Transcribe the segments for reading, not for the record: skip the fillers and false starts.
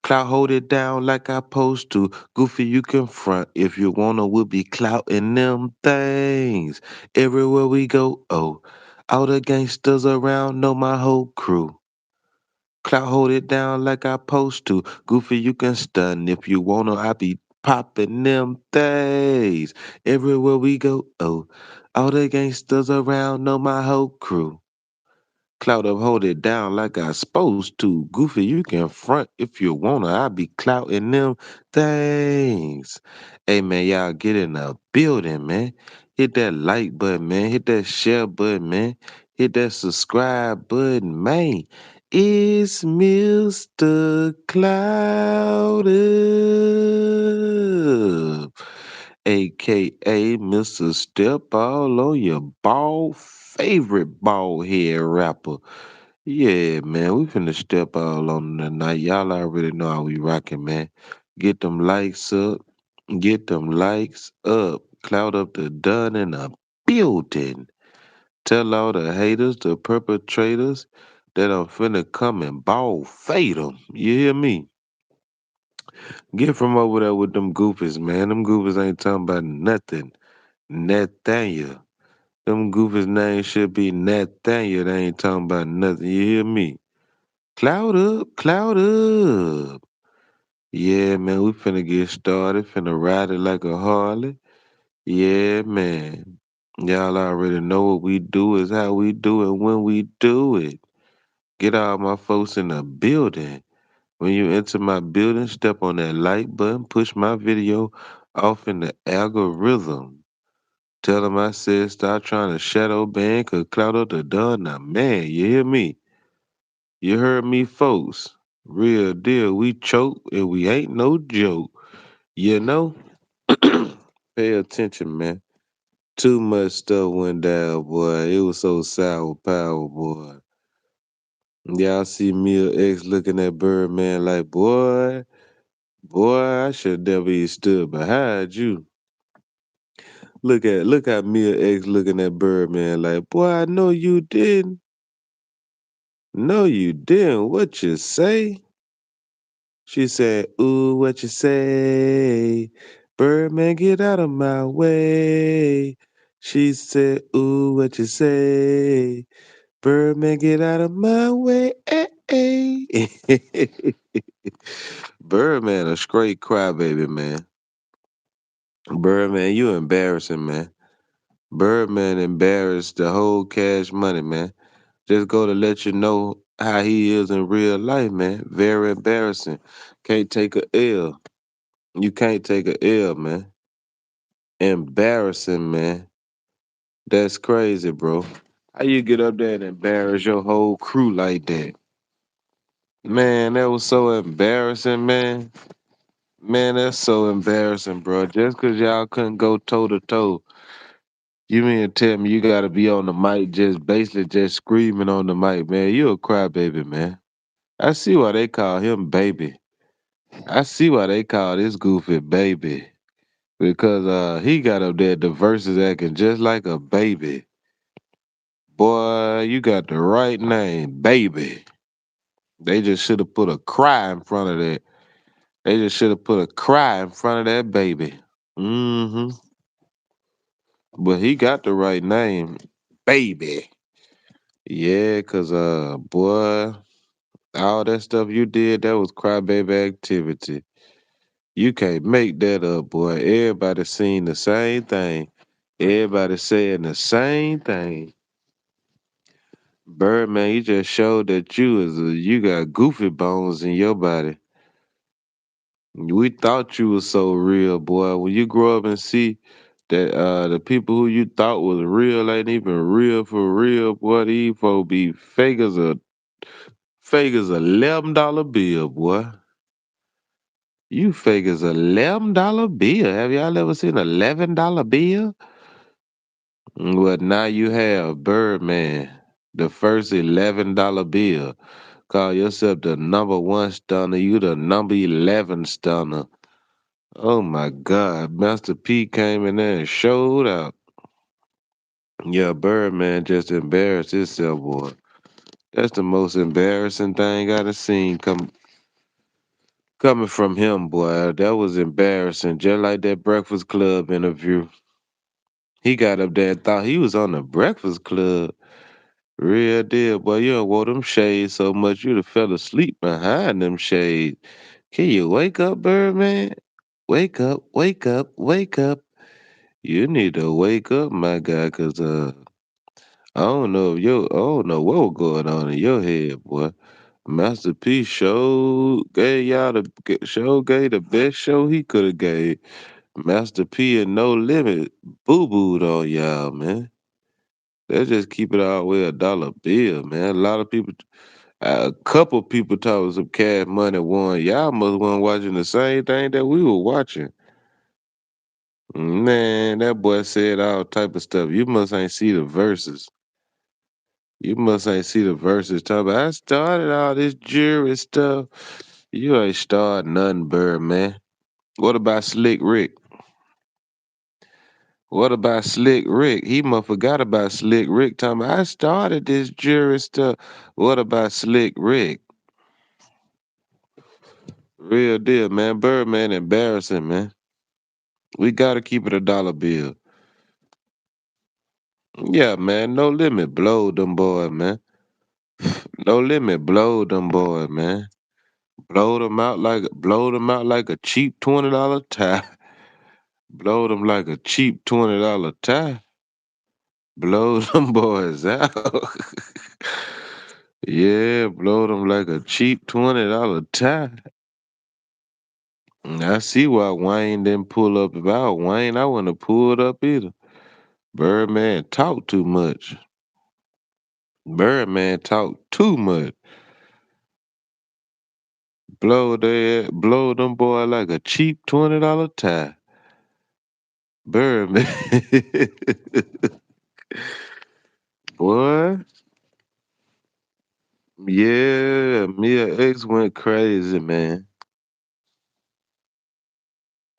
Clout hold it down like I supposed to. Goofy, you confront if you wanna. We'll be clouting them things everywhere we go. Oh, all the gangsters around know my whole crew. Clout hold it down like I supposed to. Goofy, you can stun if you wanna. I be popping them things everywhere we go. Oh, all the gangsters around know my whole crew. Clout up, hold it down like I supposed to. Goofy, you can front if you wanna. I be clouting them things. Hey man, y'all get in the building, man. Hit that like button, man. Hit that share button, man. Hit that subscribe button, man. It's Mr. Cloud Up, aka Mr. Step All on your ball favorite bald head rapper. Yeah, man, we finna step all on them tonight. Y'all already know how we rockin', man. Get them likes up. Get them likes up. Cloud up the done in a building. Tell all the haters, the perpetrators, that I'm finna come and ball fade them. You hear me? Get from over there with them goofies, man. Them goofies ain't talking about nothing. Nathaniel. Them goofies' name should be Nathaniel. They ain't talking about nothing. You hear me? Cloud up, cloud up. Yeah, man, we finna get started. Finna ride it like a Harley. Yeah, man. Y'all already know what we do is how we do it when we do it. Get all my folks in the building. When you enter my building, step on that like button, push my video off in the algorithm. Tell them I said stop trying to shadow ban, cause cloud up the done now. Man, you hear me? You heard me, folks. Real deal. We choke and we ain't no joke. You know? Pay attention, man. Too much stuff went down, boy. It was so sour power, boy. Y'all see Mia X looking at Birdman like, boy, I should never even stood behind you. Look how Mia X looking at Birdman like, boy, I know you didn't. No, you didn't. What you say? She said, ooh, what you say? Birdman, get out of my way. She said, ooh, what you say? Birdman, get out of my way. Birdman, a straight crybaby, man. Birdman, you embarrassing, man. Birdman embarrassed the whole cash money, man. Just go to let you know how he is in real life, man. Very embarrassing. Can't take a L. You can't take a L, man. Embarrassing, man. That's crazy, bro. How you get up there and embarrass your whole crew like that? Man, that was so embarrassing, man. Man, that's so embarrassing, bro. Just cause y'all couldn't go toe to toe. You mean to tell me you gotta be on the mic just basically just screaming on the mic, man. You a crybaby, man. I see why they call him baby. I see why they call this goofy baby. Because he got up there the verses acting just like a baby. Boy, you got the right name, baby. They just should have put a cry in front of that. They just should have put a cry in front of that baby. Mm-hmm. But he got the right name, baby. Yeah, cause boy, all that stuff you did, that was crybaby activity. You can't make that up, boy. Everybody seen the same thing. Everybody saying the same thing. Birdman, you just showed that you got goofy bones in your body. We thought you was so real, boy. When you grow up and see that the people who you thought was real ain't even real for real, boy, these folks be fake as $11 bill, boy. You fake as $11 bill. Have y'all ever seen $11 bill? Well, now you have Birdman, the first $11 bill. Call yourself the number one stunner. You the number 11 stunner. Oh my God. Master P came in there and showed out. Yeah, Birdman just embarrassed himself, boy. That's the most embarrassing thing I done seen Coming from him, boy, that was embarrassing. Just like that Breakfast Club interview. He got up there and thought he was on the Breakfast Club. Real deal, boy. You done wore them shades so much you'd have fell asleep behind them shades. Can you wake up, Birdman? Wake up, wake up, wake up. You need to wake up, my guy, cause I don't know what was going on in your head, boy. Master P gave y'all gave the best show he could have gave. Master P and No Limit boo booed on y'all, man. They just keep it all the way $1 bill, man. A lot of people, a couple people talking some Cash Money won. Y'all must want watching the same thing that we were watching. Man, that boy said all type of stuff. You must ain't see the verses. You must ain't see the verses. Talk about I started all this jury stuff. You ain't started nothing, Bird, man. What about Slick Rick? What about Slick Rick? He must forgot about Slick Rick. Talking about I started this jury stuff. What about Slick Rick? Real deal, man. Birdman embarrassing, man. We gotta keep it $1 bill. Yeah, man. No limit. Blow them boy, man. No limit. Blow them boy, man. Blow them out like a cheap $20 tie. Blow them like a cheap $20 tie. Blow them boys out. Yeah, blow them like a cheap $20 tie. I see why Wayne didn't pull up. If I was Wayne, I wouldn't have pulled up either. Birdman talk too much. Birdman talk too much. Blow them boy like a cheap $20 tie. Birdman. Boy. Yeah, Mia X went crazy, man.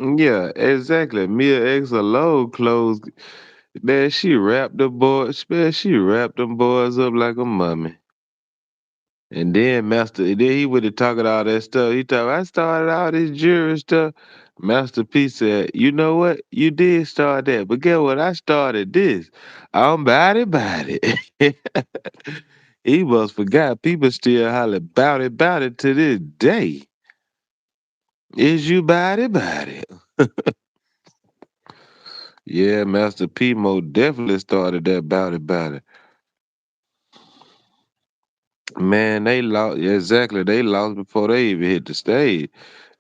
Yeah, exactly. Mia X alone closed. Man, she wrapped them boys up like a mummy. And then then he would have talking all that stuff. He talk, I started all this jury stuff. Master P said, you know what? You did start that. But guess what? I started this. I'm about it. He must forgot. People still holler about it to this day. Is you about it? Yeah, Master P definitely started that about it. Man, they lost exactly. They lost before they even hit the stage.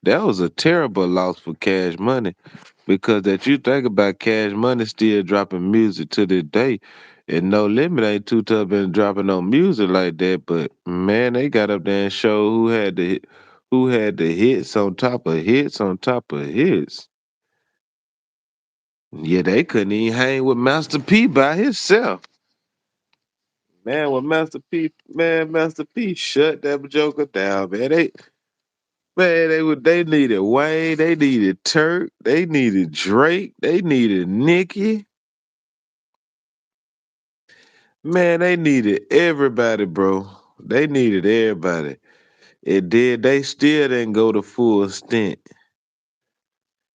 That was a terrible loss for Cash Money because that you think about Cash Money still dropping music to this day. And No Limit ain't too tough been dropping no music like that. But man, they got up there and showed who had the hits on top of hits on top of hits. Yeah, they couldn't even hang with Master P by himself. Master P shut that joker down, man. They needed Wayne, they needed Turk, they needed Drake, they needed Nicki. Man, they needed everybody, bro. They needed everybody. They still didn't go the full stint.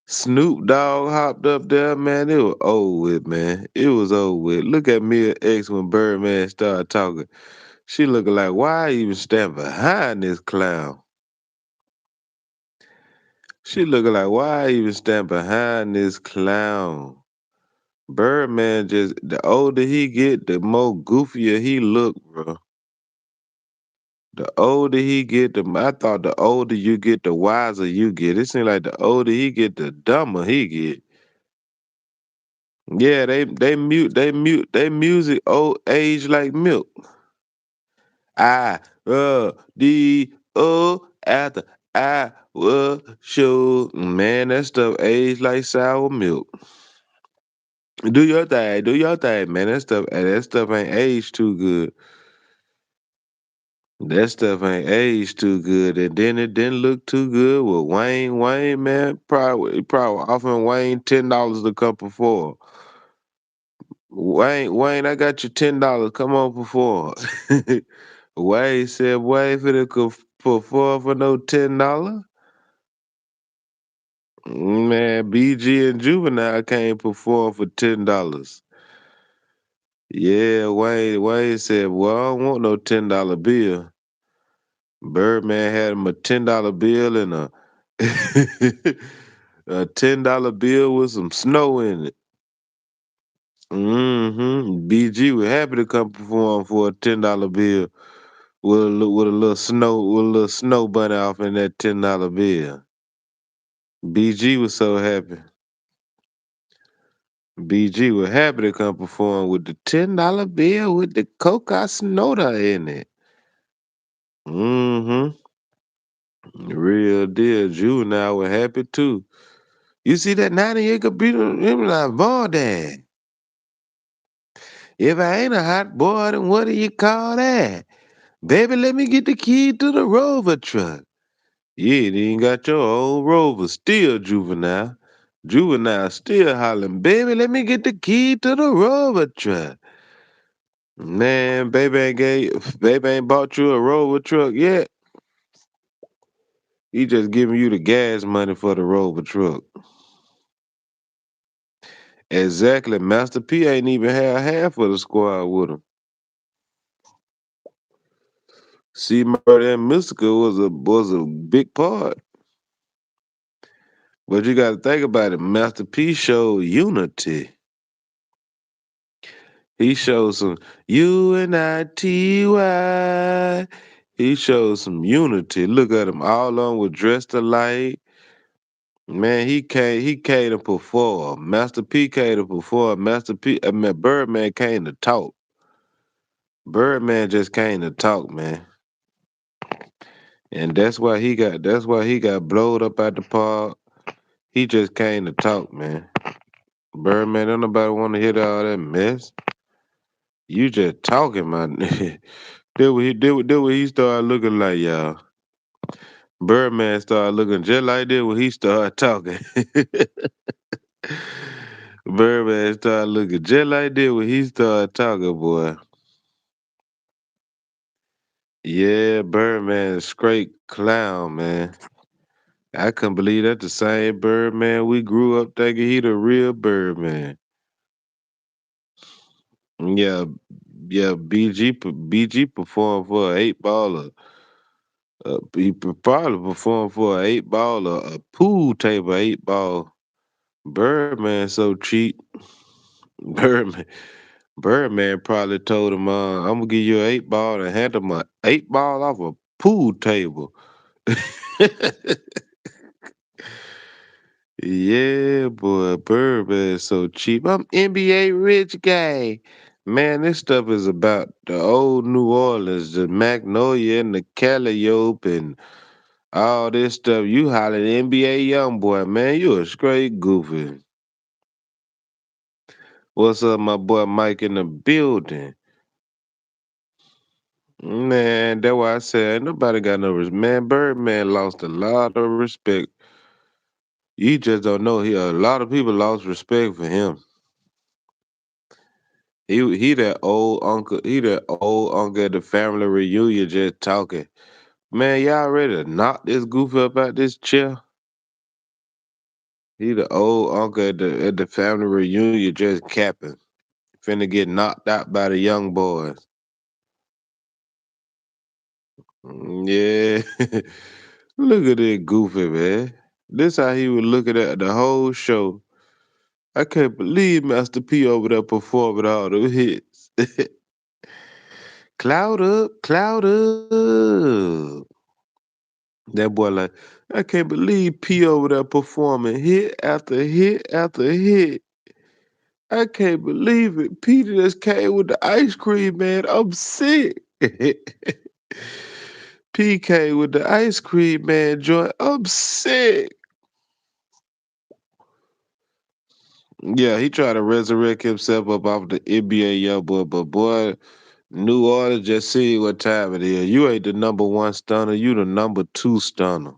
Snoop Dogg hopped up there, man. It was over with, man. It was over with. Look at Mia X when Birdman started talking. She looking like, why I even stand behind this clown? She looking like, why I even stand behind this clown? Birdman just, the older he get, the more goofier he look, bro. The older he get, I thought the older you get, the wiser you get. It seems like the older he get, the dumber he get. Yeah, they music old age like milk. After I was sure. Man, that stuff age like sour milk. Do your thing, man. That stuff ain't aged too good. That stuff ain't aged too good, and then it didn't look too good with Wayne. Wayne, man, probably offering Wayne $10 to come perform. Wayne, I got you $10. Come on, perform. Wayne said, Wayne finna perform for no $10. Man, BG and Juvenile can't perform for $10. Yeah, Wayne said, "Well, I don't want no $10 bill." Birdman had him a $10 bill and a a $10 bill with some snow in it. BG was happy to come perform for a $10 bill with a little snow bunny off in that $10 bill. BG was so happy. BG was happy to come perform with the $10 bill with the coca soda in it. Mm-hmm. Real deal. Juvenile was happy too. You see that 90-acre beat him like boy dad. If I ain't a hot boy, then what do you call that? Baby, let me get the key to the Rover truck. Yeah, you ain't got your old Rover. Still Juvenile. Juvenile still hollering, baby, let me get the key to the Rover truck. Man, baby ain't bought you a Rover truck yet. He just giving you the gas money for the Rover truck. Exactly. Master P ain't even had half of the squad with him. See, Murder and Mystical was a big part. But you gotta think about it. Master P showed unity. He showed some UNITY. He showed some unity. Look at him. All of them were dressed alike. Man, he came to perform. Master P came to perform. Birdman came to talk. Birdman just came to talk, man. And that's why he got blowed up at the park. He just came to talk, man. Birdman, don't nobody want to hear all that mess. You just talking, man. Did what he started looking like, y'all. Birdman started looking just like that when he started talking. Birdman started looking just like that when he started talking, boy. Yeah, Birdman, straight clown, man. I couldn't believe that the same Birdman we grew up thinking he the real Birdman. Yeah, yeah. BG performed for an 8 baller. Probably performed for an 8 baller, a pool table 8 ball. Birdman so cheap. Birdman, Birdman probably told him, "I'm gonna give you an 8 ball and hand him a 8 ball off a pool table." Yeah, boy, Birdman so cheap. I'm NBA rich guy. Man, this stuff is about the old New Orleans, the Magnolia and the Calliope and all this stuff. You hollering NBA young boy, man. You a straight goofy. What's up, my boy Mike in the building? Man, that's why I said ain't nobody got no respect. Man, Birdman lost a lot of respect. You just don't know. A lot of people lost respect for him. He that old uncle. He that old uncle at the family reunion just talking. Man, y'all ready to knock this goofy up out this chair? He the old uncle at the family reunion just capping. Finna get knocked out by the young boys. Yeah. Look at that goofy, man. This how he was looking at the whole show. I can't believe Master P over there performing all them hits. Cloud up, cloud up. That boy like, I can't believe P over there performing hit after hit after hit. I can't believe it. Peter just came with the ice cream, man. I'm sick. PK with the ice cream, man. Joy, I'm sick. Yeah, he tried to resurrect himself up off the NBA young boy, but boy, New Orleans just see what time it is. You ain't the number one stunner, you the number two stunner.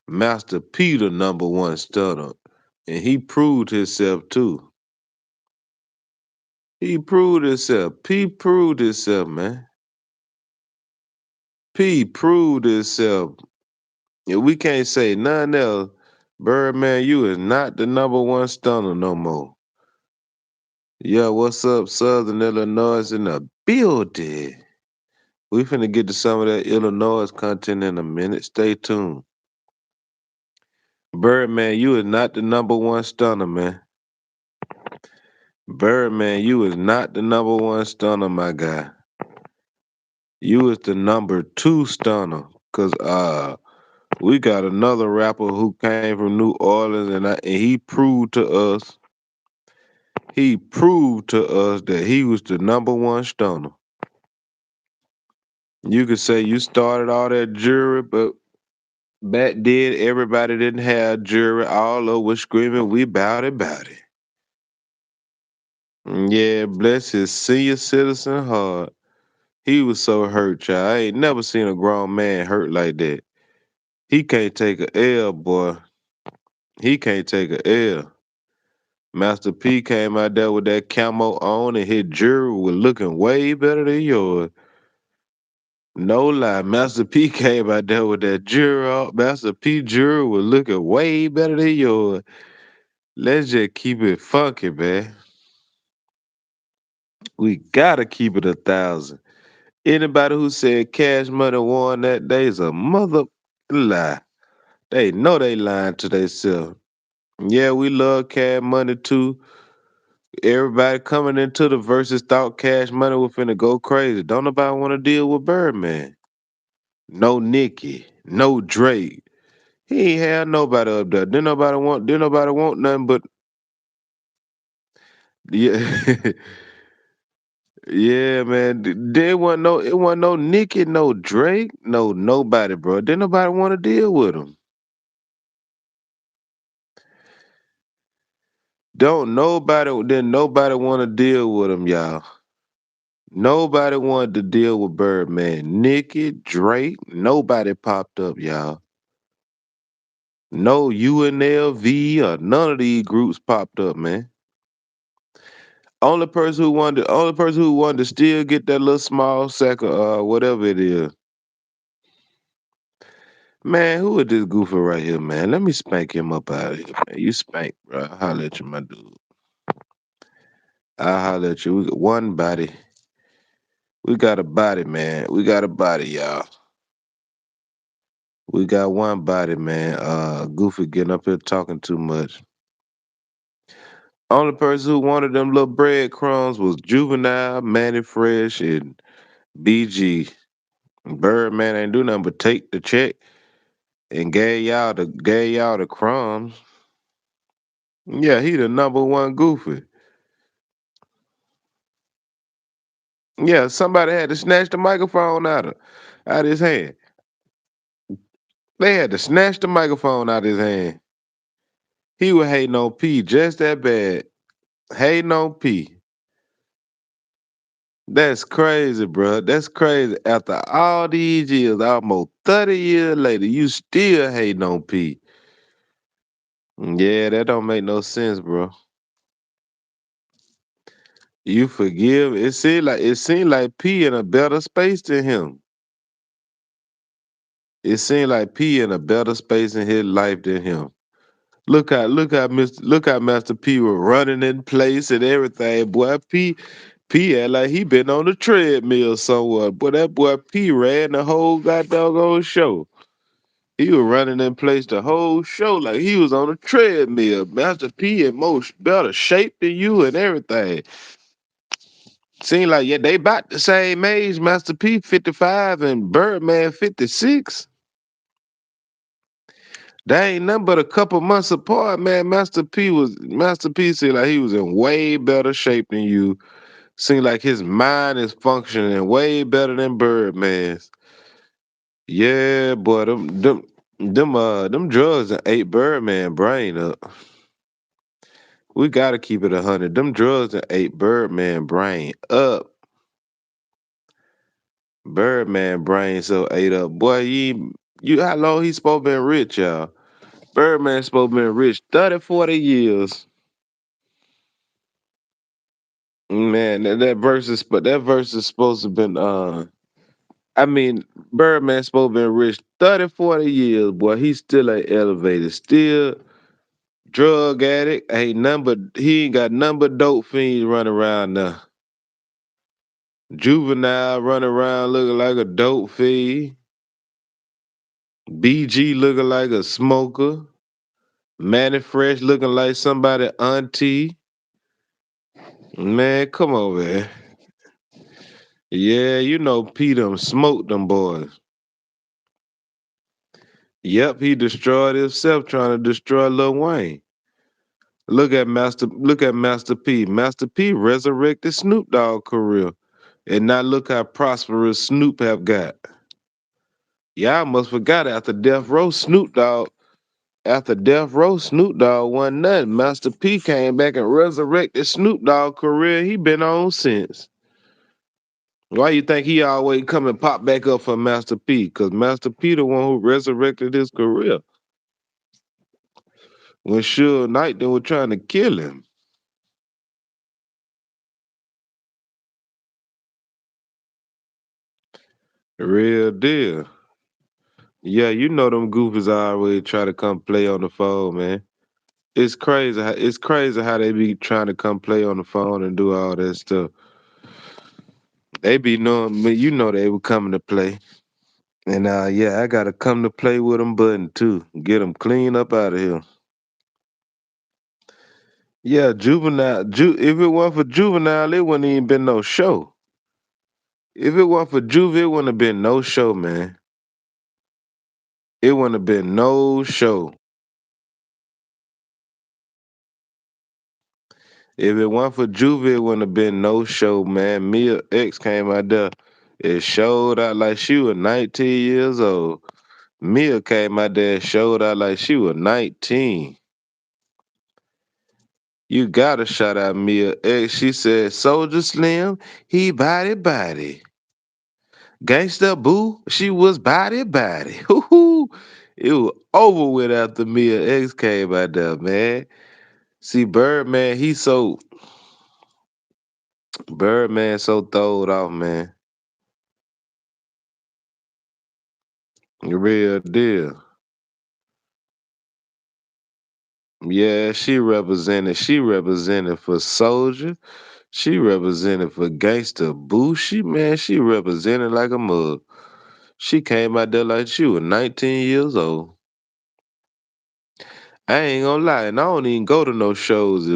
Master P the number one stunner. And he proved himself too. He proved himself. P proved himself, man. P proved himself. And we can't say nothing else. Birdman, you is not the number one stunner no more. Yeah, what's up, Southern Illinois in the building? We finna get to some of that Illinois content in a minute. Stay tuned. Birdman, you is not the number one stunner, man. Birdman, you is not the number one stunner, my guy. You is the number two stunner. Cause we got another rapper who came from New Orleans and he proved to us that he was the number one stunner. You could say you started all that jury, but back then everybody didn't have jury. All of was screaming, "We bout it." Yeah, bless his senior citizen heart. He was so hurt, child. I ain't never seen a grown man hurt like that. He can't take a L, boy. He can't take a L. Master P came out there with that camo on and his jury was looking way better than yours. No lie, Master P came out there with that jury on. Master P jury was looking way better than yours. Let's just keep it funky, man. We gotta keep it 1,000. Anybody who said Cash Money won that day is a mother lie. They know they lying to themselves. Yeah, we love Cash Money too. Everybody coming into the verses thought Cash Money was finna go crazy. Don't nobody want to deal with Birdman. No Nicki. No Drake. He ain't had nobody up there. Didn't nobody want nothing but yeah. Yeah, man. It wasn't no Nicki, no Drake, no nobody, bro. Didn't nobody want to deal with him. Didn't nobody want to deal with him, y'all. Nobody wanted to deal with Birdman. Nicki, Drake, nobody popped up, y'all. No UNLV or none of these groups popped up, man. Only person who wanted to still get that little small sack of whatever it is. Man, who is this goofy right here, man? Let me spank him up out of here, man. You spank, bro. I'll holler at you, my dude. I'll holler at you. We got one body. We got a body, man. We got a body, y'all. We got one body, man. Goofy getting up here talking too much. Only person who wanted them little breadcrumbs was Juvenile, Manny Fresh, and BG. Birdman ain't do nothing but take the check and gave y'all the crumbs. Yeah, he the number one goofy. Yeah, somebody had to snatch the microphone out of his hand. They had to snatch the microphone out of his hand. He was hating on P just that bad. Hating on P. That's crazy, bro. That's crazy. After all these years, almost 30 years later, you still hating on P. Yeah, that don't make no sense, bro. You forgive. It seemed like P in a better space than him. It seemed like P in a better space in his life than him. Look how Master P was running in place and everything. Boy, P had like he been on the treadmill somewhere. Boy, that boy P ran the whole goddamn show. He was running in place the whole show like he was on a treadmill. Master P in most better shape than you and everything. Seem like yeah, they about the same age. Master P 55 and Birdman 56. They ain't nothing but a couple months apart, man. Master P seemed like he was in way better shape than you. Seemed like his mind is functioning way better than Birdman's. Yeah, boy, them drugs that ate Birdman brain up. We gotta keep it 100. Them drugs that ate Birdman brain up. Birdman brain so ate up. Boy, you how long he supposed to been rich, y'all? Birdman supposed to been rich 30, 40 years. Man, that verse is supposed to been I mean, Birdman supposed to been rich 30, 40 years, boy. He still ain't elevated. Still Drug addict. Ain't nothing but he ain't got nothing but dope fiends running around now. Juvenile running around looking like a dope fiend. BG looking like a smoker. Manny Fresh looking like somebody auntie. Man, come on, man. Yeah, you know P them smoked them boys. Yep, he destroyed himself trying to destroy Lil Wayne. Look at Master P. Master P resurrected Snoop Dogg career. And now look how prosperous Snoop have got. Y'all must forgot after Death Row, Snoop Dogg wasn't nothing. Master P came back and resurrected Snoop Dogg career. He been on since. Why you think he always come and pop back up for Master P? Cause Master P the one who resurrected his career. When Suge Knight they were trying to kill him. Real deal. Yeah, you know them goofies always try to come play on the phone, man. It's crazy how they be trying to come play on the phone and do all that stuff. They be knowing me, you know they were coming to play. And yeah, I gotta come to play with them button too. Get them clean up out of here. Yeah, if it weren't for Juvenile, it wouldn't even been no show. If it weren't for Juve, it wouldn't have been no show, man. It wouldn't have been no show. If it weren't for Juve, it wouldn't have been no show, man. Mia X came out there. It showed out like she was 19 years old. Mia came out there and showed out like she was 19. You gotta shout out Mia X. She said, Soldier Slim, he body body. Gangsta Boo, she was body body. Hoo-hoo. It was over with after Mia X came out there, man. See, Birdman so throwed off, man. Real deal. Yeah, she represented for Soldier. She represented for Gangsta Boo. She represented like a mug. She came out there like she was 19 years old. I ain't gonna lie, and I don't even go to no shows.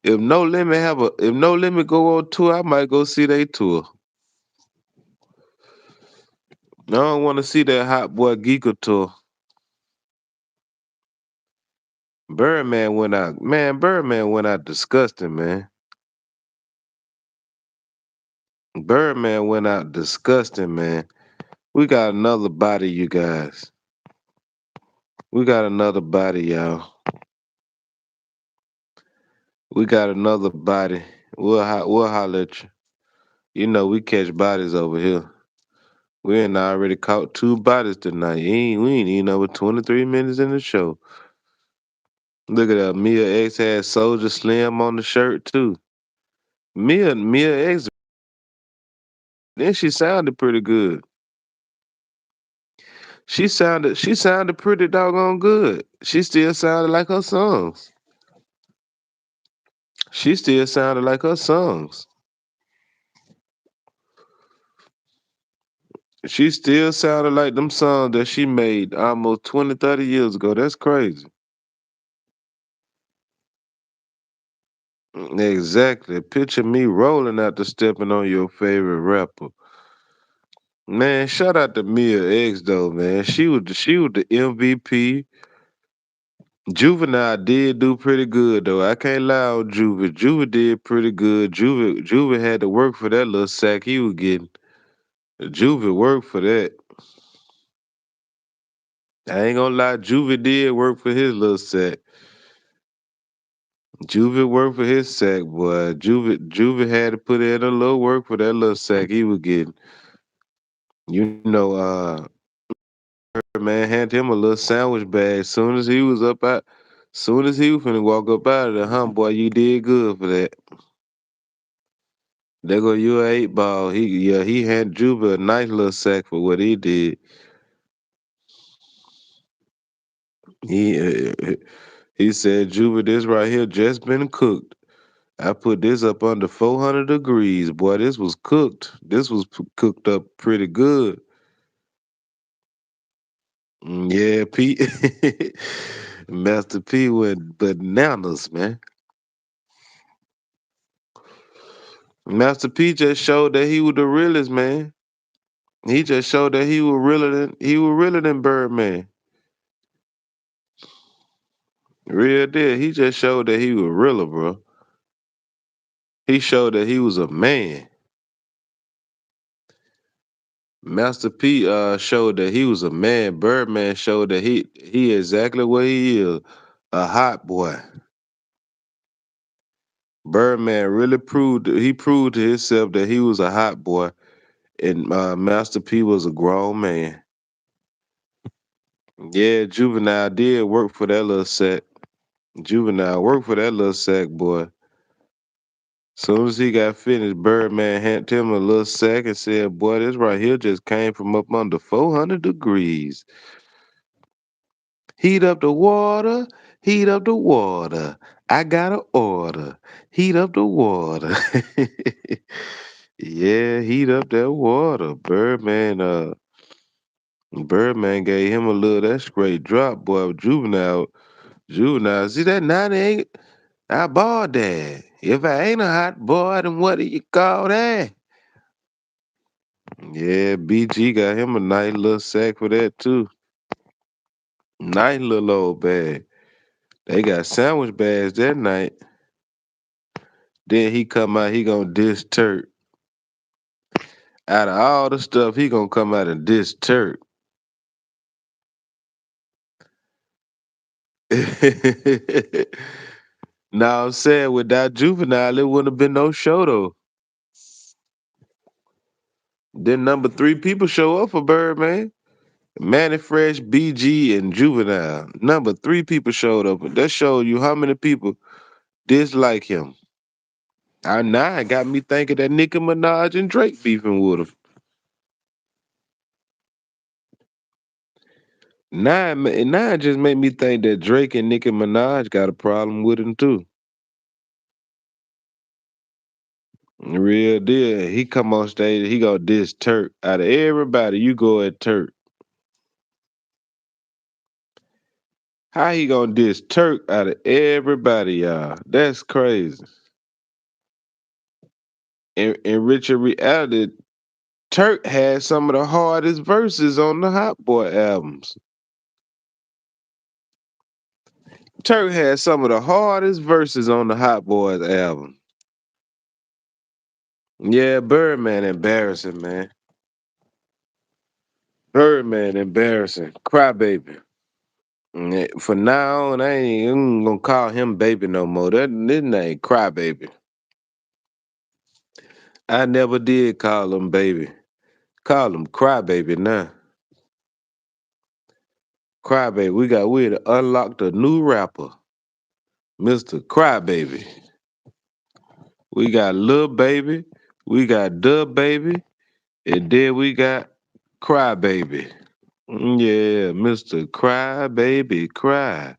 If No Limit go on tour, I might go see they tour. I don't want to see that Hot Boy Geeka tour. Birdman went out disgusting, man. Birdman went out disgusting, man. We got another body, you guys. We got another body, y'all. We got another body. We'll holler at you. You know we catch bodies over here. We ain't already caught two bodies tonight. We ain't even over 23 minutes in the show. Look at that. Mia X had Soldier Slim on the shirt too. Mia X, then she sounded pretty good. She sounded pretty doggone good. She still sounded like her songs. She still sounded like her songs. She still sounded like them songs that she made almost 20, 30 years ago. That's crazy. Exactly. Picture me rolling out the stepping on your favorite rapper. Man, shout out to Mia X though, man. She was the MVP. Juvenile did do pretty good though. I can't lie on Juve. Juve did pretty good. Juve had to work for that little sack he was getting. Juve worked for that. I ain't gonna lie, Juve did work for his little sack. Juve worked for his sack, boy. Juve had to put in a little work for that little sack he was getting. You know, man handed him a little sandwich bag. Soon as he was finna walk up out of the boy, you did good for that. There go your 8 ball. He handed Juba a nice little sack for what he did. He He said, Juba, this right here just been cooked. I put this up under 400 degrees. Boy, this was cooked. This was cooked up pretty good. Yeah, P. Master P went bananas, man. Master P just showed that he was the realest, man. He just showed that he was realer than Birdman. Real deal. He just showed that he was realer, bro. He showed that he was a man. Master P showed that he was a man. Birdman showed that he exactly what he is. A hot boy. Birdman really proved to himself that he was a hot boy, and Master P was a grown man. Yeah, Juvenile did work for that little sack. Juvenile worked for that little sack boy. Soon as he got finished, Birdman handed him a little sack and said, "Boy, this right here just came from up under 400 degrees. Heat up the water, heat up the water. I got an order. Heat up the water." Yeah, heat up that water. Birdman gave him a little that straight drop, boy. Juvenile. See that 98? I bought that. If I ain't a hot boy, then what do you call that? Yeah, BG got him a nice little sack for that too. Nice little old bag. They got sandwich bags that night. Then he come out, he gonna diss Turk. Out of all the stuff, he gonna come out and diss Turk. Now I'm saying without Juvenile, it wouldn't have been no show though. Then number three people show up for Birdman. Manny Fresh, BG, and Juvenile. Number three people showed up. That showed you how many people dislike him. Now it got me thinking that Nicki Minaj and Drake beefing with him. Now it just made me think that Drake and Nicki Minaj got a problem with him too. Real deal. He come on stage, he go diss Turk. Out of everybody, you go at Turk. How he gonna diss Turk out of everybody, y'all? That's crazy. In Richard reality, Turk had some of the hardest verses on the Hot Boy albums. Turk had some of the hardest verses on the Hot Boys album. Yeah, Birdman embarrassing, man. Birdman embarrassing. Crybaby. For now on, I ain't gonna call him baby no more. This name Crybaby. I never did call him baby. Call him Crybaby now. Crybaby. We unlocked a new rapper, Mr. Crybaby. We got Lil Baby, we got Dub Baby, and then we got Crybaby. Yeah, Mr. Crybaby Cry.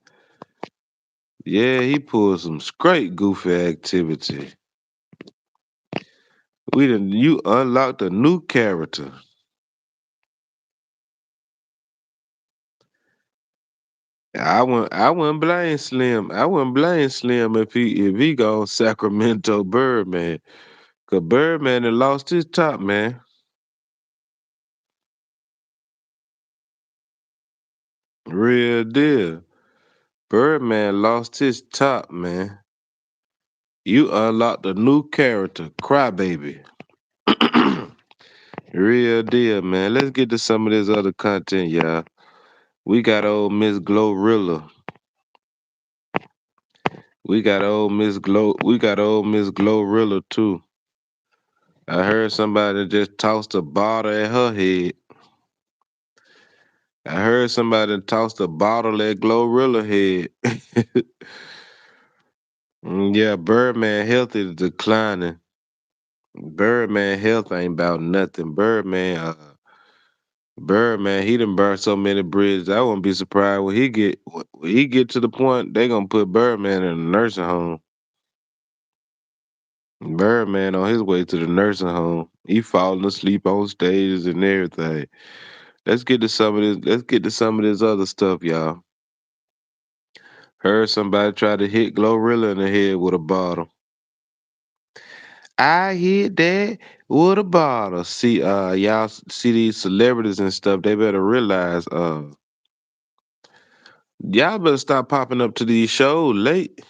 Yeah, he pulled some straight goofy activity. You unlocked a new character. I wouldn't blame Slim. I wouldn't blame Slim if he go Sacramento Birdman. Cause Birdman had lost his top, man. Real deal. Birdman lost his top, man. You unlocked a new character, Crybaby. Real deal, man. Let's get to some of this other content, y'all. We got old Miss Glorilla. We got old Miss Glorilla too. I heard somebody just tossed a bottle at her head. I heard somebody tossed a bottle at Glorilla head. Yeah, Birdman health is declining. Birdman health ain't about nothing. Birdman, he done burned so many bridges. I wouldn't be surprised when he get to the point they gonna put Birdman in a nursing home. Birdman on his way to the nursing home. He falling asleep on stages and everything. Let's get to some of this. Let's get to some of this other stuff, y'all. Heard somebody try to hit Glorilla in the head with a bottle. I hit that with a bottle. See, y'all see these celebrities and stuff. They better realize, y'all better stop popping up to these shows late.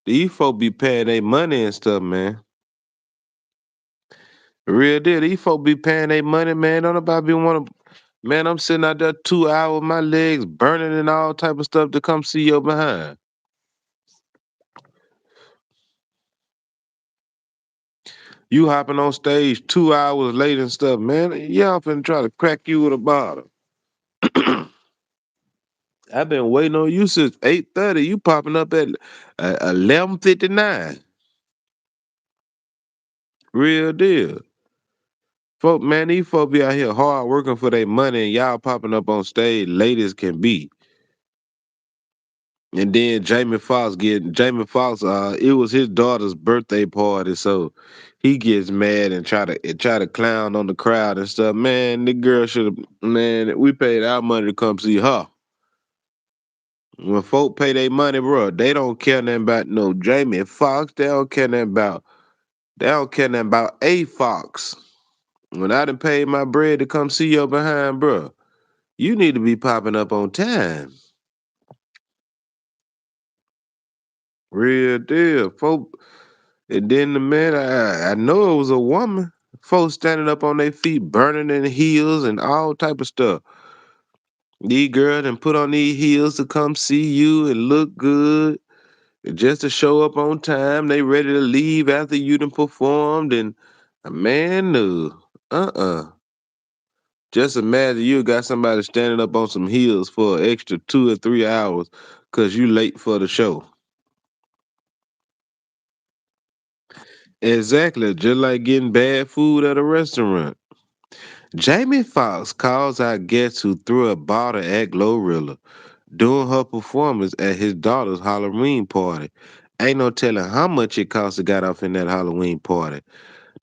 These folk be paying their money and stuff, man. Real deal. These folk be paying their money, man. Don't nobody be want to. Man, I'm sitting out there 2 hours, my legs burning and all type of stuff to come see your behind. You hopping on stage 2 hours late and stuff, man. Y'all finna try to crack you with a bottle. I've been waiting on you since 8:30. You popping up at 11:59. Real deal. Folk, man, these folk be out here hard working for their money and y'all popping up on stage late as can be. And then Jamie Foxx, it was his daughter's birthday party, so he gets mad and try to clown on the crowd and stuff. Man, the girl should have, man, we paid our money to come see her. When folk pay their money, bro, they don't care nothing about no Jamie Foxx. They don't care nothing about a Fox. When I done paid my bread to come see your behind, bro, you need to be popping up on time. Real deal, folk. And then the man, I know it was a woman. Folks standing up on their feet, burning in heels and all type of stuff. These girls and put on these heels to come see you and look good, and just to show up on time. They ready to leave after you done performed, and man, no, Just imagine you got somebody standing up on some heels for an extra 2 or 3 hours because you late for the show. Exactly, just like getting bad food at a restaurant. Jamie Foxx calls out guests who threw a bottle at Glorilla during her performance at his daughter's Halloween party. Ain't no telling how much it cost to get off in that Halloween party.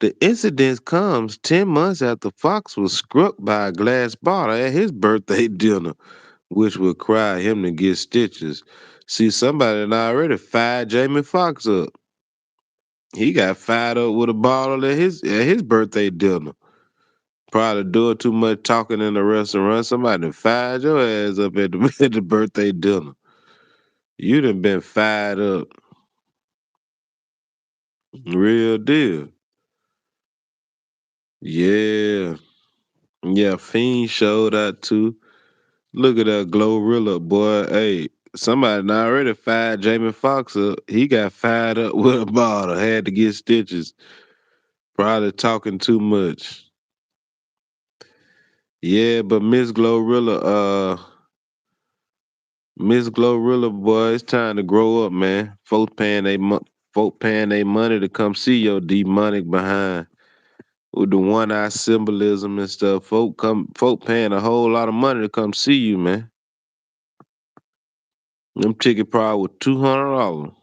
The incident comes 10 months after Fox was struck by a glass bottle at his birthday dinner, which would cry him to get stitches. See, somebody done already fired Jamie Foxx up. He got fired up with a bottle at his birthday dinner. Probably doing too much talking in the restaurant. Somebody done fired your ass up at the, at the birthday dinner. You done been fired up. Real deal. Yeah. Yeah, Fiend showed out too. Look at that Glorilla, boy. Hey, somebody done already fired Jamie Foxx up. He got fired up with a bottle. Had to get stitches. Probably talking too much. Yeah, but Miss Glorilla, boy, it's time to grow up, man. Folk paying they money to come see your demonic behind with the one eye symbolism and stuff. Folk paying a whole lot of money to come see you, man. Them tickets probably were $200.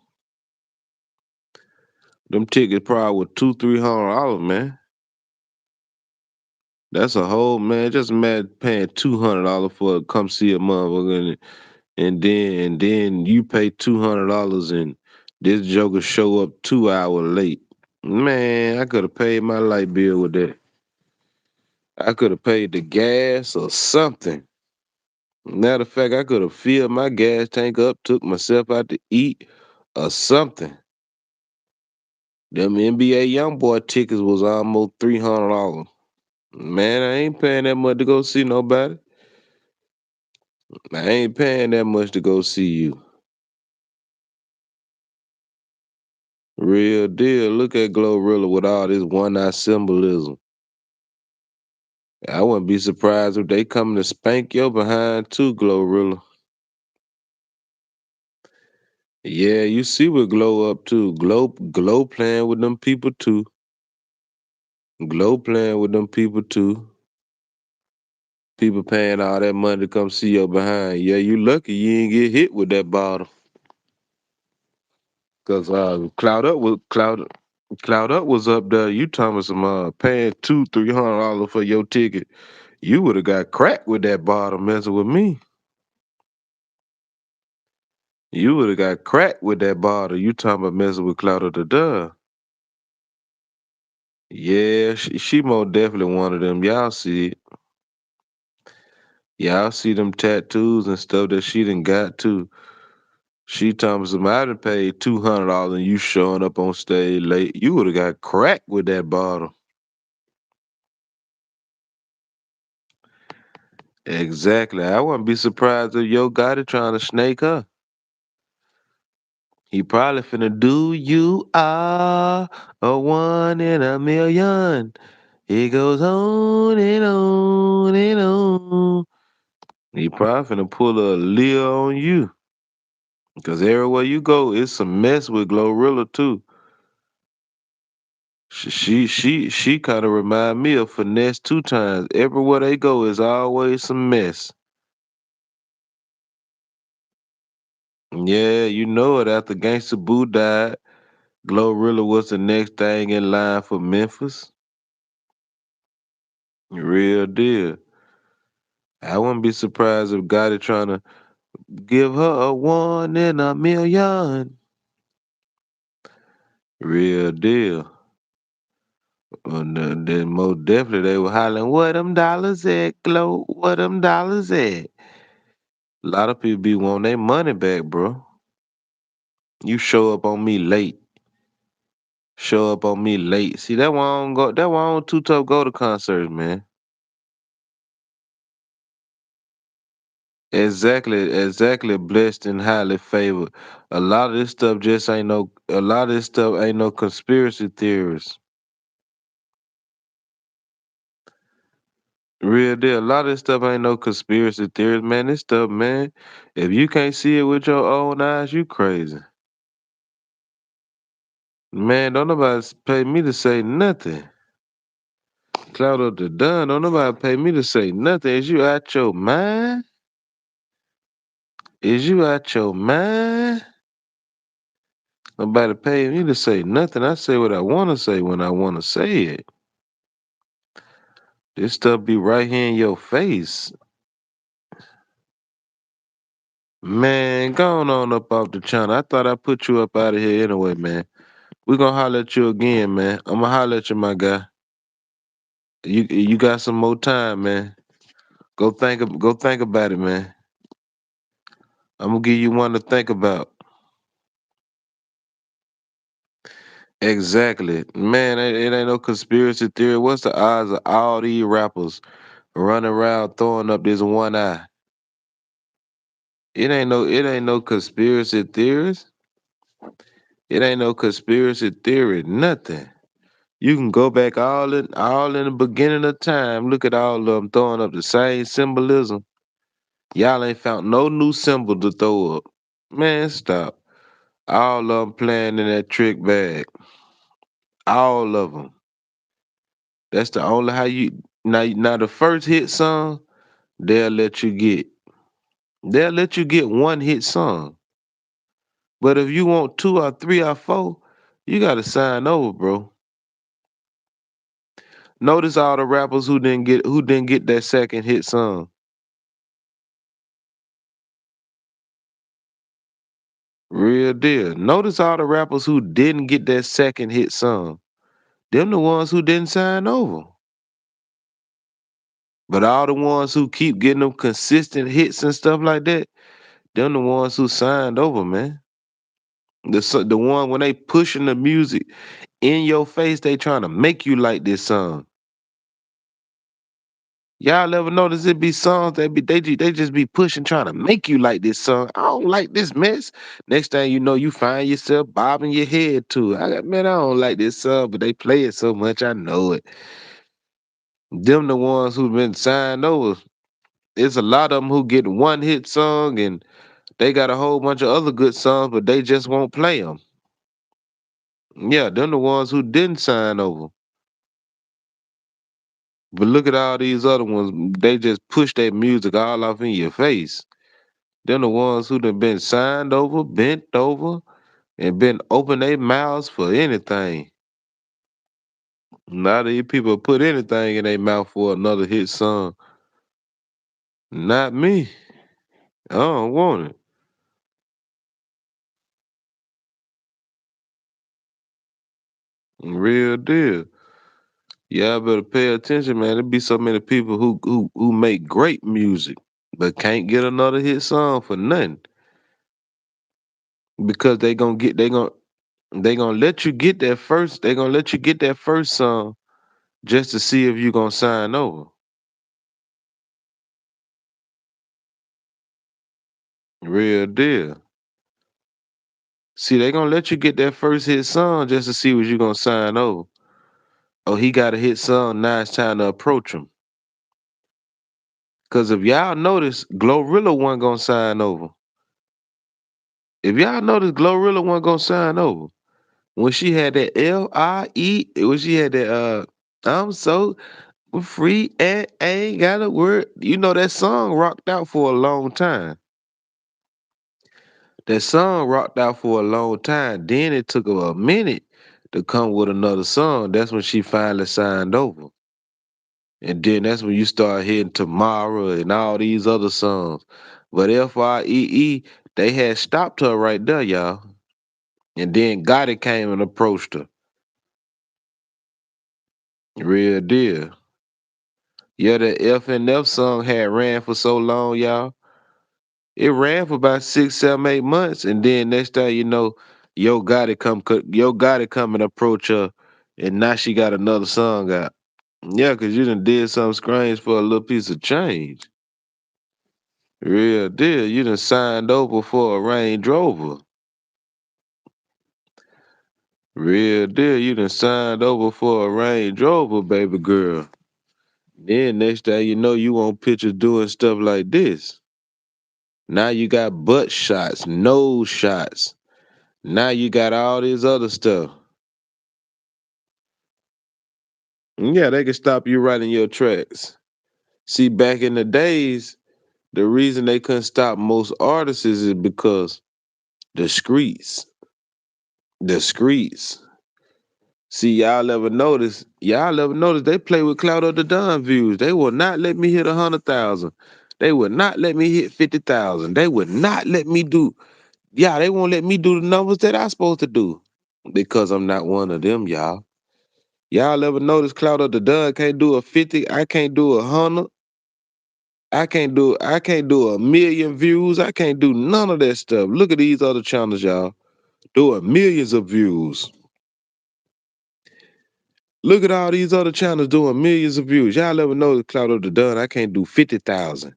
Them tickets probably were $200-300, man. That's a whole man. Just imagine paying $200 for to come see a motherfucker, and then you pay $200 and this joker show up 2 hours late. Man, I could have paid my light bill with that. I could have paid the gas or something. Matter of fact, I could have filled my gas tank up, took myself out to eat or something. Them NBA YoungBoy tickets was almost $300. Man, I ain't paying that much to go see nobody. I ain't paying that much to go see you. Real deal. Look at Glorilla with all this one eye symbolism. I wouldn't be surprised if they come to spank your behind too, Glorilla. Yeah, you see what Glow up to. Glow playing with them people too. Glow playing with them people too. People paying all that money to come see your behind. Yeah, you lucky you ain't get hit with that bottle. Cause Cloud Up was up there. You talking about some paying $200-300 for your ticket. You would have got cracked with that bottle messing with me. You would have got cracked with that bottle. You talking about messing with Cloud Up the Dove. Yeah, she most definitely one of them. Y'all see it. Y'all see them tattoos and stuff that she done got too. She talking about some I done paid $200 and you showing up on stage late. You would have got cracked with that bottle. Exactly. I wouldn't be surprised if Yo Gotti trying to snake her. He probably finna do you are a one in a million. It goes on and on and on. He probably finna pull a Leo on you. Cause everywhere you go, it's some mess with Glorilla too. She kind of remind me of Finesse 2 times. Everywhere they go is always some mess. Yeah, you know it. After Gangsta Boo died, Glorilla was the next thing in line for Memphis. Real deal. I wouldn't be surprised if Gotti trying to give her a one in a million. Real deal. And then most definitely they were hollering, "Where them dollars at, Glo? Where them dollars at?" A lot of people be wanting their money back, bro. You show up on me late. Show up on me late. See, that why I don't go. That why I don't too tough go to concerts, man. Exactly. Blessed and highly favored. A lot of this stuff just ain't no. A lot of this stuff ain't no conspiracy theories. Real deal. A lot of this stuff ain't no conspiracy theories, man. This stuff, man. If you can't see it with your own eyes, you crazy. Man, don't nobody pay me to say nothing. Cloud up the done. Don't nobody pay me to say nothing. Is you out your mind? Is you out your mind? Nobody pay me to say nothing. I say what I want to say when I want to say it. This stuff be right here in your face. Man, go on up off the channel. I thought I put you up out of here anyway, man. We gonna holler at you again, man. I'm gonna holler at you, my guy. You got some more time, man. Go think about it, man. I'm gonna give you one to think about. Exactly. Man, it ain't no conspiracy theory. What's the odds of all these rappers running around throwing up this one eye? It ain't no conspiracy theories. It ain't no conspiracy theory, nothing. You can go back all in the beginning of time. Look at all of them throwing up the same symbolism. Y'all ain't found no new symbol to throw up. Man, stop. All of them playing in that trick bag. All of them. That's the only how you now the first hit song they'll let you get. They'll let you get one hit song. But if you want two or three or four, you gotta sign over, bro. Notice all the rappers who didn't get that second hit song. Real deal. Notice all the rappers who didn't get that second hit song. Them the ones who didn't sign over. But all the ones who keep getting them consistent hits and stuff like that, them the ones who signed over, man. The one when they pushing the music in your face, they trying to make you like this song. Y'all ever notice it be songs they just be pushing trying to make you like this song. I don't like this mess. Next thing you know, you find yourself bobbing your head to it. Man, I don't like this song, but they play it so much, I know it. Them the ones who been signed over. It's a lot of them who get one hit song and they got a whole bunch of other good songs, but they just won't play them. Yeah, them the ones who didn't sign over. But look at all these other ones. They just push that music all off in your face. Them the ones who done been signed over, bent over, and been open their mouths for anything. Now these people put anything in their mouth for another hit song. Not me. I don't want it. Real deal. Y'all better pay attention, man. There be so many people who make great music, but can't get another hit song for nothing because they gonna let you get that first. They gonna let you get that first song just to see if you gonna sign over. Real deal. See, they gonna let you get that first hit song just to see what you gonna sign over. Oh, he got a hit song. Now it's time to approach him. Cause if y'all notice, Glorilla wasn't gonna sign over. If y'all notice, Glorilla wasn't gonna sign over. When she had that Lie, when she had that I'm so free and ain't got a word. You know that song rocked out for a long time. That song rocked out for a long time. Then it took her a minute to come with another song. That's when she finally signed over. And then that's when you start hitting Tomorrow and all these other songs. But Fie, they had stopped her right there, y'all. And then Gotti came and approached her. Real deal. Yeah, that FNF song had ran for so long, y'all. It ran for about 6, 7, 8 months, and then next thing you know, Yo Gotti come and approach her, and now she got another song out. Yeah, cause you done did something strange for a little piece of change. Real deal. You done signed over for a Range Rover. Real deal. You done signed over for a Range Rover, baby girl. Then next thing you know, you want pictures doing stuff like this. Now you got butt shots, nose shots. Now you got all this other stuff. Yeah, they can stop you right in your tracks. See, back in the days, the reason they couldn't stop most artists is because the streets. The streets. See, y'all ever notice they play with Cloud of the Don views. They will not let me hit 100,000. They would not let me hit 50,000. They would not let me do, yeah, they won't let me do the numbers that I supposed to do. Because I'm not one of them, y'all. Y'all ever notice Cloud of the Don can't do a 50, I can't do 100, I can't do 1,000,000 views. I can't do none of that stuff. Look at these other channels, y'all. Doing millions of views. Look at all these other channels doing millions of views. Y'all ever know the Cloud of the Dun? I can't do 50,000.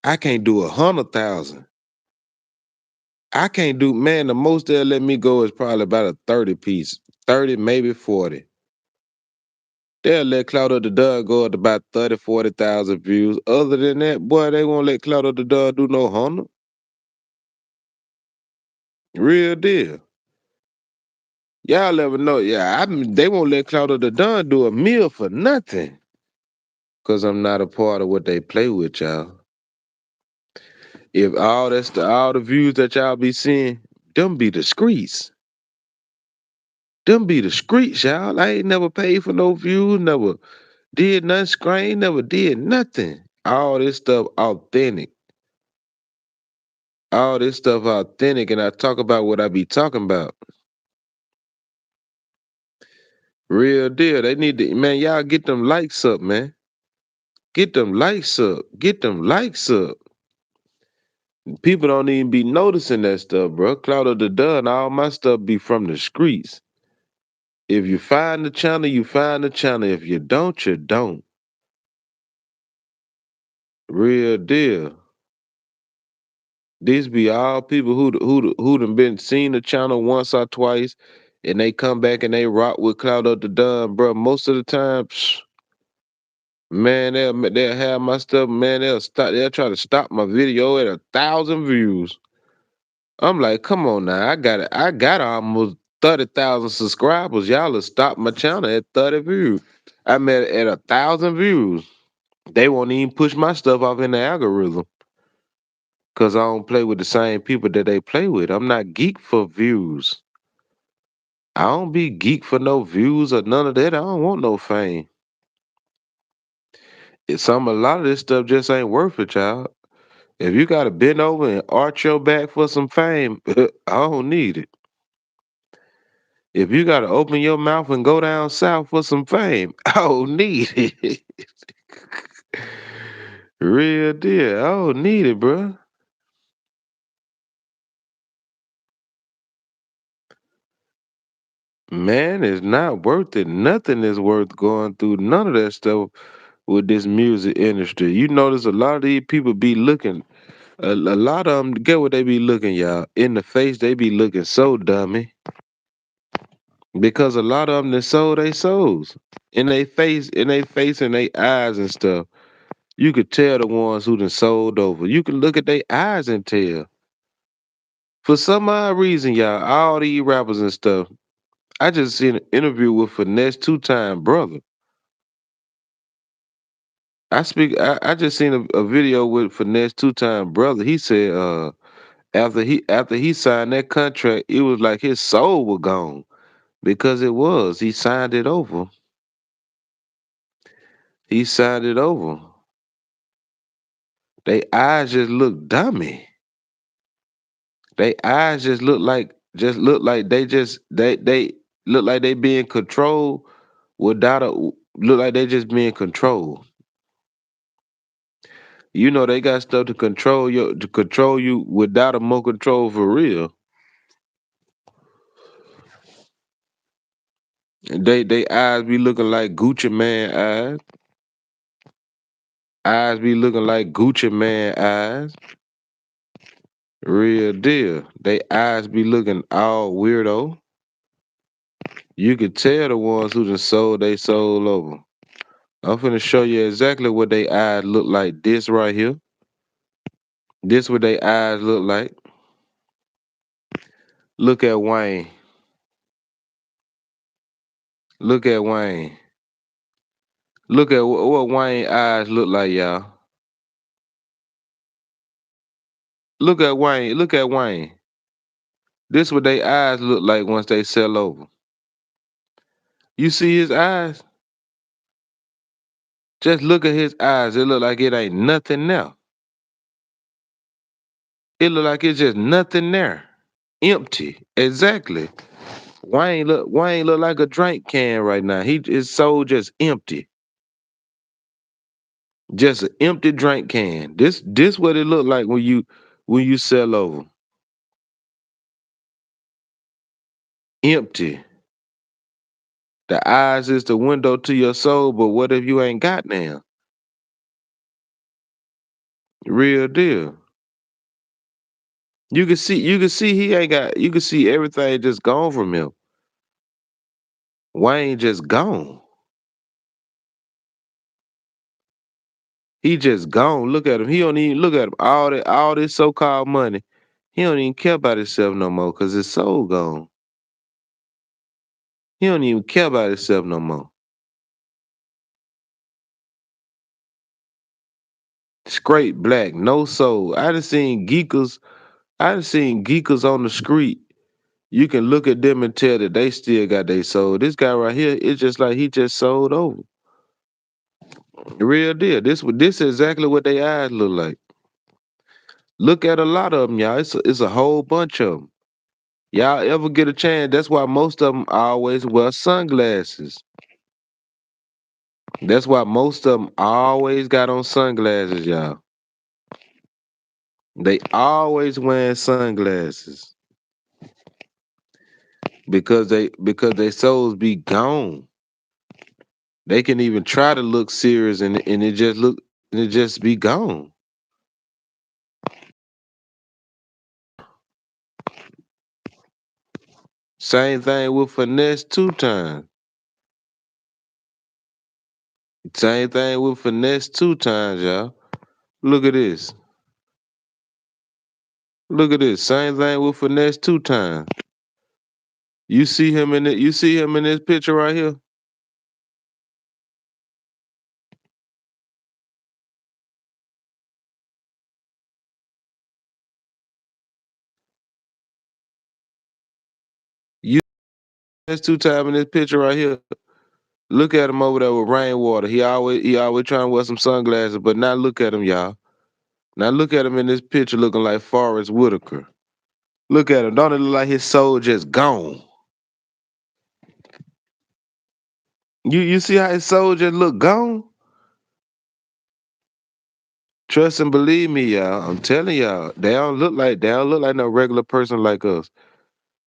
I can't do 100,000. I can't do, man, the most they'll let me go is probably about a 30 piece. 30, maybe 40. They'll let Cloud of the Dun go at about 30, 40,000 views. Other than that, boy, they won't let Cloud of the Dun do no 100. Real deal. Y'all ever know? Yeah, they won't let Cloud of the Dun do a meal for nothing. Cause I'm not a part of what they play with, y'all. If all the views that y'all be seeing, them be the streets. Them be the streets, y'all. I ain't never paid for no views, never did nothing screen, never did nothing. All this stuff authentic. All this stuff authentic, and I talk about what I be talking about. Real deal. They need to, man, y'all get them likes up, man. Get them likes up. Get them likes up. People don't even be noticing that stuff, bro. Cloud of the Dun, all my stuff be from the streets. If you find the channel, you find the channel. If you don't, you don't. Real deal. These be all people who done been seen the channel once or twice, and they come back and they rock with Cloud Up the Dun, bro. Most of the time, man, they'll have my stuff. Man, they'll try to stop my video at 1,000 views. I'm like, come on now, I got almost 30,000 subscribers. Y'all have stopped my channel at 30 views. I'm at 1,000 views. They won't even push my stuff off in the algorithm because I don't play with the same people that they play with. I'm not geek for views. I don't be geek for no views or none of that. I don't want no fame. A lot of this stuff just ain't worth it, child. If you gotta bend over and arch your back for some fame, I don't need it. If you gotta open your mouth and go down south for some fame, I don't need it. Real deal, I don't need it, bruh. Man, it's not worth it. Nothing is worth going through. None of that stuff with this music industry. You notice a lot of these people be looking. A lot of them, get what they be looking, y'all. In the face, they be looking so dummy. Because a lot of them that sold they souls. In they face and they eyes and stuff. You could tell the ones who done sold over. You can look at their eyes and tell. For some odd reason, y'all, all these rappers and stuff. I just seen an interview with Finesse two-time brother. I just seen a video with Finesse two-time brother. He said after he signed that contract, it was like his soul was gone. Because it was. He signed it over. He signed it over. They eyes just look dummy. They eyes just look like they look like they being controlled without a look like they just being controlled. You know they got stuff to control you without a more control for real. They eyes be looking like Gucci man eyes. Eyes be looking like Gucci man eyes. Real deal. They eyes be looking all weirdo. You could tell the ones who done sold they soul over. I'm finna show you exactly what they eyes look like. This right here. This what they eyes look like. Look at Wayne. Look at Wayne. Look at what Wayne eyes look like, y'all. Look at Wayne. Look at Wayne. This what they eyes look like once they sell over. You see his eyes? Just look at his eyes. It look like it ain't nothing there. It look like it's just nothing there. Empty. Exactly. Wayne look like a drink can right now. His soul just empty. Just an empty drink can. This what it look like when you sell over. Empty. The eyes is the window to your soul, but what if you ain't got now? Real deal. You can see he ain't got you can see everything just gone from him. Wayne just gone. He just gone. Look at him. He don't even look at him. All this so-called money. He don't even care about himself no more because his soul gone. He don't even care about himself no more. Straight black, no soul. I done seen geekers on the street. You can look at them and tell that they still got their soul. This guy right here, it's just like he just sold over. Real deal. This is exactly what they eyes look like. Look at a lot of them, y'all. It's a whole bunch of them. Y'all ever get a chance? That's why most of them always wear sunglasses. That's why most of them always got on sunglasses, y'all. They always wearing sunglasses because they souls be gone. They can even try to look serious and it just be gone. Same thing with finesse two times. Same thing with finesse two times, y'all. Look at this. Look at this. Same thing with finesse two times. You see him in it. You see him in this picture right here. You that's two time in this picture right here. Look at him over there with rainwater. He always trying to wear some sunglasses, but now look at him, y'all. Now look at him in this picture looking like Forrest Whitaker. Look at him. Don't it look like his soul just gone? You see how his soul just look gone? Trust and believe me, y'all. I'm telling y'all, they don't look like no regular person like us.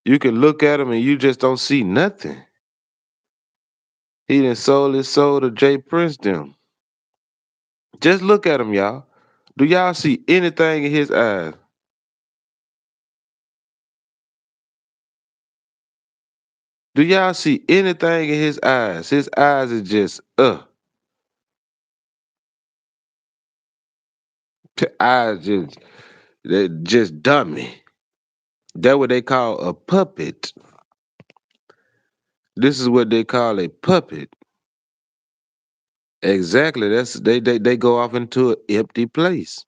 You can look at him and you just don't see nothing. He done sold his soul to Jay Prince them. Just look at him, y'all. Do y'all see anything in his eyes? Do y'all see anything in his eyes? His eyes is just eyes just dummy. That what they call a puppet. This is what they call a puppet. Exactly. They go off into an empty place.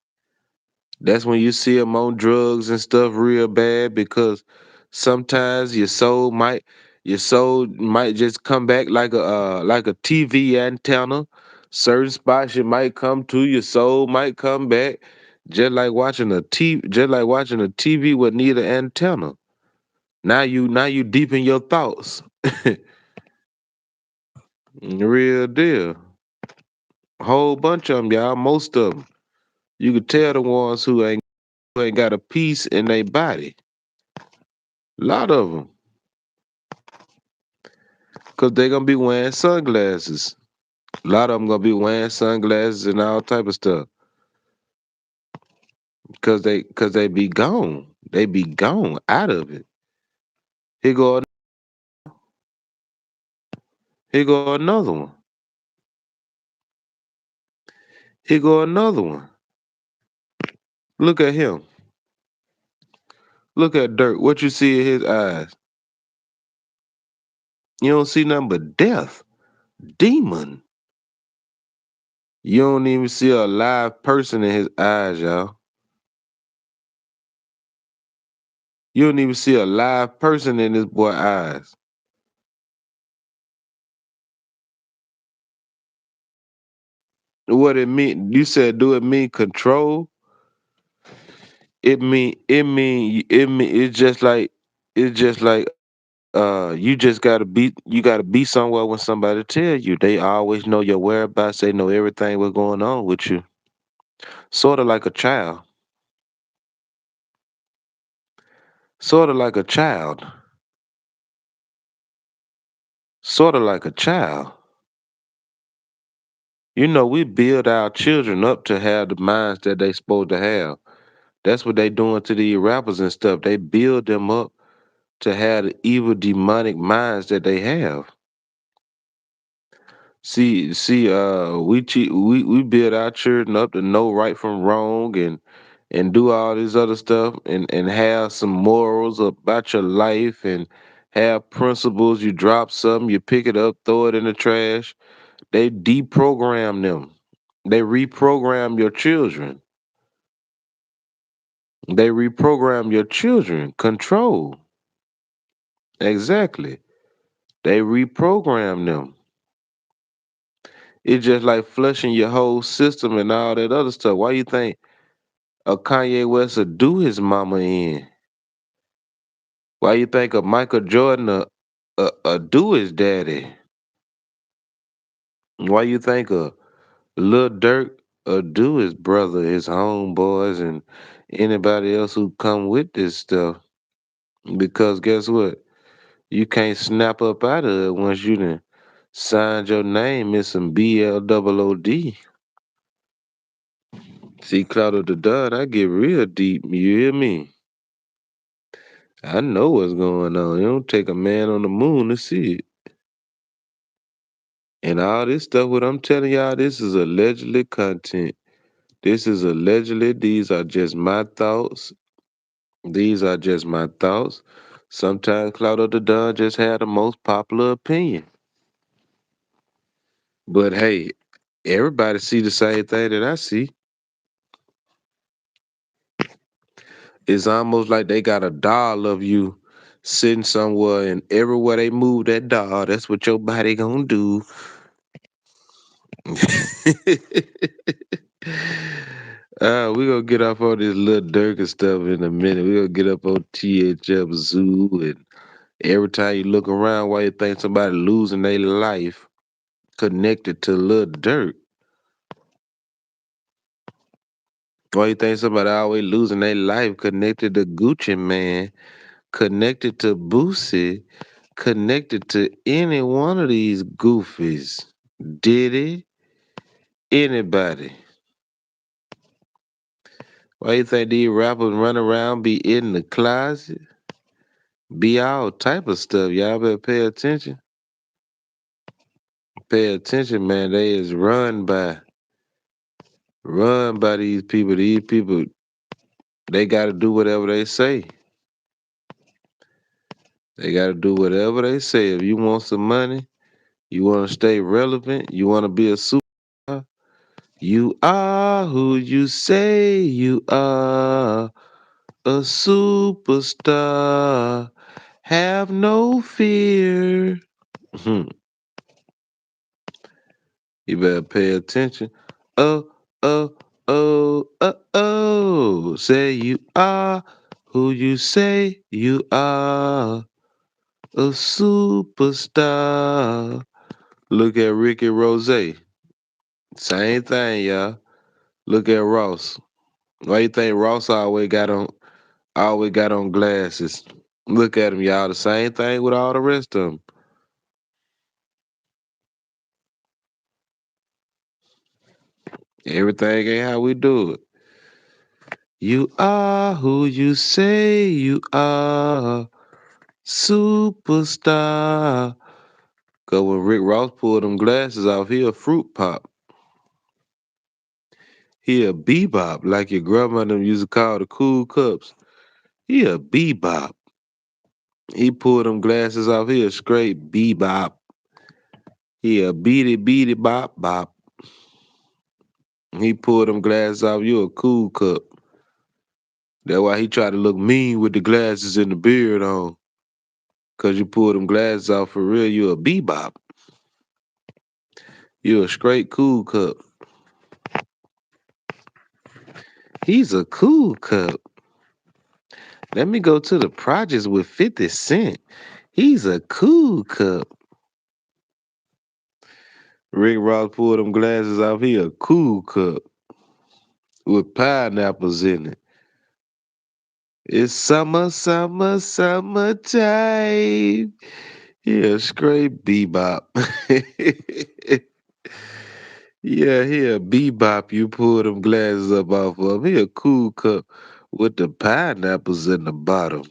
That's when you see them on drugs and stuff real bad because sometimes your soul might just come back like a TV antenna. Certain spots you might come to, your soul might come back, just like watching a TV with need an antenna. Now you deep in your thoughts. Real deal. Whole bunch of them, y'all. Most of them. You could tell the ones who ain't got a piece in their body. A lot of them, cause they gonna be wearing sunglasses. A lot of them gonna be wearing sunglasses and all type of stuff. Cause they be gone. They be gone out of it. Here go here go another one. Here go another one. Look at him. Look at Dirk. What you see in his eyes? You don't see nothing but death, demon. You don't even see a live person in his eyes, y'all. You don't even see a live person in this boy eyes. What it mean? You said do it mean control? It's just like you gotta be somewhere when somebody tell you. They always know your whereabouts, they know everything what's going on with you. Sorta like a child. Sorta like a child. Sorta like a child. We build our children up to have the minds that they supposed to have. That's what they doing to these rappers and stuff. They build them up to have the evil demonic minds that they have. We build our children up to know right from wrong and do all this other stuff and have some morals about your life and have principles. You drop something, you pick it up, throw it in the trash. They deprogram them. They reprogram your children. They reprogram your children. Control. Exactly. They reprogram them. It's just like flushing your whole system and all that other stuff. Why you think a Kanye West will do his mama in? Why you think a Michael Jordan do his daddy? Why you think a Lil Durk do his brother, his homeboys, and anybody else who come with this stuff? Because guess what? You can't snap up out of it once you done signed your name in some BLOOD. See, Clout of the Dud, I get real deep. You hear me? I know what's going on. It don't take a man on the moon to see it. And all this stuff, what I'm telling y'all, this is allegedly content. This is allegedly, these are just my thoughts. These are just my thoughts. Sometimes Cloud of the Dunn just had the most popular opinion. But hey, everybody see the same thing that I see. It's almost like they got a doll of you sitting somewhere, and everywhere they move that doll, that's what your body gonna do. We gonna get off all this little Dirk and stuff in a minute. We gonna get up on THF Zoo, and every time you look around, why you think somebody losing their life connected to Lil Durk? Why you think somebody always losing their life connected to Gucci Man, connected to Boosie, connected to any one of these goofies? Diddy? Anybody? Why you think these rappers run around, be in the closet, be all type of stuff? Y'all better pay attention. Pay attention, man. They is run by these people. These people, they gotta do whatever they say. They gotta do whatever they say. If you want some money, you wanna stay relevant, you wanna be a superstar, you are who you say you are. A superstar. Have no fear. You better pay attention. Oh, oh, oh. Say you are who you say you are. A superstar. Look at Ricky Rose. Same thing, y'all. Look at Ross. Why you think Ross always got on glasses? Look at him, y'all. The same thing with all the rest of them. Everything ain't how we do it. You are who you say you are. Superstar. Cause when Rick Ross pulled them glasses off, he a fruit pop. He a bebop, like your grandmother used to call the cool cups. He a bebop. He pulled them glasses off, he a straight bebop. He a beady bop bop. He pulled them glasses off, you a cool cup. That's why he tried to look mean with the glasses and the beard on. Cause you pulled them glasses off for real, you a bebop. You a straight cool cup. He's a cool cup. Let me go to the projects with 50 Cent. He's a cool cup. Rick Ross pulled them glasses off. He a cool cup with pineapples in it. It's summer, summer, summertime. He a straight bebop. Yeah, he a bebop. You pull them glasses up off of him. He a cool cup with the pineapples in the bottom.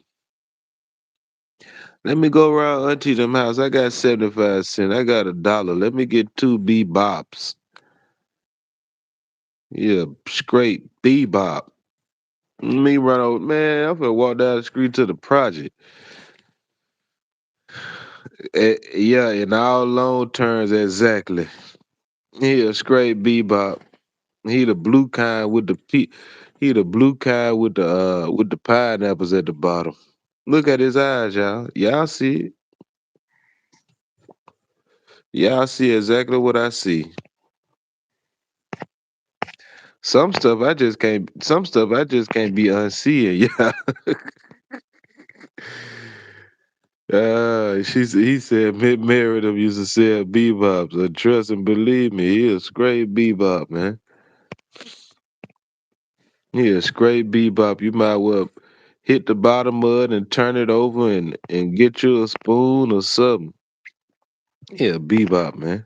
Let me go around Auntie them house. I got 75 cents. I got $1. Let me get two bebops. Yeah, straight bebop. Me run over, man. I'm gonna walk down the street to the project. Yeah, in all long terms, exactly. He a straight bebop. He the blue kind with the He the blue kind with the pineapples at the bottom. Look at his eyes, y'all. Y'all see it. Y'all see exactly what I see. Some stuff I just can't be unseeing. Yeah. He said Mitt Meredith used to sell bebops. So trust and believe me, he a straight bebop, man. He a straight bebop. You might well hit the bottom of it and turn it over and get you a spoon or something. Yeah, bebop, man.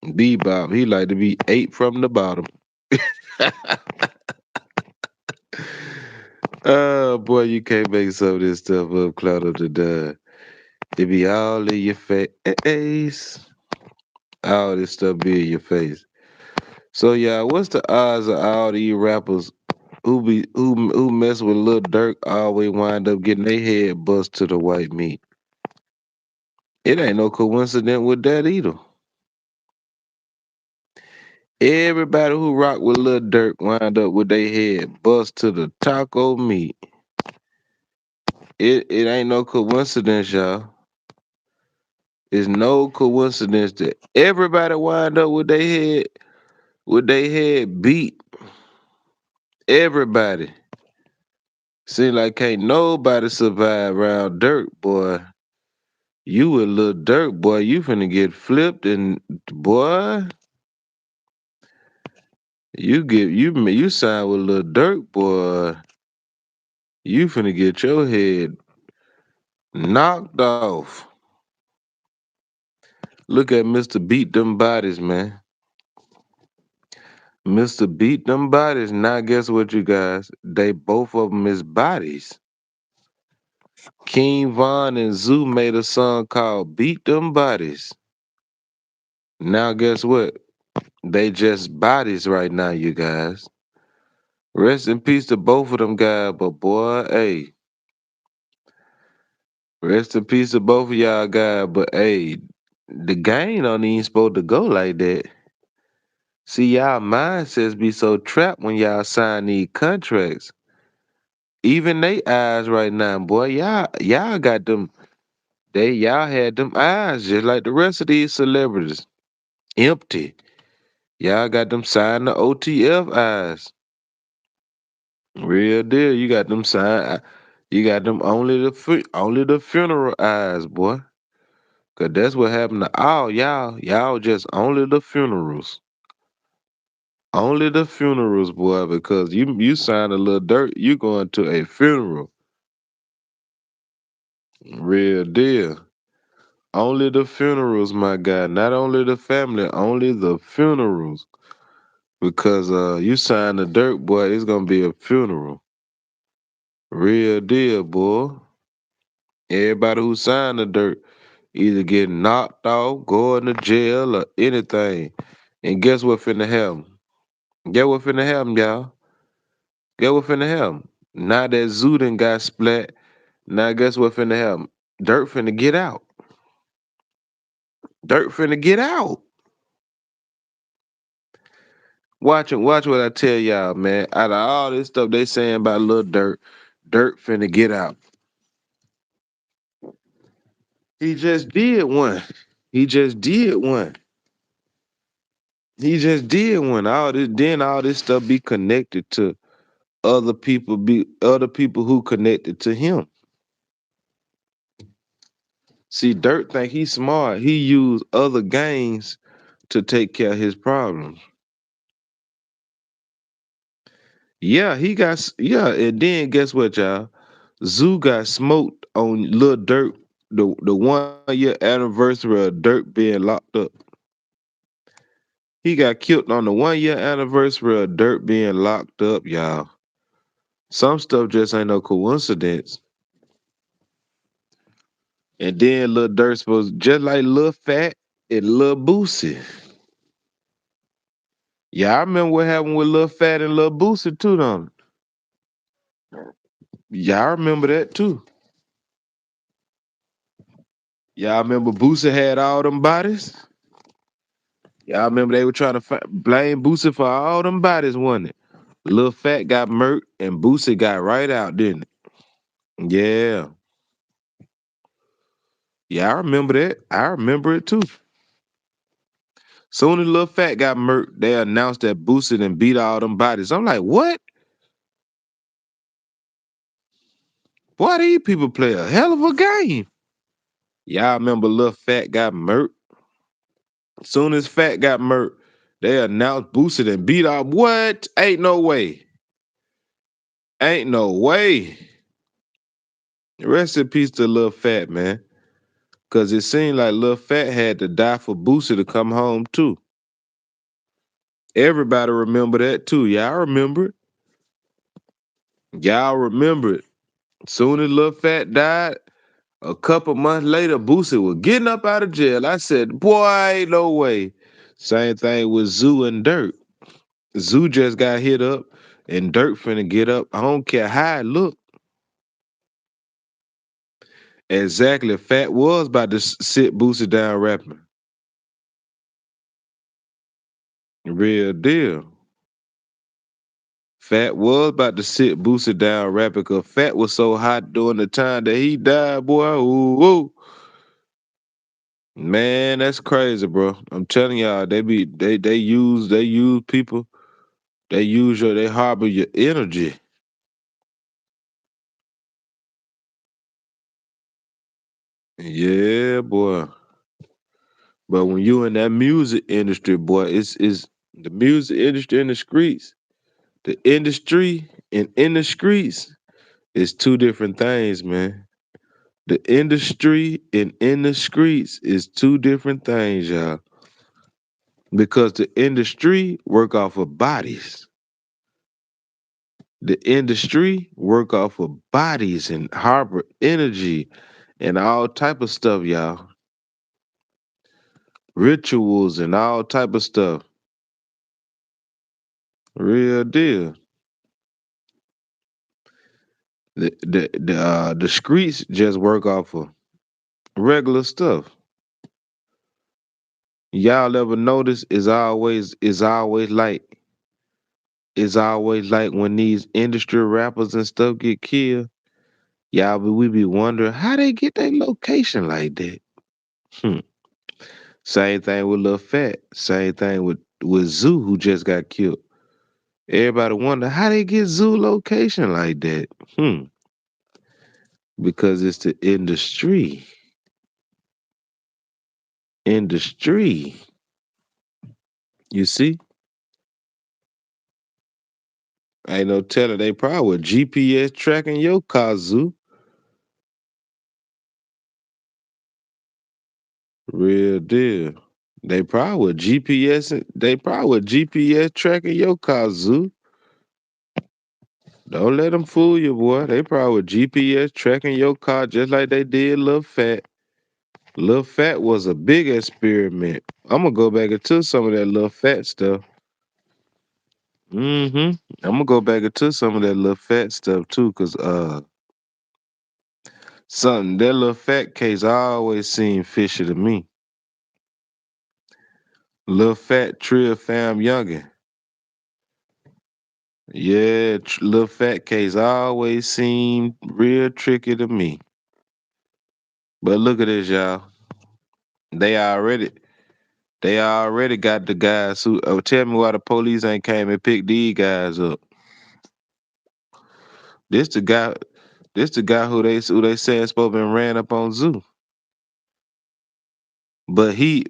Bebop. He like to be ate from the bottom. Oh boy, you can't make some of this stuff up, Cloud of the Dun. It be all in your face. All this stuff be in your face. So yeah, what's the odds of all these rappers Who mess with Lil Durk always wind up getting their head bust to the white meat. It ain't no coincidence with that either. Everybody who rock with Lil Durk wind up with their head bust to the taco meat. It ain't no coincidence, y'all. It's no coincidence that everybody wind up with their head beat. Everybody. Seem like can't nobody survive around Dirk, boy. You a little Dirk, boy. You finna get flipped, and boy, you sign with little Dirk, boy. You finna get your head knocked off. Look at Mr. Beat Them Bodies, man. Mr. Beat Them Bodies. Now guess what, you guys? They both of them is bodies. King Von and Zoo made a song called Beat Them Bodies. Now guess what? They just bodies right now, you guys. Rest in peace to both of them guys, but boy, hey, rest in peace to both of y'all guys, but hey, the game don't even supposed to go like that. See, y'all mindsets be so trapped when y'all sign these contracts. Even they eyes right now, boy, y'all got them. Y'all had them eyes just like the rest of these celebrities, empty. Y'all got them signed the OTF eyes. Real deal. You got them signed. You got them only the funeral eyes, boy. Cause that's what happened to all y'all. Y'all just only the funerals. Only the funerals, boy. Because you signed a little dirt, you going to a funeral. Real deal. Only the funerals, my guy. Not only the family, only the funerals. Because you signed the dirt, boy, it's gonna be a funeral. Real deal, boy. Everybody who signed the dirt either get knocked off, going to jail, or anything. And guess what finna happen? Guess what finna happen, y'all? Guess what finna happen? Now that Zoo done got splat, now guess what finna happen? Dirt finna get out. Dirt finna get out. Watch what I tell y'all, man. Out of all this stuff they saying about Lil Dirt, Dirt finna get out. He just did one. He just did one. He just did one. All this stuff be connected to other people who connected to him. See, Dirt think he's smart. He used other gangs to take care of his problems. Yeah, and then guess what, y'all? Zoo got smoked on Lil Dirt, the 1 year anniversary of Dirt being locked up. He got killed on the 1 year anniversary of Dirt being locked up, y'all. Some stuff just ain't no coincidence. And then Lil Dirt supposed just like Lil Fat and Lil Boosie. Yeah, I remember what happened with Lil Fat and Lil Boosie too, though. Yeah, I remember that too. Y'all remember Boosie had all them bodies? Y'all remember they were trying to blame Boosie for all them bodies, wasn't it? Lil Fat got murked and Boosie got right out, didn't it? Yeah. Yeah, I remember that. I remember it too. Soon as Lil Fat got murked, they announced that Boosie done beat all them bodies. I'm like, what? Boy, these people play a hell of a game. Y'all remember Lil Fat got murked? Soon as Fat got murked, they announced Boosie done beat all. What? Ain't no way. Ain't no way. Rest in peace to Lil Fat, man. Cause it seemed like Lil Fat had to die for Boosie to come home too. Everybody remember that too. Y'all remember it. Y'all remember it. Soon as Lil Fat died, a couple months later, Boosie was getting up out of jail. I said, boy, ain't no way. Same thing with Zoo and Dirk. Zoo just got hit up, And Dirk finna get up. I don't care how it look. Exactly. Fat was about to sit boosted down rapping. Real deal. Fat was about to sit boosted down rapping because Fat was so hot during the time that he died, boy. Ooh, ooh. Man, that's crazy, bro. I'm telling y'all, they use people. They harbor your energy. Yeah, boy. But when you in that music industry, boy, it's the music industry in the streets. The industry and in the streets is two different things, man. The industry and in the streets is two different things, y'all. Because the industry work off of bodies. The industry work off of bodies and harbor energy and all type of stuff, y'all. Rituals and all type of stuff. Real deal. The streets just work off of regular stuff. Y'all ever notice it's always like when these industry rappers and stuff get killed, we be wondering how they get their location like that. Hmm. Same thing with Lil Fat. Same thing with Zoo who just got killed. Everybody wonder how they get Zoo location like that. Hmm. Because it's the industry. Industry. You see? Ain't no telling they probably with GPS tracking your car, Zoo. Real deal. They probably with GPS tracking your car, Zoo. Don't let them fool you, boy. They probably with GPS tracking your car just like they did Lil Fat. Lil Fat was a big experiment. I'm gonna go back into some of that Lil Fat stuff. Mm-hmm. I'm gonna go back into some of that Lil Fat stuff too, cause something that Lil Fat case always seemed fishy to me. Lil Fat Trill Fam Youngin. Yeah, Lil Fat case always seemed real tricky to me. But look at this, y'all. They already they already got the guys who tell me why the police ain't came and picked these guys up. This the guy this the guy who they said supposed to been ran up on Zoo. But he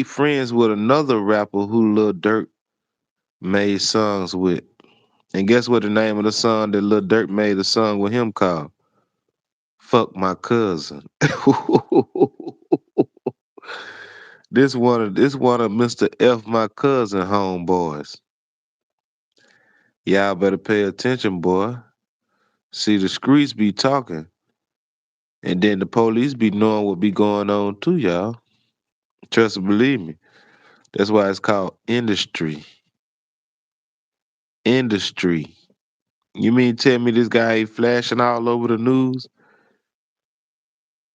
friends with another rapper who Lil Durk made songs with. And guess what the name of the song that Lil Durk made a song with him called? Fuck My Cousin. This one of Mr. F My Cousin homeboys. Y'all better pay attention, boy. See the streets be talking. And then the police be knowing what be going on too, y'all. Trust and believe me. That's why it's called industry. Industry. You mean tell me this guy ain't flashing all over the news?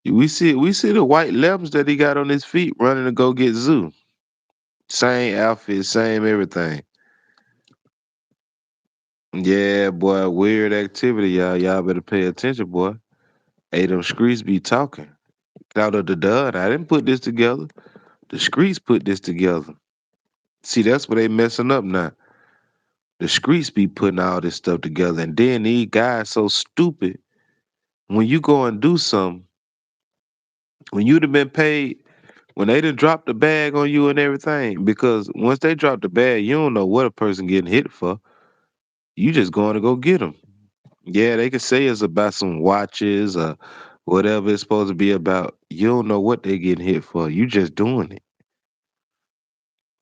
We see the white lemons that he got on his feet running to go get Zoo. Same outfit, same everything. Yeah, boy, weird activity, y'all. Y'all better pay attention, boy. Hey, them streets be talking. Out of the dud. I didn't put this together. The streets put this together. See, that's where they messing up now. The streets be putting all this stuff together. And then these guys so stupid. When you go and do something, when you'd have been paid, when they done dropped the bag on you and everything, because once they drop the bag, you don't know what a person getting hit for. You just going to go get them. Yeah, they could say it's about some watches or whatever it's supposed to be about. You don't know what they getting hit for. You just doing it.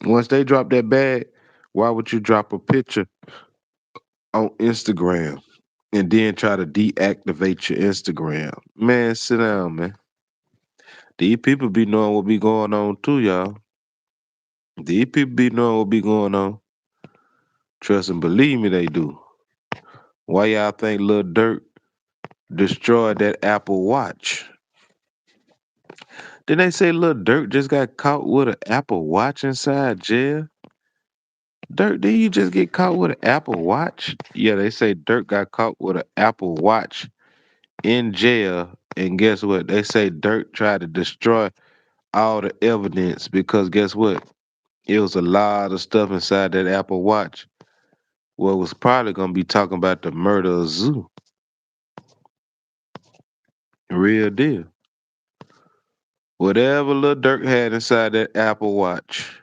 Once they drop that bag, why would you drop a picture on Instagram and then try to deactivate your Instagram? Man, sit down, man. These people be knowing what be going on too, y'all. These people be knowing what be going on. Trust and believe me, they do. Why y'all think Lil Durk destroyed that Apple Watch? Didn't they say Lil Durk just got caught with an Apple Watch inside jail? Dirk, did you just get caught with an Apple Watch? Yeah, they say Dirk got caught with an Apple Watch in jail. And guess what? They say Dirk tried to destroy all the evidence because guess what? It was a lot of stuff inside that Apple Watch. Well, it was probably gonna be talking about the murder of Zoo. Real deal. Whatever Lil Durk had inside that Apple Watch.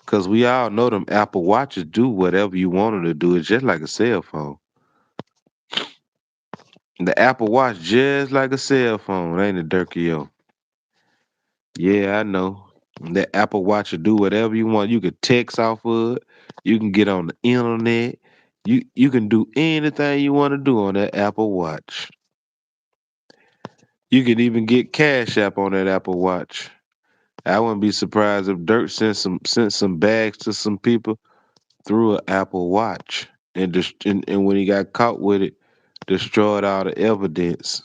Cause we all know them Apple Watches do whatever you want them to do. It's just like a cell phone. The Apple Watch just like a cell phone, ain't it, Durkee? Yeah, I know. The Apple Watch will do whatever you want. You can text off of it. You can get on the internet. You can do anything you want to do on that Apple Watch. You can even get Cash App on that Apple Watch. I wouldn't be surprised if Dirk sent some bags to some people through an Apple Watch, and when he got caught with it, destroyed all the evidence.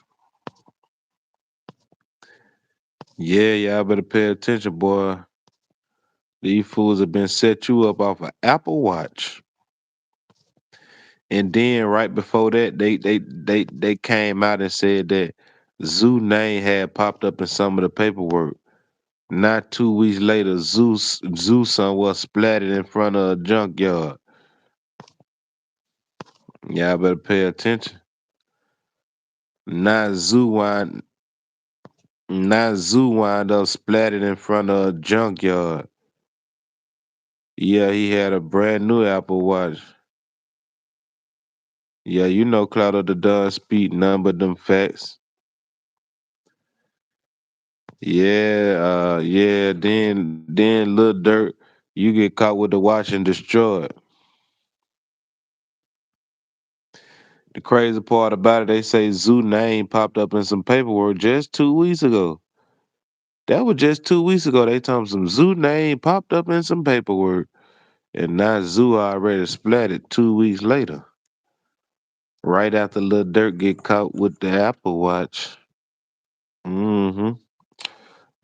Yeah, y'all better pay attention, boy. These fools have been set you up off an Apple Watch. And then right before that, they came out and said that Zoo name had popped up in some of the paperwork. Not 2 weeks later, Zoo son was splattered in front of a junkyard. Y'all better pay attention. Not Zoo wind, not Zoo wind up splattered in front of a junkyard. Yeah, he had a brand new Apple Watch. Yeah, you know Clout of the Dunn speak none but them facts. Yeah, then Lil Durk, you get caught with the watch and destroyed. The crazy part about it, they say Zoo name popped up in some paperwork just 2 weeks ago. That was just 2 weeks ago. They told me some Zoo name popped up in some paperwork. And now Zoo already splatted 2 weeks later. Right after Lil Durk get caught with the Apple Watch. Mm-hmm.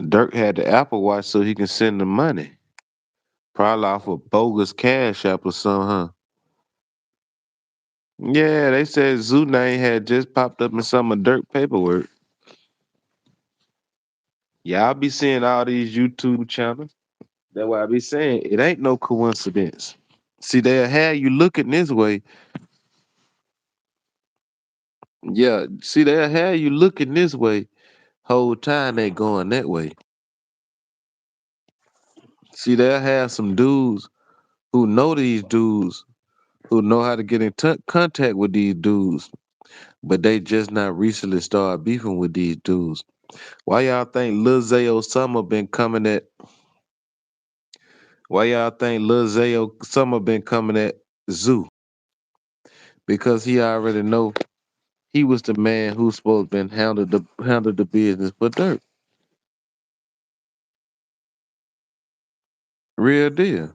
Dirk had the Apple Watch so he can send the money. Probably off a bogus cash app or something, huh? Yeah, they said Zoo name had just popped up in some of Dirk paperwork. Yeah, I be seeing all these YouTube channels. That's why I be saying it ain't no coincidence. See, they'll have you looking this way. Yeah, see, they'll have you looking this way. Whole time they going that way. See, they'll have some dudes who know these dudes, who know how to get in contact with these dudes, but they just not recently started beefing with these dudes. Why y'all think Lil Zayo Summer been coming at? Why y'all think Lil Zayo Summer been coming at Zoo? Because he already know he was the man who's supposed to been handle the business for Dirk. Real deal.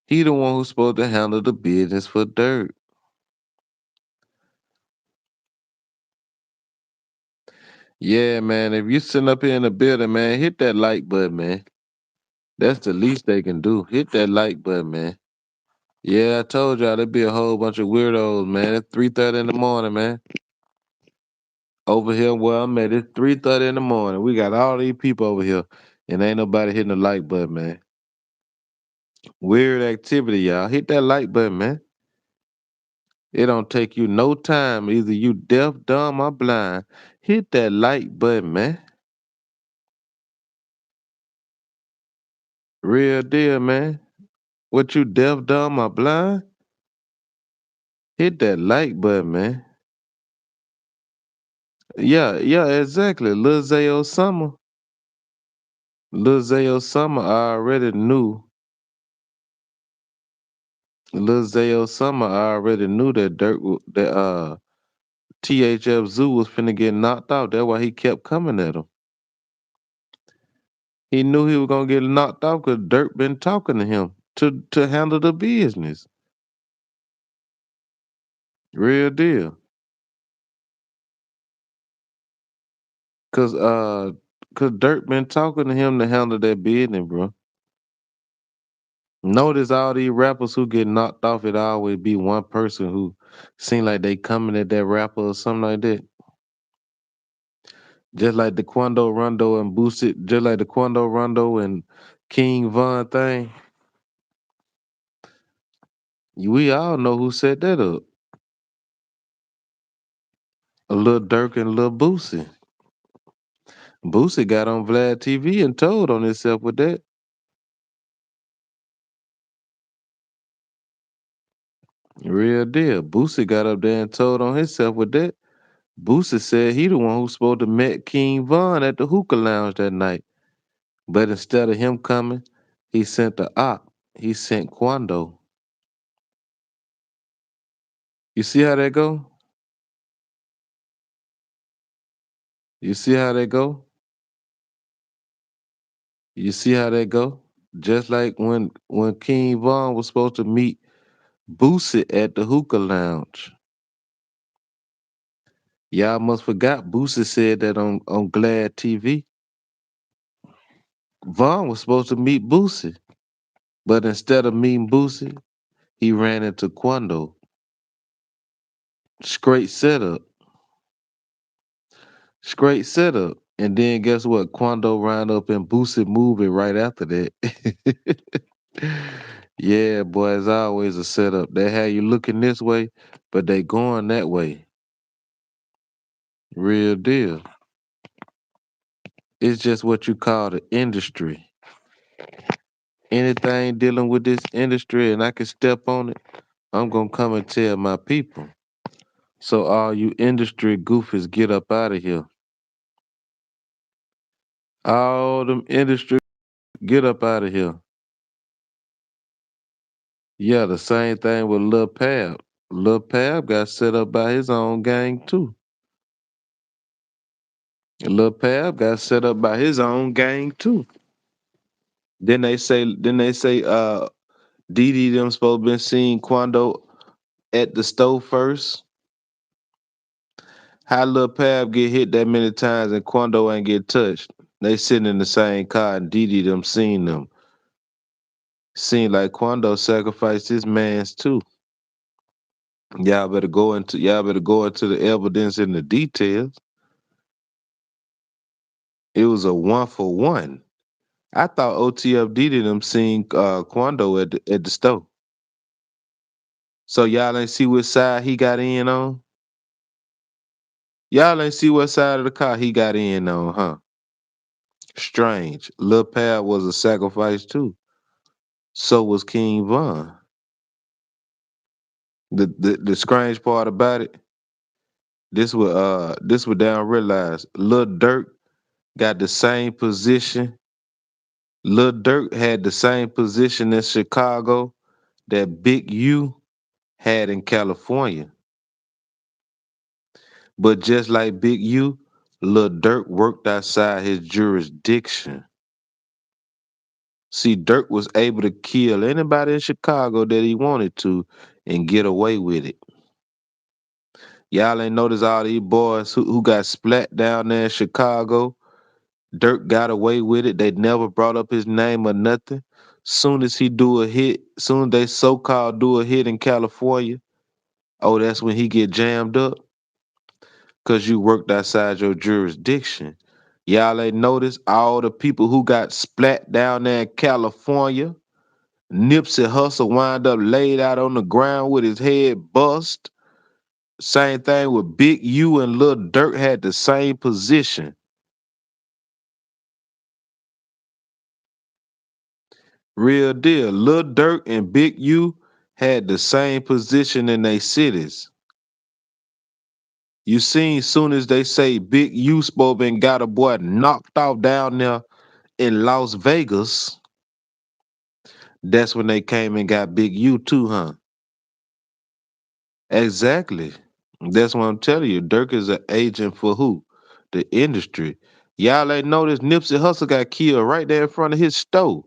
He the one who's supposed to handle the business for Dirk. Yeah, man. If you sitting up here in the building, man, hit that like button, man. That's the least they can do. Hit that like button, man. Yeah, I told y'all there'd be a whole bunch of weirdos, man. It's 3:30 in the morning, man. Over here where I'm at, it's 3:30 in the morning. We got all these people over here, and ain't nobody hitting the like button, man. Weird activity, y'all. Hit that like button, man. It don't take you no time. Either you deaf, dumb, or blind. Hit that like button, man. Real deal, man. What you deaf, dumb, or blind? Hit that like button, man. Yeah, exactly. Lil Zayo Summer. Lil Zayo Summer already knew. Lil Zayo Summer already knew that THF Zoo was finna get knocked out. That's why he kept coming at him. He knew he was gonna get knocked out because Dirk been talking to him. to handle the business. Real deal. Cause cause Dirk been talking to him to handle that business, bro. Notice all these rappers who get knocked off, it always be one person who seem like they coming at that rapper or something like that. Just like the Quando Rondo and Boosie, just like the Quando Rondo and King Von thing. We all know who set that up. A little Dirk and a little Boosie. Boosie got on Vlad TV and told on himself with that. Real deal. Boosie got up there and told on himself with that. Boosie said he the one who supposed to met King Von at the hookah lounge that night. But instead of him coming, he sent the op. He sent Quando. You see how that go? You see how that go? You see how that go? Just like when King Von was supposed to meet Boosie at the hookah lounge. Y'all must forgot Boosie said that on Glad TV. Von was supposed to meet Boosie, but instead of meeting Boosie, he ran into Quando. Straight setup. Straight setup. And then guess what? Quando ran up in Boosie movie right after that. Yeah, boy, it's always a setup. They have you looking this way, but they going that way. Real deal. It's just what you call the industry. Anything dealing with this industry and I can step on it, I'm gonna come and tell my people. So all you industry goofies get up out of here. All them industry get up out of here. Yeah, the same thing with Lil Pab. Lil Pab got set up by his own gang too. Lil Pab got set up by his own gang too. Then they say Didi them supposed to been seeing Quando at the store first. How Lil Pab get hit that many times and Quando ain't get touched? They sitting in the same car and Didi them seen them. Seemed like Quando sacrificed his mans too. Y'all better go into the evidence and the details. It was a 1 for 1. I thought OTF Didi them seen Quando at the store. So y'all ain't see which side he got in on? Y'all ain't see what side of the car he got in on, huh? Strange. Lil Pal was a sacrifice too. So was King Von. The strange part about it, this what they don't realize. Lil Durk got the same position. Lil Durk had the same position in Chicago that Big U had in California. But just like Big U, Lil Durk worked outside his jurisdiction. See, Dirk was able to kill anybody in Chicago that he wanted to and get away with it. Y'all ain't notice all these boys who got splat down there in Chicago. Dirk got away with it. They never brought up his name or nothing. Soon as he do a hit, soon they so-called do a hit in California, oh, that's when he get jammed up because you worked outside your jurisdiction. Y'all ain't notice all the people who got splat down there in California. Nipsey Hussle wind up laid out on the ground with his head bust. Same thing with Big U and Lil Durk had the same position. Real deal. Lil Durk and Big U had the same position in their cities. You seen soon as they say Big U spoke and got a boy knocked off down there in Las Vegas, that's when they came and got Big U too, huh? Exactly. That's what I'm telling you. Dirk is an agent for who? The industry. Y'all ain't noticed Nipsey Hussle got killed right there in front of his store.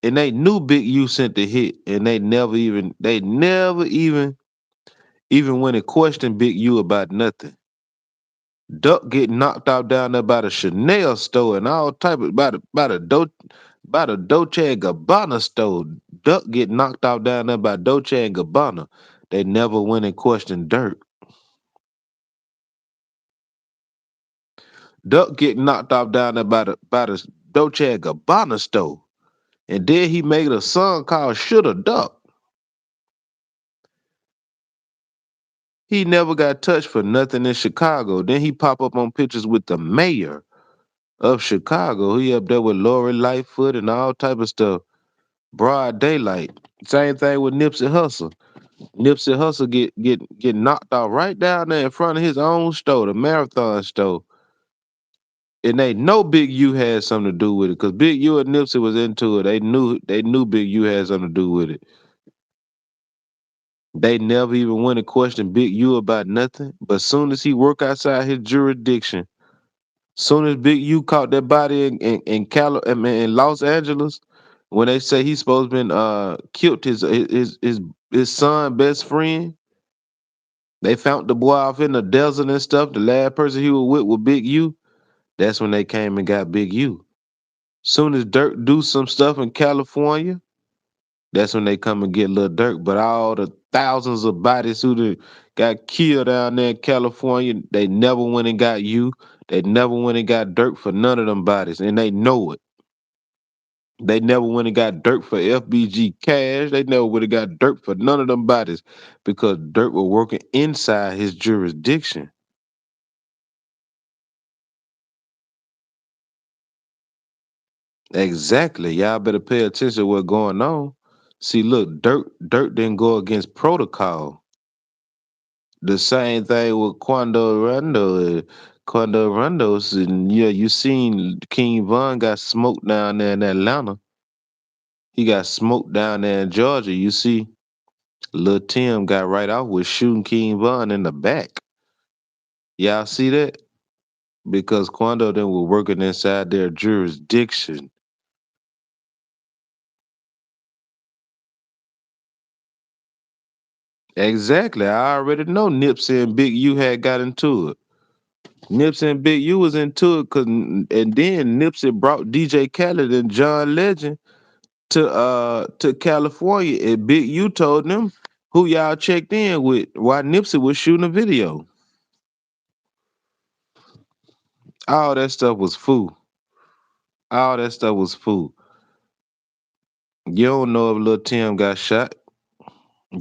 And they knew Big U sent the hit, and they never even went and questioned Big U about nothing. Duck get knocked out down there by the Chanel store and all type of by the Dolce and Gabbana store. Duck get knocked out down there by Dolce and Gabbana. They never went and questioned Dirk. Duck get knocked out down there by the Dolce and Gabbana store. And then he made a song called Shoulda Duck. He never got touched for nothing in Chicago. Then he pop up on pictures with the mayor of Chicago. He up there with Lori Lightfoot and all type of stuff. Broad daylight. Same thing with Nipsey Hussle. Nipsey Hussle get knocked out right down there in front of his own store, the Marathon store. And they know Big U had something to do with it, because Big U and Nipsey was into it. They knew Big U had something to do with it. They never even went and questioned Big U about nothing. But soon as he work outside his jurisdiction, soon as Big U caught that body in Los Angeles, when they say he's supposed to been killed his son best friend, they found the boy off in the desert and stuff. The last person he was with Big U. That's when they came and got Big U. Soon as Dirk do some stuff in California, that's when they come and get Lil Durk. But all the thousands of bodies who got killed down there in California, they never went and got you. They never went and got Durk for none of them bodies, and they know it. They never went and got Durk for FBG cash. They never would have got Durk for none of them bodies because Durk was working inside his jurisdiction. Exactly. Y'all better pay attention to what's going on. See, look, Dirk didn't go against protocol. The same thing with Quando Rondo. Quando Rondo's, and yeah, you seen King Von got smoked down there in Atlanta. He got smoked down there in Georgia. You see, Lil Tim got right off with shooting King Von in the back. Y'all see that? Because Quando then were working inside their jurisdiction. Exactly. I already know Nipsey and Big U had got into it. Nipsey and Big U was into it, and then Nipsey brought DJ Khaled and John Legend to California, and Big U told them who y'all checked in with while Nipsey was shooting a video. All that stuff was fool. All that stuff was fool. You don't know if Lil Tim got shot.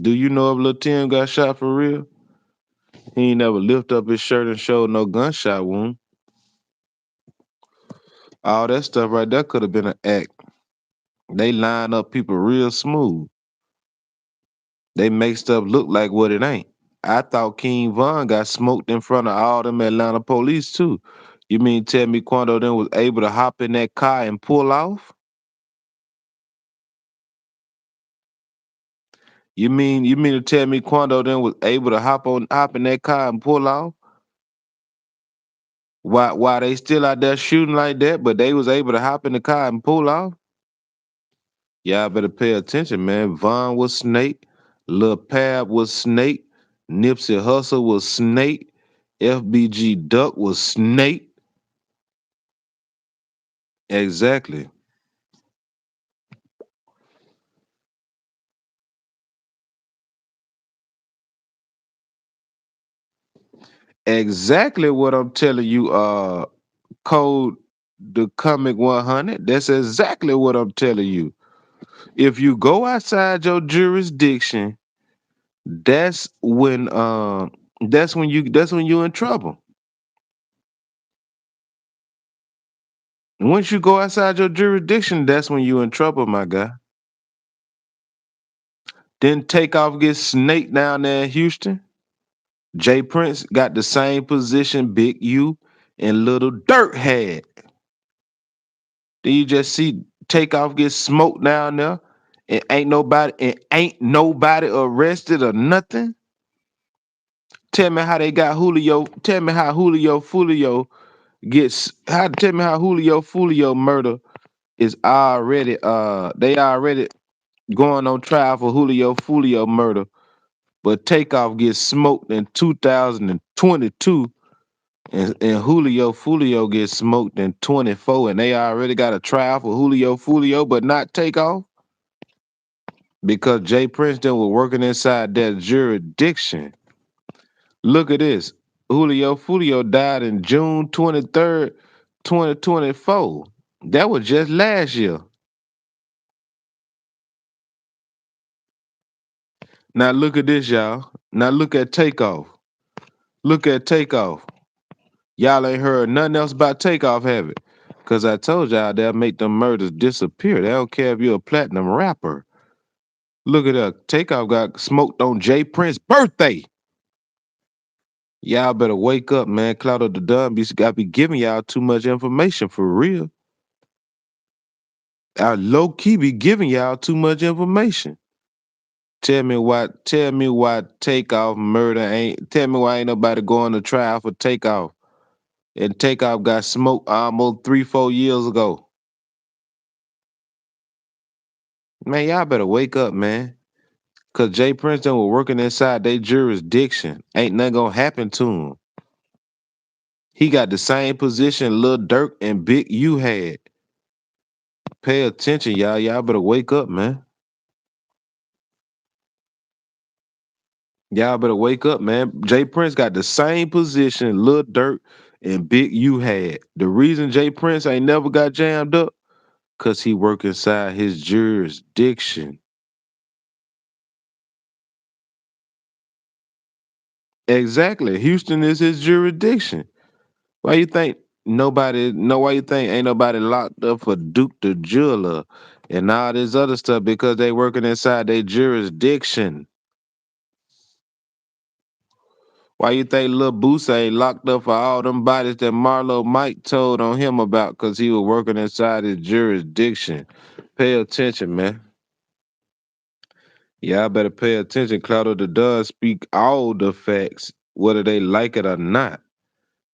Do you know if Lil Tim got shot for real? He ain't never lift up his shirt and showed no gunshot wound. All that stuff right there could have been an act. They line up people real smooth. They make stuff look like what it ain't. I thought King Von got smoked in front of all them Atlanta police too. You mean tell me Quando then was able to hop in that car and pull off? You mean to tell me Quando then was able to hop in that car and pull off? Why they still out there shooting like that, but they was able to hop in the car and pull off? Y'all better pay attention, man. Von was Snake, Lil Pab was Snake, Nipsey Hussle was Snake, FBG Duck was Snake. Exactly. Exactly what I'm telling you, Code the Comic 100. That's exactly what I'm telling you. If you go outside your jurisdiction, that's when you in trouble. Once you go outside your jurisdiction, that's when you in trouble, my guy. Then Takeoff gets snaked down there in Houston. Jay Prince got the same position Big U and Little Dirt had. Then you just see Takeoff get smoked down there, and ain't nobody arrested or nothing. Tell me how they got Julio. Tell me how Julio Fulio gets. Tell me how Julio Fulio murder is already they already going on trial for Julio Fulio murder, but Takeoff gets smoked in 2022, and Julio Fulio gets smoked in 24, and they already got a trial for Julio Fulio, but not Takeoff because Jay Princeton was working inside that jurisdiction. Look at this. Julio Fulio died in June 23rd, 2024. That was just last year. Now look at this, y'all. Now look at Takeoff. Look at Takeoff. Y'all ain't heard nothing else about Takeoff, have it? Cause I told y'all they'll make them murders disappear. They don't care if you're a platinum rapper. Look at that. Takeoff got smoked on Jay Prince's birthday. Y'all better wake up, man. Clout of the Dunn got be giving y'all too much information for real. I low key be giving y'all too much information. Tell me why Takeoff murder ain't tell me why ain't nobody going to trial for Takeoff. And Takeoff got smoked almost 3, 4 years ago. Man, y'all better wake up, man. Cause Jay Princeton was working inside their jurisdiction. Ain't nothing gonna happen to him. He got the same position Lil Durk and Big U had. Pay attention, y'all. Y'all better wake up, man. Y'all better wake up, man. Jay Prince got the same position Lil Durk and Big U had. The reason Jay Prince ain't never got jammed up, cause he work inside his jurisdiction. Exactly. Houston is his jurisdiction. Why you think why you think ain't nobody locked up for Duke the Jeweler and all this other stuff because they working inside their jurisdiction? Why you think Lil Boosie ain't locked up for all them bodies that Marlo Mike told on him about because he was working inside his jurisdiction? Pay attention, man. Y'all better pay attention. Cloud the Dud speak all the facts, whether they like it or not.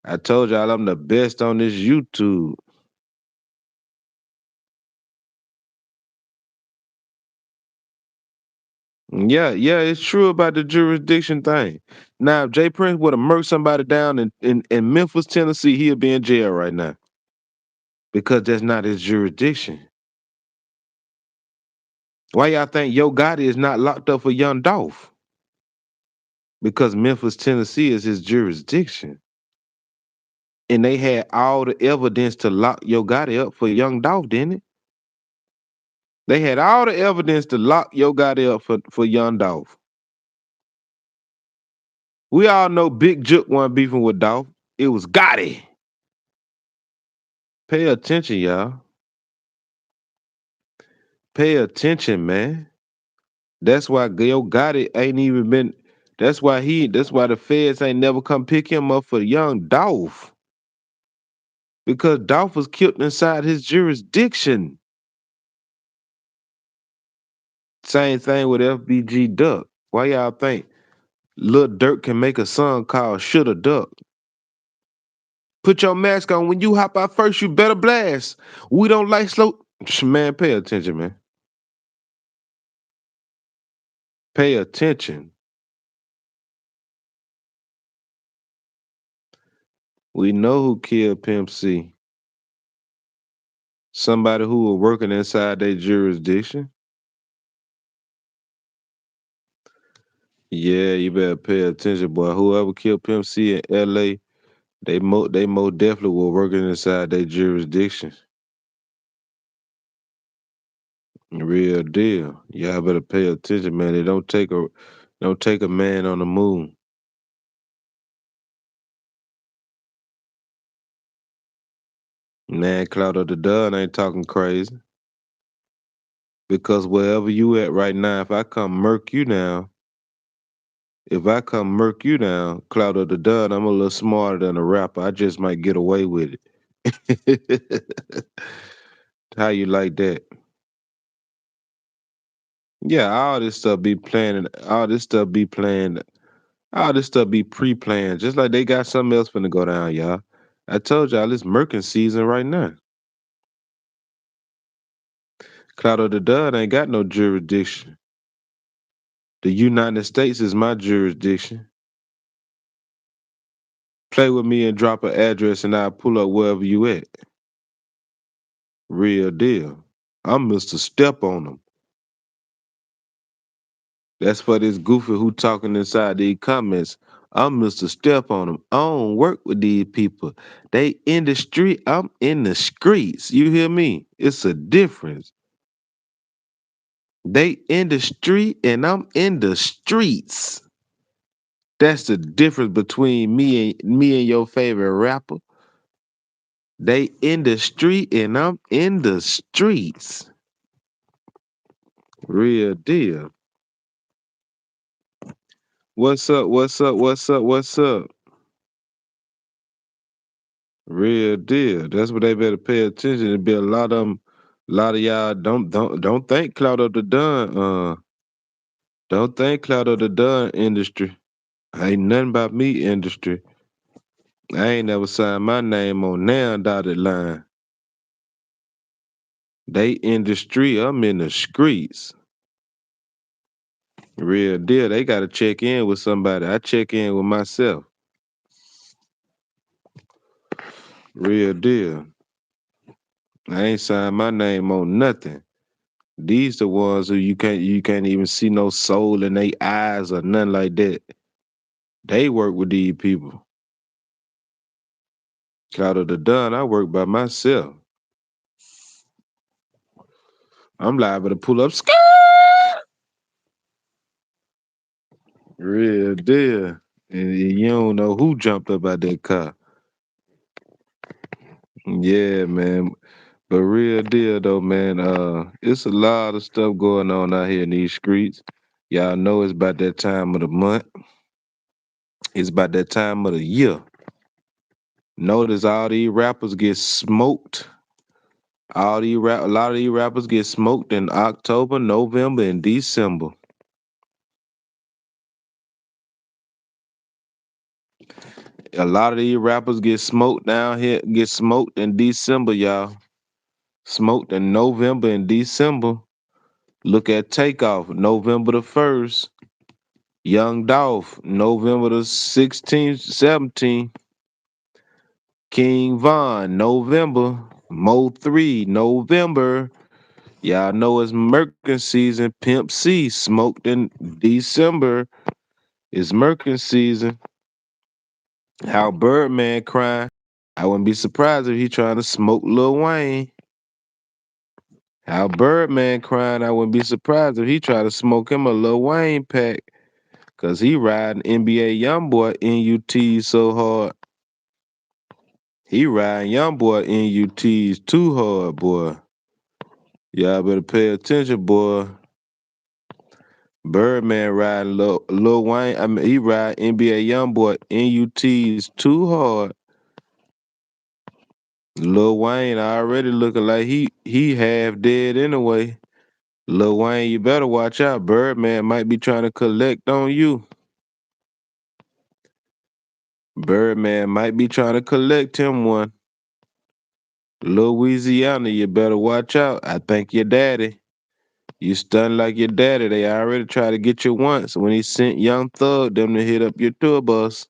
I told y'all I'm the best on this YouTube. Yeah, it's true about the jurisdiction thing. Now, if Jay Prince would have murked somebody down in Memphis, Tennessee, he'll be in jail right now because that's not his jurisdiction. Why y'all think Yo Gotti is not locked up for Young Dolph? Because Memphis, Tennessee is his jurisdiction. And they had all the evidence to lock Yo Gotti up for Young Dolph, didn't it? They had all the evidence to lock Yo Gotti up for Young Dolph. We all know Big Jook wasn't beefing with Dolph. It was Gotti. Pay attention, y'all. Pay attention, man. That's why Yo Gotti ain't even been. That's why the feds ain't never come pick him up for young Dolph. Because Dolph was killed inside his jurisdiction. Same thing with FBG Duck. Why y'all think Lil Durk can make a song called Shoulda Duck? Put your mask on. When you hop out first, you better blast. We don't like slow. Man, pay attention, man. Pay attention. We know who killed Pimp C. Somebody who was working inside their jurisdiction. Yeah, you better pay attention, boy. Whoever killed Pimp C in L.A., they most definitely were working inside their jurisdiction. Real deal. Y'all better pay attention, man. They don't take a man on the moon. Man, Cloud of the Dunn ain't talking crazy. Because wherever you at right now, if I come murk you down, Cloud of the Dunn, I'm a little smarter than a rapper. I just might get away with it. How you like that? Yeah, all this stuff be planned, all this stuff be pre-planned, just like they got something else finna go down, y'all. I told y'all it's murking season right now. Clout of the Dud ain't got no jurisdiction. The United States is my jurisdiction. Play with me and drop an address and I'll pull up wherever you at. Real deal. I'm Mr. Step on them. That's for this goofy who talking inside these comments. I'm Mr. Step on them. I don't work with these people. They in the street. I'm in the streets. You hear me? It's a difference. They in the street and I'm in the streets. That's the difference between me and your favorite rapper. They in the street and I'm in the streets. Real deal. What's up? What's up? What's up? What's up? Real deal. That's what they better pay attention. There be a lot of them. A lot of y'all don't think clout of the done. Don't think clout of the done industry. Ain't nothing about me industry. I ain't never signed my name on now dotted line. They industry. I'm in the streets. Real deal. They gotta check in with somebody. I check in with myself. Real deal. I ain't signed my name on nothing. These the ones who you can't even see no soul in their eyes or nothing like that. They work with these people. Out of the done, I work by myself. I'm liable to pull up real deal. And you don't know who jumped up out that car. Yeah, man. But real deal though, man. It's a lot of stuff going on out here in these streets. Y'all know it's about that time of the month. It's about that time of the year. Notice all these rappers get smoked. A lot of these rappers get smoked in October, November, and December. A lot of these rappers get smoked down here, get smoked in December, y'all. Smoked in November and December. Look at Takeoff, November the 1st. Young Dolph, November the 16th, 17th. King Von, November. Mo 3, November. Y'all know it's Merkin season. Pimp C, smoked in December. It's Merkin season. How Birdman crying. I wouldn't be surprised if he trying to smoke Lil Wayne. How Birdman crying. I wouldn't be surprised if he try to smoke him a Lil Wayne pack. Cause he riding NBA YoungBoy NUTs so hard. He riding YoungBoy NUTs too hard, boy. Y'all better pay attention, boy. Birdman riding Lil Wayne. I mean, he ride NBA YoungBoy NUTs too hard. Lil Wayne already looking like he half dead anyway. Lil Wayne, you better watch out. Birdman might be trying to collect on you. Birdman might be trying to collect him one. Louisiana, you better watch out. I think your daddy. You stunned like your daddy. They already tried to get you once when he sent Young Thug them to hit up your tour bus.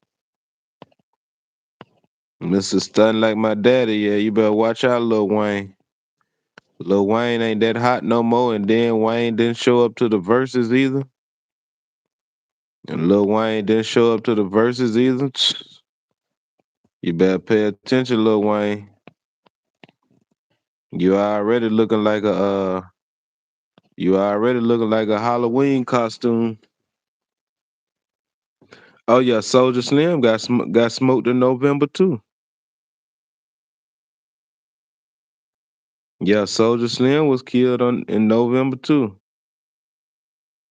Mr. Stun like my daddy, yeah, you better watch out, Lil Wayne. Lil Wayne ain't that hot no more, and then Wayne didn't show up to the verses either. And Lil Wayne didn't show up to the verses either. You better pay attention, Lil Wayne. You already looking like a Halloween costume. Oh yeah, Soldier Slim got smoked in November too. Yeah, Soldier Slim was killed in November too.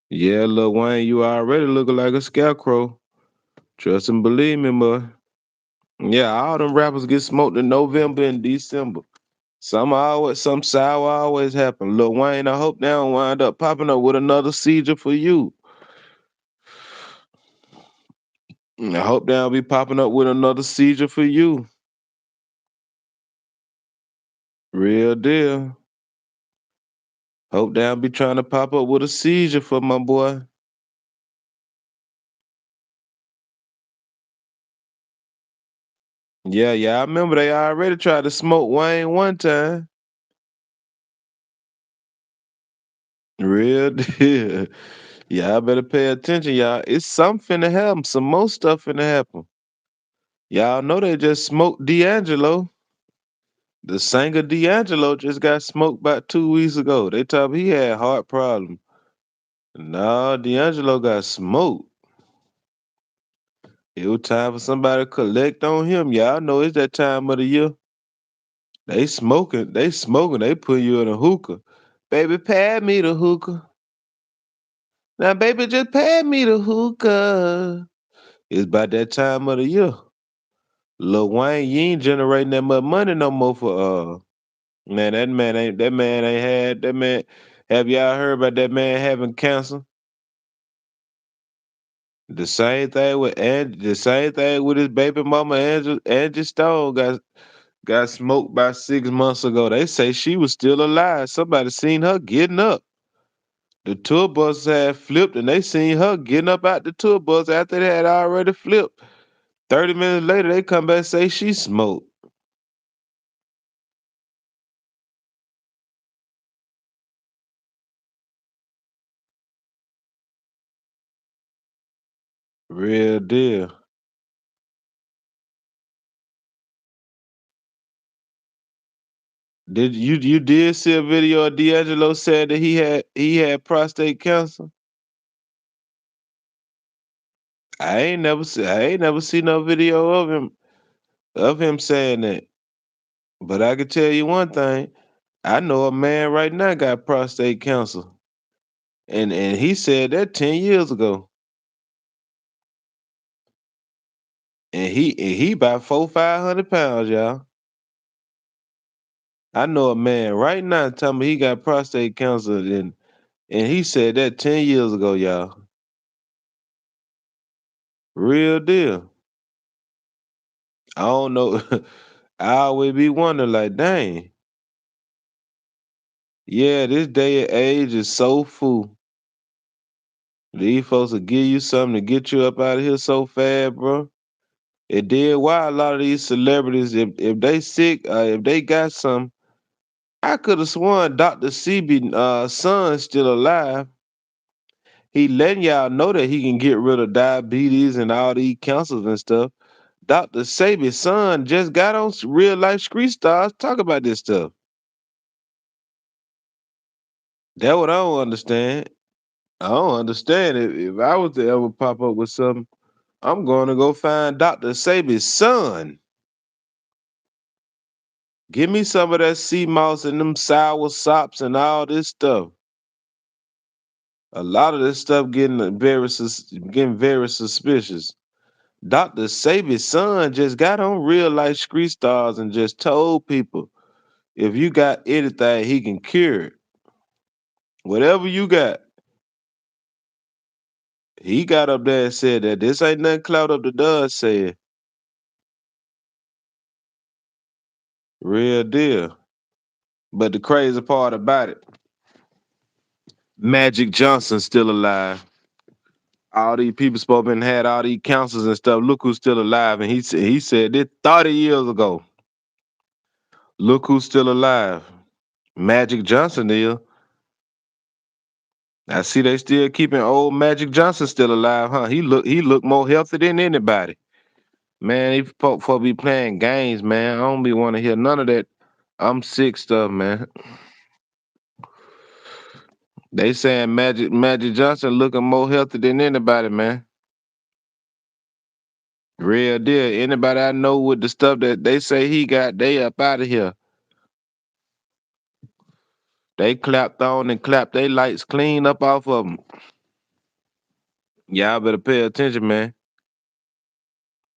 Yeah, Lil Wayne, you already looking like a scarecrow. Trust and believe me, boy. Yeah, all them rappers get smoked in November and December. Some sour always happen. Lil Wayne, I hope they don't wind up popping up with another seizure for you. I hope they don't be popping up with another seizure for you. Real deal. Hope they don't be trying to pop up with a seizure for my boy. Yeah, yeah, I remember they already tried to smoke Wayne one time. Real deal. Y'all better pay attention, y'all. It's something finna happen. Some more stuff finna happen. Y'all know they just smoked D'Angelo. The singer D'Angelo just got smoked about 2 weeks ago. They told me he had heart problem. No, D'Angelo got smoked. It was time for somebody to collect on him. Y'all know it's that time of the year. They put you in a hookah. Baby, pad me the hookah. Now, baby, just pad me the hookah. It's about that time of the year. Lil Wayne, you ain't generating that much money no more for man, that man ain't had that man. Have y'all heard about that man having cancer? The same thing with his baby mama Angie Stone got smoked by 6 months ago. They say she was still alive. Somebody seen her getting up. The tour bus had flipped and they seen her getting up out the tour bus after they had already flipped. 30 minutes later, they come back and say she smoked. Real deal. You did see a video of D'Angelo saying that he had prostate cancer? I ain't never seen no video of him saying that. But I can tell you one thing. I know a man right now got prostate cancer. And he said that 10 years ago. And he about 500 pounds, y'all. I know a man right now telling me he got prostate cancer and he said that 10 years ago, y'all. Real deal. I don't know. I always be wondering, like, dang, yeah, this day and age is so full. These folks will give you something to get you up out of here so fast, bro. It did why a lot of these celebrities, if they sick, if they got some, I could have sworn Dr. Sebi son's still alive. He letting y'all know that he can get rid of diabetes and all these cancers and stuff. Dr. Sebi's son just got on real life street stars talk about this stuff. That what I don't understand. I don't understand it. If I was to ever pop up with something, I'm going to go find Dr. Sebi's son. Give me some of that sea moss and them sour sops and all this stuff. A lot of this stuff getting very suspicious. Dr. Sebi's son just got on real life street stars and just told people if you got anything, he can cure it. Whatever you got, he got up there and said that this ain't nothing clout up the dust said. Real deal. But the crazy part about it, Magic Johnson's still alive. All these people supposed to been had all these counsels and stuff. Look who's still alive. And he said this 30 years ago. Look who's still alive. Magic Johnson is. I see they still keeping old Magic Johnson still alive, huh? He look more healthy than anybody. Man, these folk be playing games, man. I don't be want to hear none of that. I'm sick stuff, man. They saying Magic Johnson looking more healthy than anybody, man. Real deal. Anybody I know with the stuff that they say he got, they up out of here. They clapped on and clapped they lights clean up off of them. Y'all better pay attention, man.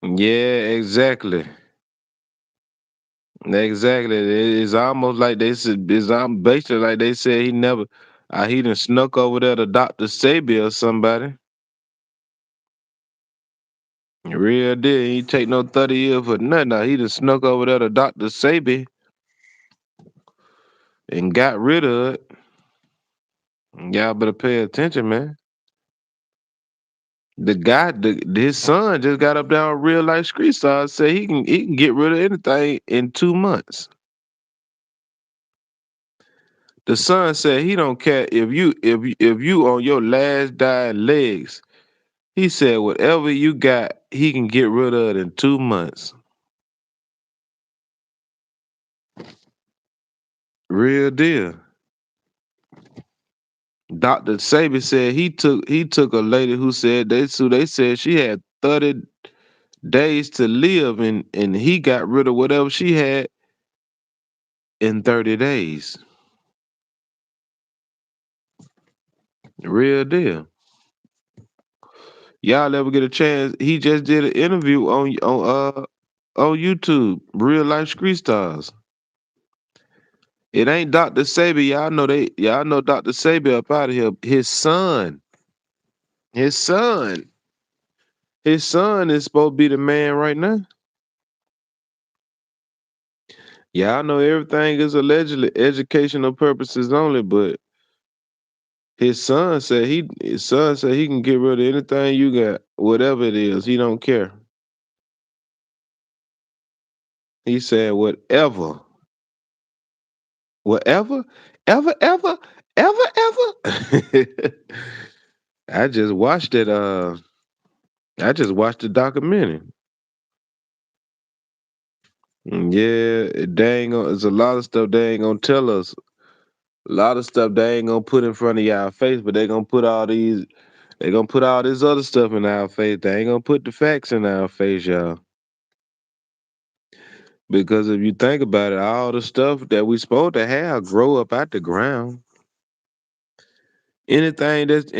Yeah, exactly. Exactly. It's almost like they said. Basically like they said he never. He done snuck over there to Dr. Sebi or somebody. Real deal. He ain't take no 30 years for nothing. Now he done snuck over there to Dr. Sebi and got rid of it. Y'all better pay attention, man. His son just got up down real life street stars. Say he can get rid of anything in 2 months. The son said he don't care if you on your last dying legs. He said whatever you got, he can get rid of it in 2 months. Real deal. Dr. Sebi said he took a lady who said they said she had 30 days to live and he got rid of whatever she had in 30 days. Real deal. Y'all ever get a chance? He just did an interview on YouTube, Real Life Street Stars. It ain't Dr. Sebi. Y'all know Dr. Sebi up out of here. His son, his son is supposed to be the man right now. Y'all know everything is allegedly educational purposes only, but his son said he can get rid of anything you got, whatever it is. He don't care. He said whatever, whatever, ever, ever. I just watched it. I just watched the documentary. Yeah, they ain't gonna. There's a lot of stuff they ain't gonna tell us. A lot of stuff they ain't gonna put in front of y'all face, but they gonna put all these. They gonna put all this other stuff in our face. They ain't gonna put the facts in our face, y'all. Because if you think about it, all the stuff that we supposed to have grow up out the ground. Anything that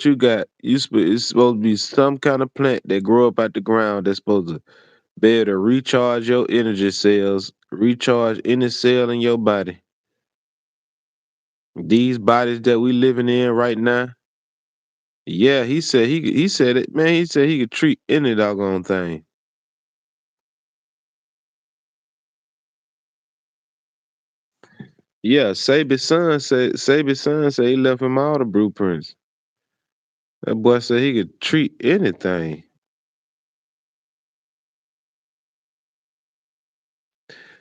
you got, it's supposed to be some kind of plant that grow up out the ground that's supposed to be able to recharge your energy cells, recharge any cell in your body. These bodies that we living in right now, yeah, he said it, man. He said he could treat any doggone thing. Yeah, Sabi's son said he left him all the blueprints. That boy said he could treat anything.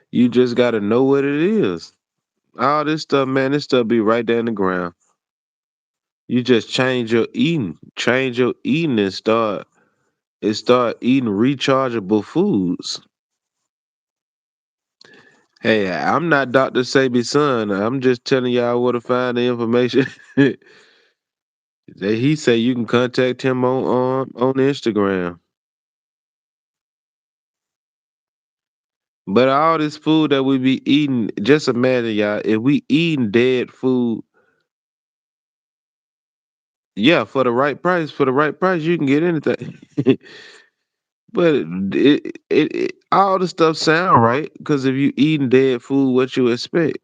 You just gotta know what it is. All this stuff, man, this stuff be right there in the ground. You just change your eating and start eating rechargeable foods. Hey, I'm not Dr. Sebi's son. I'm just telling y'all where to find the information. He say you can contact him on Instagram. But all this food that we be eating, just imagine y'all, if we eating dead food, yeah, for the right price, you can get anything. But all the stuff sound right because if you eating dead food, what you expect?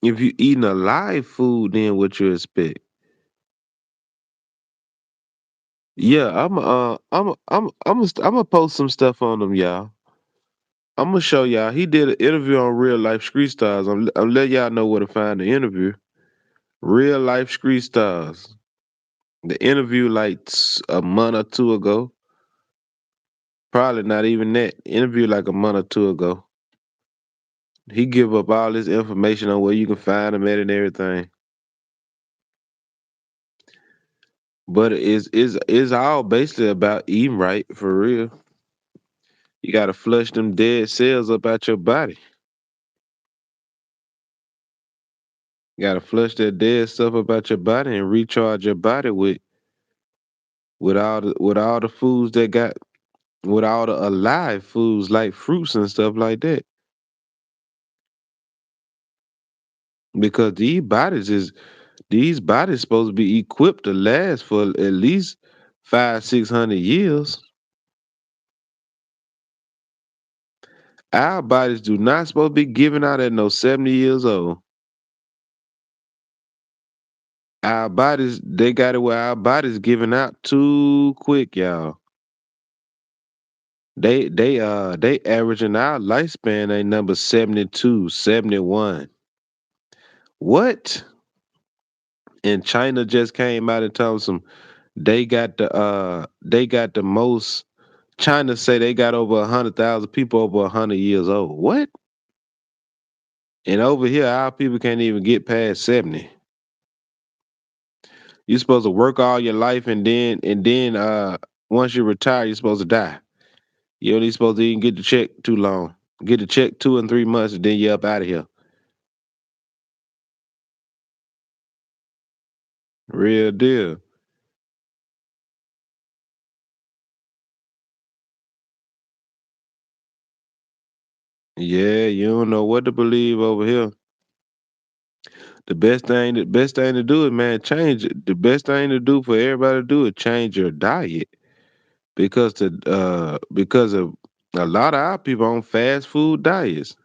If you eating alive food, then what you expect? Yeah, I'm gonna post some stuff on them, y'all. I'm gonna show y'all. He did an interview on Real Life Street Stars. I'm letting y'all know where to find the interview. Real Life Street Stars. The interview like a month or two ago. Probably not even that. Interview like a month or two ago. He give up all this information on where you can find him at and everything. But it's all basically about eating right for real. You gotta flush them dead cells up out your body. You gotta flush that dead stuff up out your body and recharge your body with all the foods that got with all the alive foods like fruits and stuff like that. Because these bodies supposed to be equipped to last for at least 500-600 years. Our bodies do not supposed to be giving out at no 70 years old. Our bodies, they got it where our bodies giving out too quick, y'all. They averaging our lifespan ain't number 72, 71. What? And China just came out and told some they got the most. China say they got over 100,000 people over 100 years old. What? And over here, our people can't even get past 70. You're supposed to work all your life, and then once you retire, you're supposed to die. You only supposed to even get the check too long. Get the check 2 and 3 months, and then you're up out of here. Real deal. Yeah, you don't know what to believe over here. The best thing to do is, man, change it. The best thing to do for everybody to do is change your diet because of a lot of our people on fast food diets.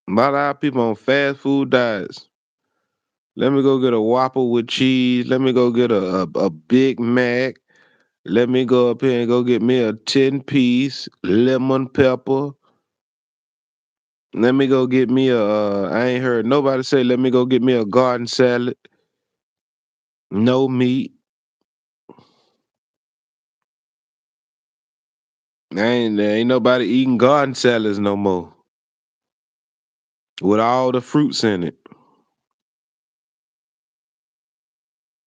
A lot of our people on fast food diets. Let me go get a Whopper with cheese. Let me go get a Big Mac. Let me go up here and go get me a 10-piece lemon pepper. Let me go get me I ain't heard nobody say, let me go get me a garden salad. No meat. There ain't nobody eating garden salads no more with all the fruits in it.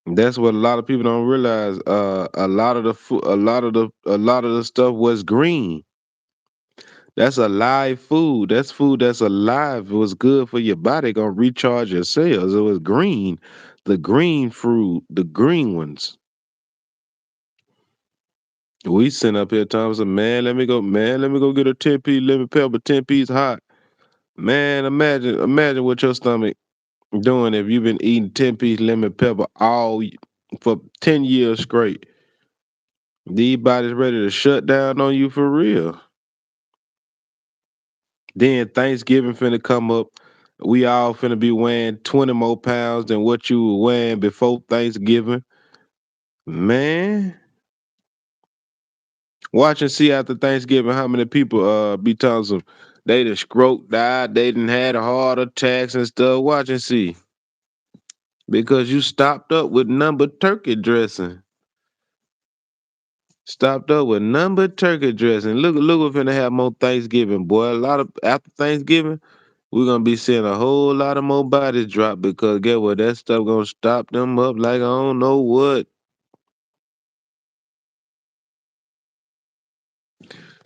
That's what a lot of people don't realize. A lot of the stuff was green. That's alive food. That's food that's alive. It was good for your body. Gonna recharge your cells. It was green. The green fruit, the green ones. We sitting up here talking some, man, let me go get a 10-piece lemon pepper, 10-piece hot. Man, imagine what your stomach doing if you've been eating 10-piece lemon pepper for 10 years straight. These bodies ready to shut down on you for real. Then Thanksgiving finna come up. We all finna be weighing 20 more pounds than what you were weighing before Thanksgiving. Man, watch and see after Thanksgiving how many people be telling some they the stroke died, they didn't had a heart attacks and stuff. Watch and see. Because you stopped up with number turkey dressing. Stopped up with number turkey dressing. Look, we're finna have more Thanksgiving, boy. A lot of after Thanksgiving, we're gonna be seeing a whole lot of more bodies drop because get what that stuff gonna stop them up like I don't know what.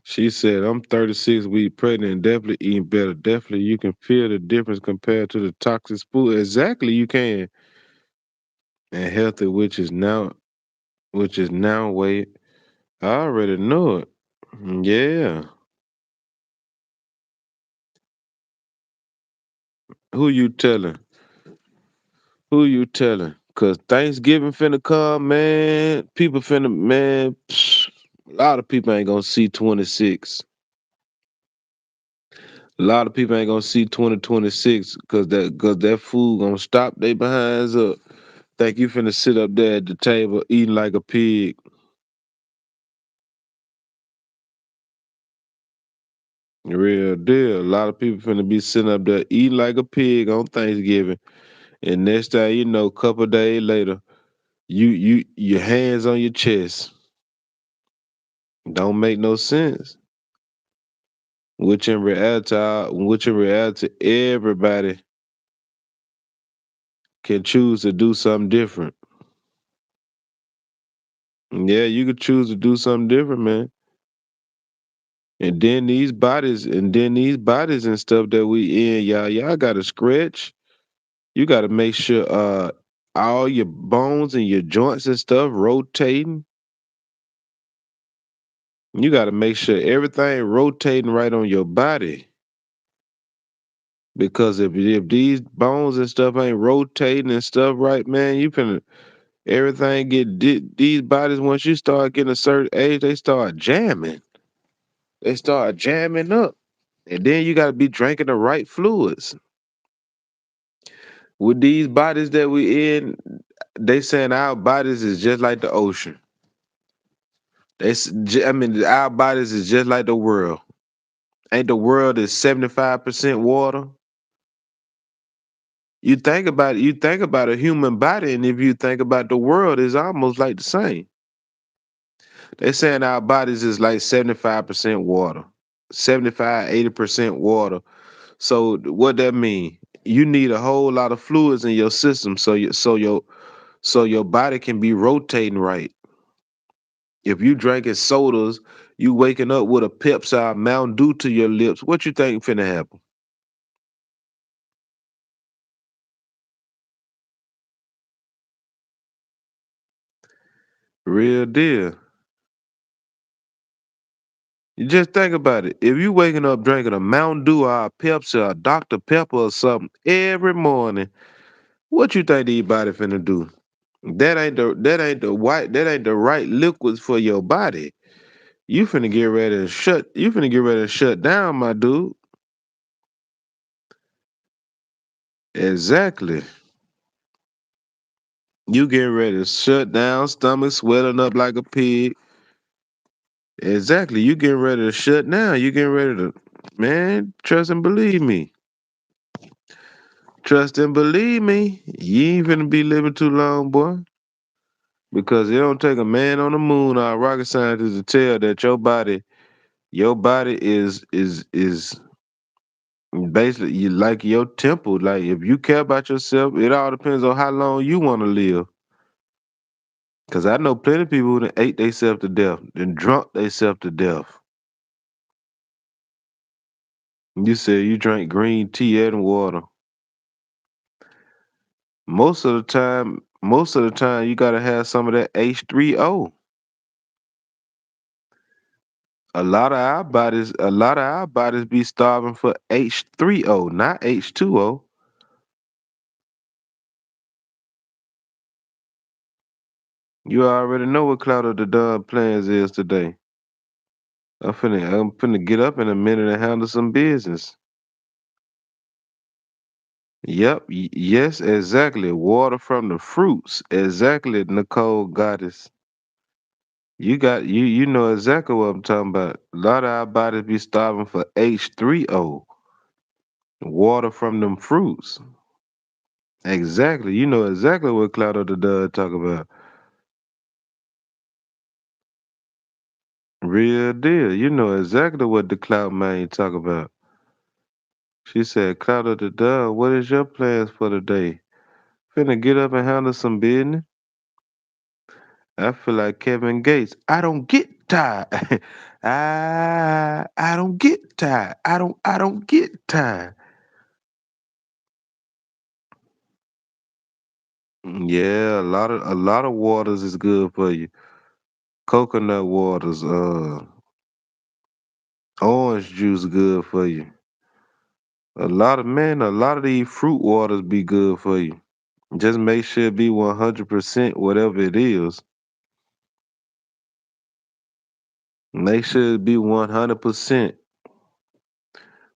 She said, I'm 36 weeks pregnant and definitely eating better. Definitely you can feel the difference compared to the toxic food. Exactly you can. And healthy, which is now weight. I already know it. Yeah. Who you telling? Who you telling? Cause Thanksgiving finna come, man. People finna, man. A lot of people ain't gonna see 26. A lot of people ain't gonna see 2026 cause that food gonna stop they behinds up. Think you finna sit up there at the table eating like a pig. Real deal. A lot of people finna be sitting up there eating like a pig on Thanksgiving. And next thing you know, couple days later, you your hands on your chest. Don't make no sense. Which in reality, everybody can choose to do something different. Yeah, you could choose to do something different, man. And then these bodies and stuff that we in, y'all gotta stretch. You gotta make sure all your bones and your joints and stuff rotating. You gotta make sure everything rotating right on your body. Because if these bones and stuff ain't rotating and stuff right, man, you finna everything these bodies once you start getting a certain age, they start jamming. They start jamming up. And then you gotta be drinking the right fluids. With these bodies that we in, they saying our bodies is just like the ocean. Our bodies is just like the world. Ain't the world is 75% water? You think about a human body, and if you think about the world, it's almost like the same. They saying our bodies is like 75% water, 75, 80% water. So what that mean? You need a whole lot of fluids in your system so your body can be rotating right. If you drinking sodas, you waking up with a Pepsi or Mountain Dew to your lips, what you think finna happen? Real deal. You just think about it. If you waking up drinking a Mountain Dew or a Pepsi or Dr. Pepper or something every morning, what you think these body finna do? That ain't the right liquids for your body. You finna get ready to shut down, my dude. Exactly. You getting ready to shut down, stomach swelling up like a pig. Exactly. You getting ready to shut down. You getting ready to, man, trust and believe me. Trust and believe me. You ain't finna be living too long, boy. Because it don't take a man on the moon or a rocket scientist to tell that your body is basically you like your temple. Like if you care about yourself, it all depends on how long you want to live. Cause I know plenty of people who done ate themselves to death, then drunk themselves to death. You said you drink green tea and water. Most of the time you gotta have some of that H3O. A lot of our bodies be starving for H3O, not H2O. You already know what Cloud of the Dawn plans is today. I'm finna get up in a minute and handle some business. Yep, yes, exactly. Water from the fruits. Exactly, Nicole Goddess. You know exactly what I'm talking about. A lot of our bodies be starving for H3O. Water from them fruits. Exactly. You know exactly what Cloud of the Dud talk about. Real deal. You know exactly what the Cloud Man talk about. She said, Cloud of the Dud, what is your plans for the day? Finna get up and handle some business. I feel like Kevin Gates. I don't get tired. I don't get tired. I don't get tired. Yeah, a lot of waters is good for you. Coconut waters, orange juice good for you. A lot of these fruit waters be good for you. Just make sure it be 100% whatever it is. Make sure it be 100%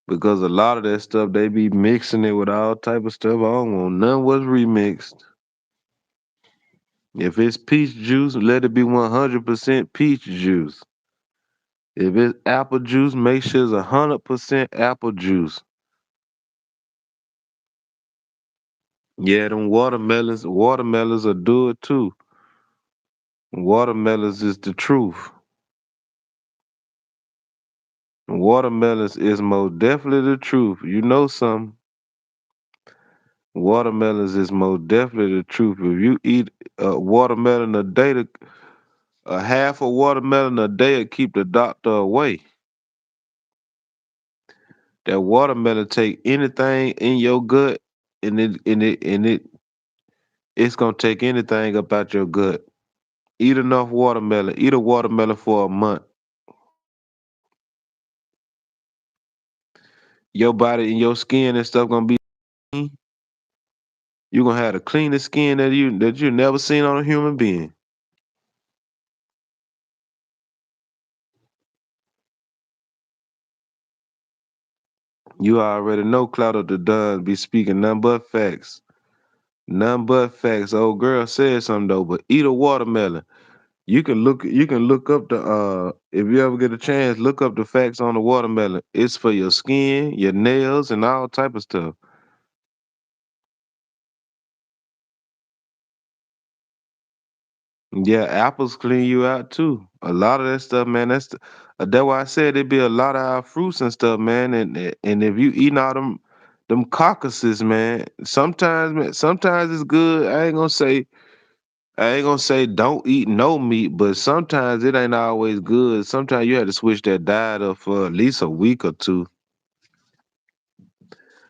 because a lot of that stuff they be mixing it with all type of stuff. I don't want none what's remixed. If it's peach juice, let it be 100% peach juice. If it's apple juice, make sure it's 100% apple juice. Yeah, them watermelons will do it too. Watermelons is the truth. Watermelons is most definitely the truth. You know something? Watermelons is most definitely the truth. If you eat a watermelon a day, a half a watermelon a day will keep the doctor away. That watermelon take anything in your gut, and it's gonna take anything up out your gut. Eat enough watermelon. Eat a watermelon for a month. Your body and your skin and stuff gonna be clean. You gonna have the cleanest skin that you never seen on a human being. You already know Cloud of the Dunn be speaking none but facts. None but facts. Old girl said something though, but eat a watermelon. You can look up the if you ever get a chance, look up the facts on the watermelon. It's for your skin, your nails, and all type of stuff. Yeah, apples clean you out too. A lot of that stuff, man. That's why I said it be a lot of our fruits and stuff, man. And if you eating all them caucuses, man, sometimes, man, sometimes it's good. I ain't gonna say don't eat no meat, but sometimes it ain't always good. Sometimes you have to switch that diet up for at least a week or two.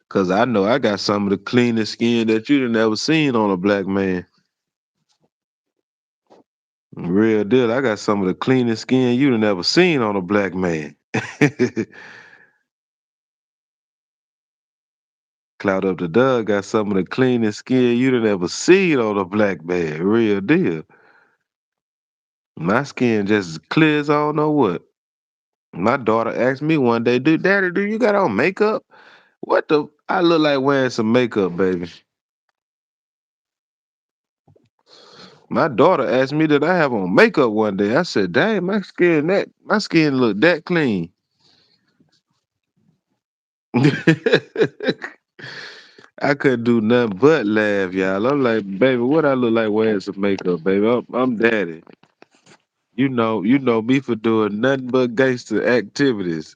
Cause I know I got some of the cleanest skin that you done ever seen on a black man. Real deal. I got some of the cleanest skin you done ever seen on a black man. Clout up the Dug got some of the cleanest skin you done ever seen on a black man. Real deal. My skin just as clear as I don't know what. My daughter asked me one day, Daddy, do you got on makeup? What the? I look like wearing some makeup, baby. My daughter asked me did I have on makeup one day. I said, dang, my skin look that clean. I couldn't do nothing but laugh, y'all. I'm like, baby, what I look like wearing some makeup, baby? I'm daddy. You know me for doing nothing but gangster activities.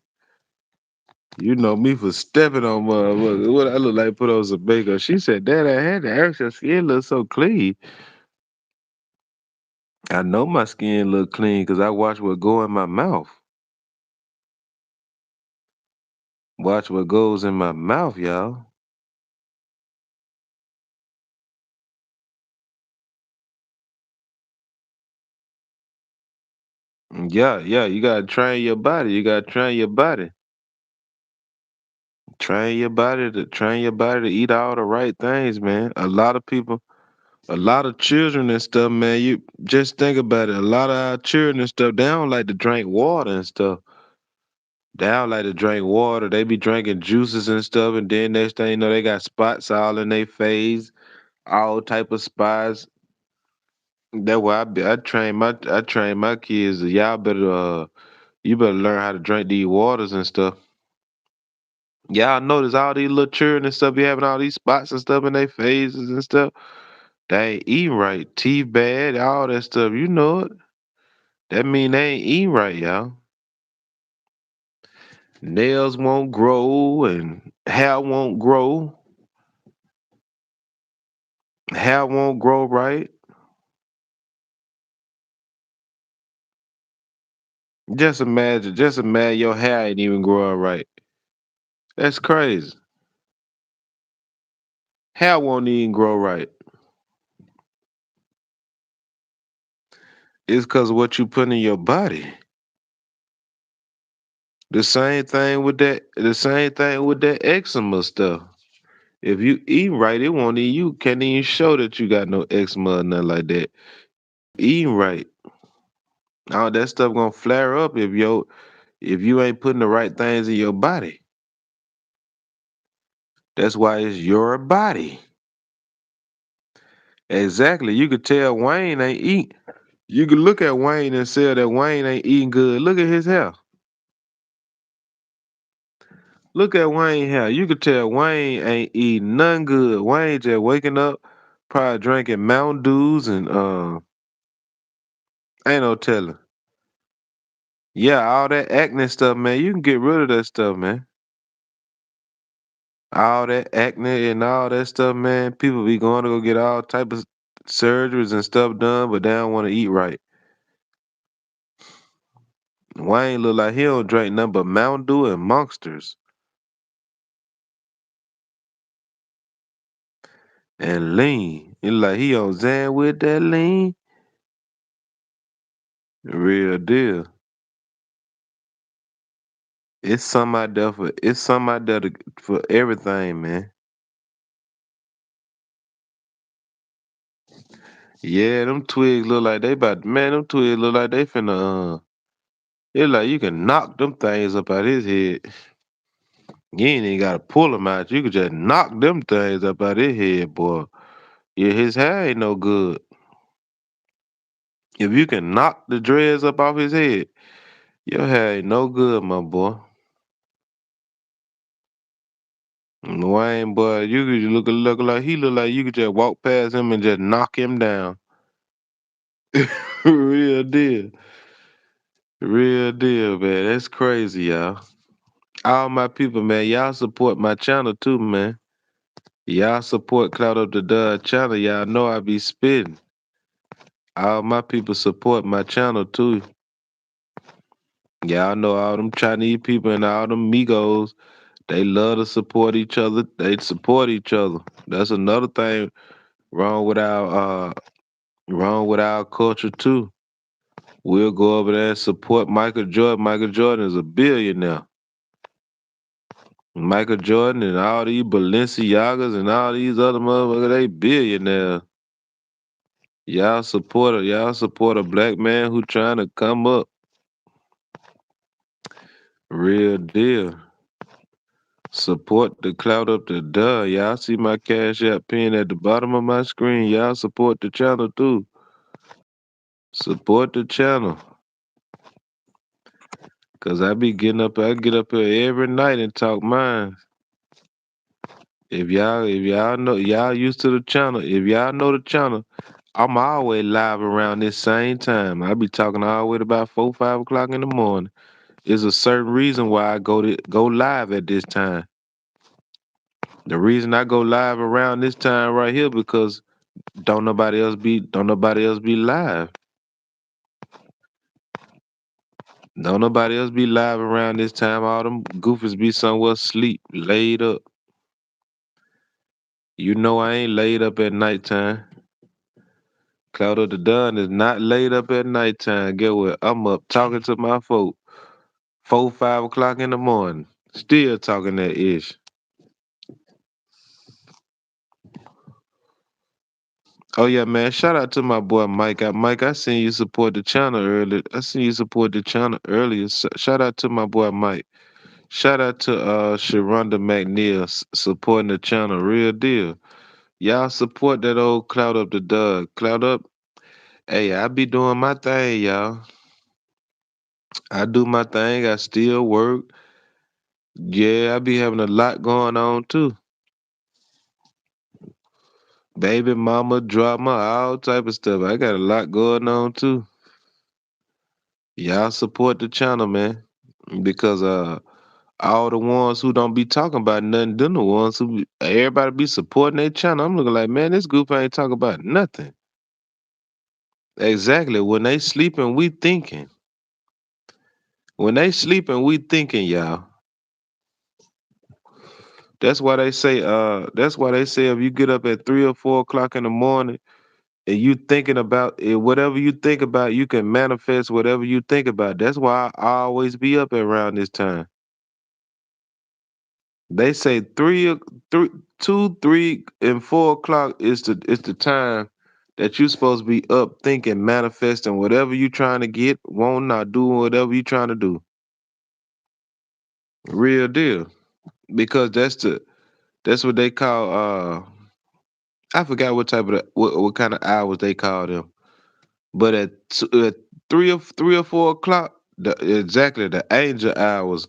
You know me for stepping on motherfuckers. What I look like put on some makeup. She said, Dad, I had to ask your skin look so clean. I know my skin look clean because I watch what go in my mouth. Watch what goes in my mouth, y'all. Yeah, yeah, you gotta train your body. You gotta train your body. Train your body to eat all the right things, man. A lot of children and stuff, man. You just think about it. A lot of our children and stuff, they don't like to drink water and stuff. They don't like to drink water. They be drinking juices and stuff, and then next thing you know, they got spots all in their face, all type of spots. That's why I train my kids. You better learn how to drink these waters and stuff. Y'all notice all these little children and stuff be having all these spots and stuff in their faces and stuff. They ain't eating right. Teeth bad, all that stuff. You know it. That mean they ain't eating right, y'all. Nails won't grow and hair won't grow. Hair won't grow right. Just imagine your hair ain't even growing right. That's crazy. Hair won't even grow right. It's because of what you put in your body. The same thing with that eczema stuff. If you eat right, it won't even you can't even show that you got no eczema or nothing like that. Eating right. All that stuff gonna flare up if you ain't putting the right things in your body. That's why it's your body. Exactly. You could tell Wayne ain't eat. You could look at Wayne and say that Wayne ain't eating good. Look at his hair. Look at Wayne hair. You could tell Wayne ain't eating none good. Wayne just waking up, probably drinking Mountain Dews and ain't no telling. Yeah, all that acne stuff, man. You can get rid of that stuff, man. All that acne and all that stuff, man. People be going to go get all type of surgeries and stuff done, but they don't want to eat right. Wayne look like he don't drink nothing but Mountain Dew and Monsters and lean. He like he on Zan with that lean. Real deal. It's some out there for everything, man. Yeah, them twigs look like they about man, them twigs look like they finna it like you can knock them things up out his head. You ain't even gotta pull them out. You could just knock them things up out his head, boy. Yeah, his hair ain't no good. If you can knock the dreads up off his head, your hair ain't no good, my boy. Wayne, boy, you could look like he look like you could just walk past him and just knock him down. Real deal. Real deal, man. That's crazy, y'all. All my people, man, y'all support my channel too, man. Y'all support Cloud Up the Dud channel. Y'all know I be spitting. All my people support my channel too. Y'all know all them Chinese people and all them Migos. They love to support each other. They support each other. That's another thing wrong with our culture too. We'll go over there and support Michael Jordan. Michael Jordan is a billionaire. Michael Jordan and all these Balenciagas and all these other motherfuckers, they billionaires. Y'all support a black man who trying to come up. Real deal. Support the clout up the duh. Y'all see my cash app pin at the bottom of my screen. Y'all support the channel too. Support the channel. Cause I get up here every night and talk mine. If y'all know y'all used to the channel, if y'all know the channel, I'm always live around this same time. I be talking all the way to about 4, 5 o'clock in the morning. There's a certain reason why I go live at this time. The reason I go live around this time right here because don't nobody else be live. Don't nobody else be live around this time. All them goofies be somewhere asleep, laid up. You know I ain't laid up at nighttime. Cloud of the Dunn is not laid up at nighttime. Get what? I'm up talking to my folk 4, 5 o'clock in the morning. Still talking that ish. Oh yeah, man. Shout out to my boy Mike. Mike, I seen you support the channel earlier. I seen you support the channel earlier. Shout out to my boy Mike. Shout out to Sharonda McNeil supporting the channel. Real deal. Y'all support that old Cloud Up the Doug. Cloud Up. Hey, I be doing my thing, y'all. I do my thing. I still work. Yeah, I be having a lot going on too. Baby mama drama, all type of stuff. I got a lot going on too. Y'all support the channel, man. Because all the ones who don't be talking about nothing, them the ones everybody be supporting their channel. I'm looking like, man, this group ain't talking about nothing. Exactly. When they sleeping, we thinking. When they sleeping, we thinking, y'all. That's why they say if you get up at 3 or 4 o'clock in the morning and you thinking about it, whatever you think about, you can manifest whatever you think about. That's why I always be up around this time. They say 2, 3, and 4 o'clock is the time that you supposed to be up thinking, manifesting whatever you trying to get, wanting or doing whatever you trying to do. Real deal. Because that's what they call I forgot what kind of hours they call them. But at 3 or 4 o'clock, exactly the angel hours,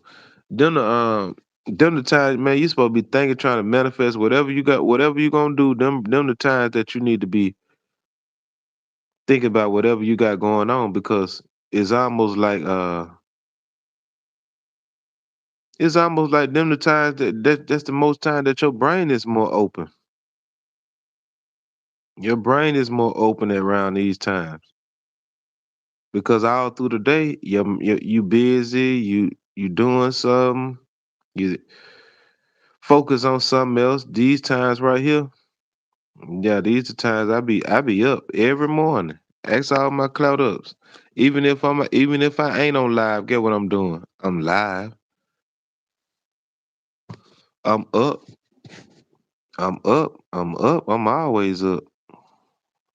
them the times, man, you supposed to be thinking, trying to manifest whatever you got, whatever you gonna do. Them the times that you need to be thinking about whatever you got going on because it's almost like it's almost like them the times that's the most time that your brain is more open. Your brain is more open around these times because all through the day, you busy, you doing something, you focus on something else. These times right here, yeah, these the times I be up every morning. Ask all my cloud ups. Even if I ain't on live, get what I'm doing? I'm live. I'm up. I'm up. I'm up. I'm always up.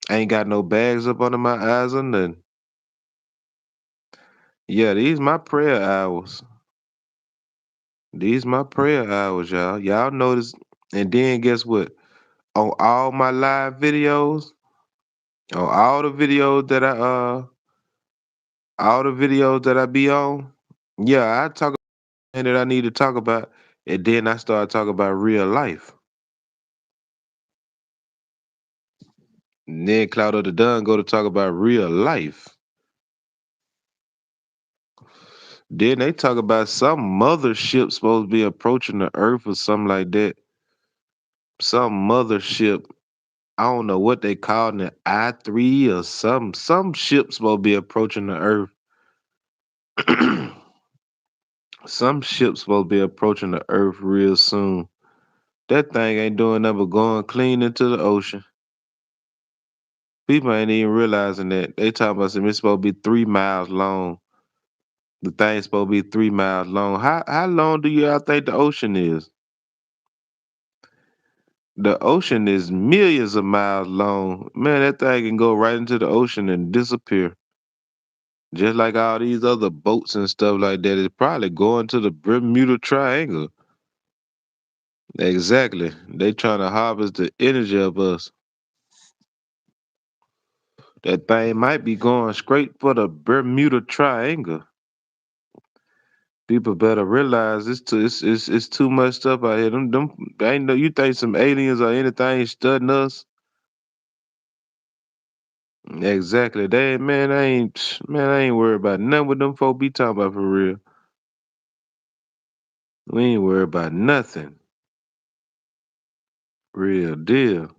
Ain't got no bags up under my eyes or nothing. Yeah, these my prayer hours. These my prayer hours, y'all. Y'all notice. And then guess what? On all the videos that I be on, yeah, I talk about that I need to talk about, and then I start talking about real life. Then Cloud of the Dunn go to talk about real life. Then they talk about some mothership supposed to be approaching the Earth or something like that. Some mothership. I don't know what they call it, I-3 or some ship supposed to be approaching the Earth. Some ship supposed to be approaching the Earth real soon. That thing ain't doing nothing but going clean into the ocean. People ain't even realizing that. They talking about something it's supposed to be 3 miles long. The thing's supposed to be 3 miles long. How long do y'all think the ocean is? The ocean is millions of miles long. Man, that thing can go right into the ocean and disappear. Just like all these other boats and stuff like that. It's probably going to the Bermuda Triangle. Exactly. They trying to harvest the energy of us. That thing might be going straight for the Bermuda Triangle. People better realize it's too much stuff out here. Them ain't no you think some aliens or anything studying us? Exactly. I ain't worried about nothing what them folk be talking about for real. We ain't worried about nothing. Real deal.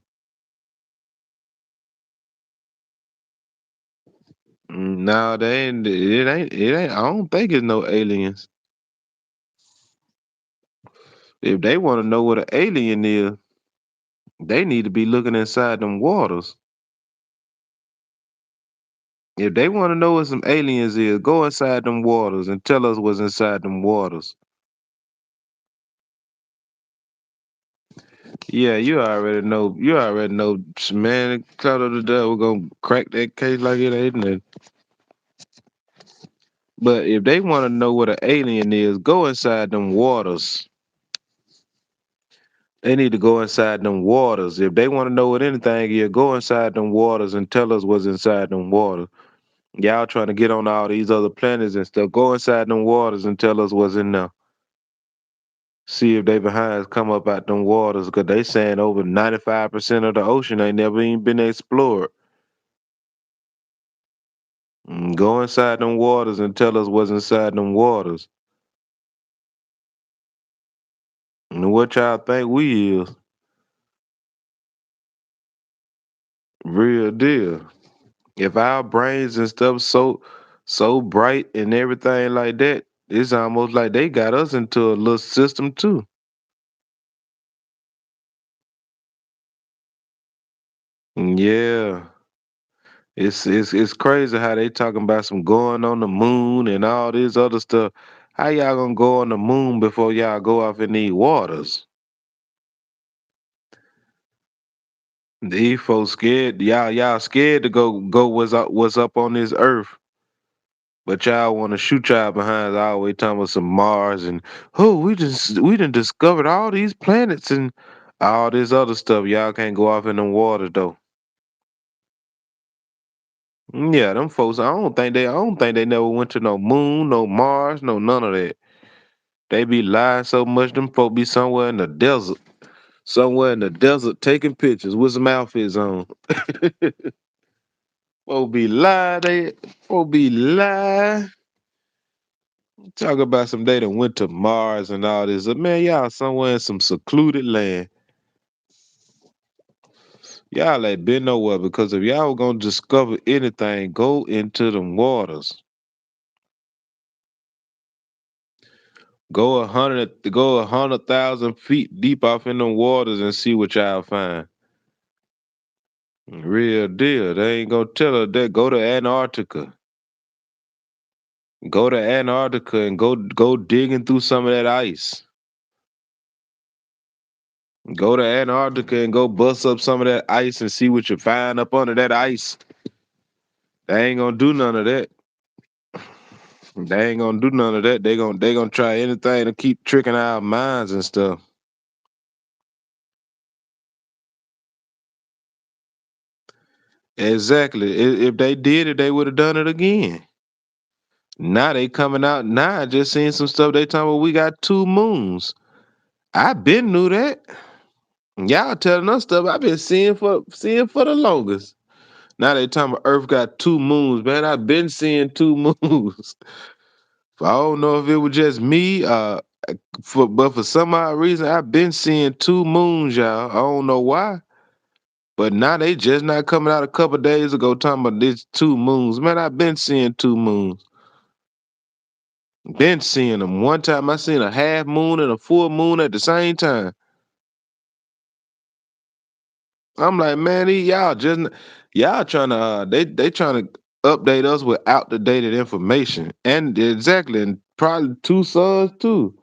No, they ain't it ain't I don't think it's no aliens. If they want to know what an alien is, they need to be looking inside them waters. If they want to know what some aliens is, go inside them waters and tell us what's inside them waters. Yeah, you already know. You already know, man. Cloud of the Devil gonna crack that case like it ain't nothing. But if they want to know what an alien is, go inside them waters. They need to go inside them waters. If they want to know what anything is, go inside them waters and tell us what's inside them waters. Y'all trying to get on all these other planets and stuff. Go inside them waters and tell us what's in there. See if they behinds come up out them waters, cause they saying over 95% of the ocean ain't never even been explored. Go inside them waters and tell us what's inside them waters. And what y'all think we is. Real deal. If our brains and stuff so bright and everything like that, it's almost like they got us into a little system too. Yeah. It's crazy how they talking about some going on the moon and all this other stuff. How y'all gonna go on the moon before y'all go off in these waters? These folks scared. Y'all scared to go what's up on this earth. But y'all want to shoot y'all behind always talking about some Mars and oh we done discovered all these planets and all this other stuff. Y'all can't go off in them waters though. Yeah, them folks. I don't think they never went to no moon, no Mars, no none of that. They be lying so much. Them folk be somewhere in the desert taking pictures with some outfits on. Folk be lying. Folk be lying. Talk about some day that went to Mars and all this. Man, y'all somewhere in some secluded land. Y'all ain't been nowhere because if y'all were gonna discover anything, go into them waters. Go 100,000 feet deep off in them waters and see what y'all find. Real deal. They ain't gonna tell her that. Go to Antarctica. Go to Antarctica and go digging through some of that ice. Go to Antarctica and go bust up some of that ice and see what you find up under that ice. They ain't gonna do none of that. They ain't gonna do none of that. They gonna try anything to keep tricking our minds and stuff. Exactly. If they did it, they would have done it again. Now they coming out. Now I just seen some stuff. They talking about we got 2 moons. I been knew that. Y'all telling us stuff I've been seeing for the longest. Now they talking about Earth got two moons, man. I've been seeing two moons. I don't know if it was just me, but for some odd reason, I've been seeing two moons, y'all. I don't know why. But now they just not coming out a couple days ago talking about this two moons. Man, I've been seeing two moons. Been seeing them. One time I seen a half moon and a full moon at the same time. I'm like, man, y'all trying to they trying to update us with outdated information. And exactly, and probably two suns too.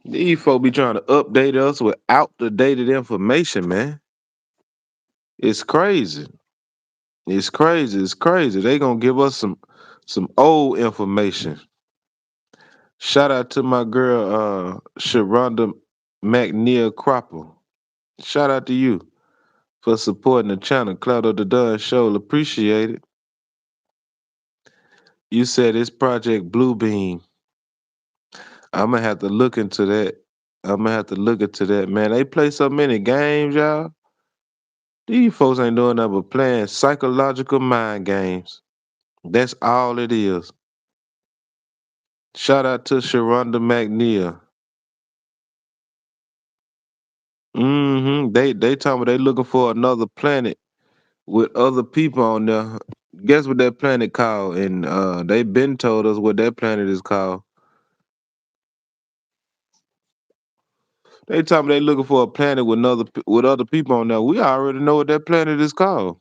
These folk be trying to update us with outdated information, man. It's crazy. It's crazy. It's crazy. They gonna give us some old information. Shout out to my girl, Sharonda McNeil Cropper. Shout out to you for supporting the channel. Clout of the Dunn Show. Appreciate it. You said it's Project Bluebeam. I'm gonna have to look into that. I'm gonna have to look into that, man. They play so many games, y'all. These folks ain't doing nothing but playing psychological mind games. That's all it is. Shout out to Sharonda McNeil. They talking about they looking for another planet with other people on there. Guess what that planet called? And they been told us what that planet is called. They talking about they looking for a planet with other people on there. We already know what that planet is called.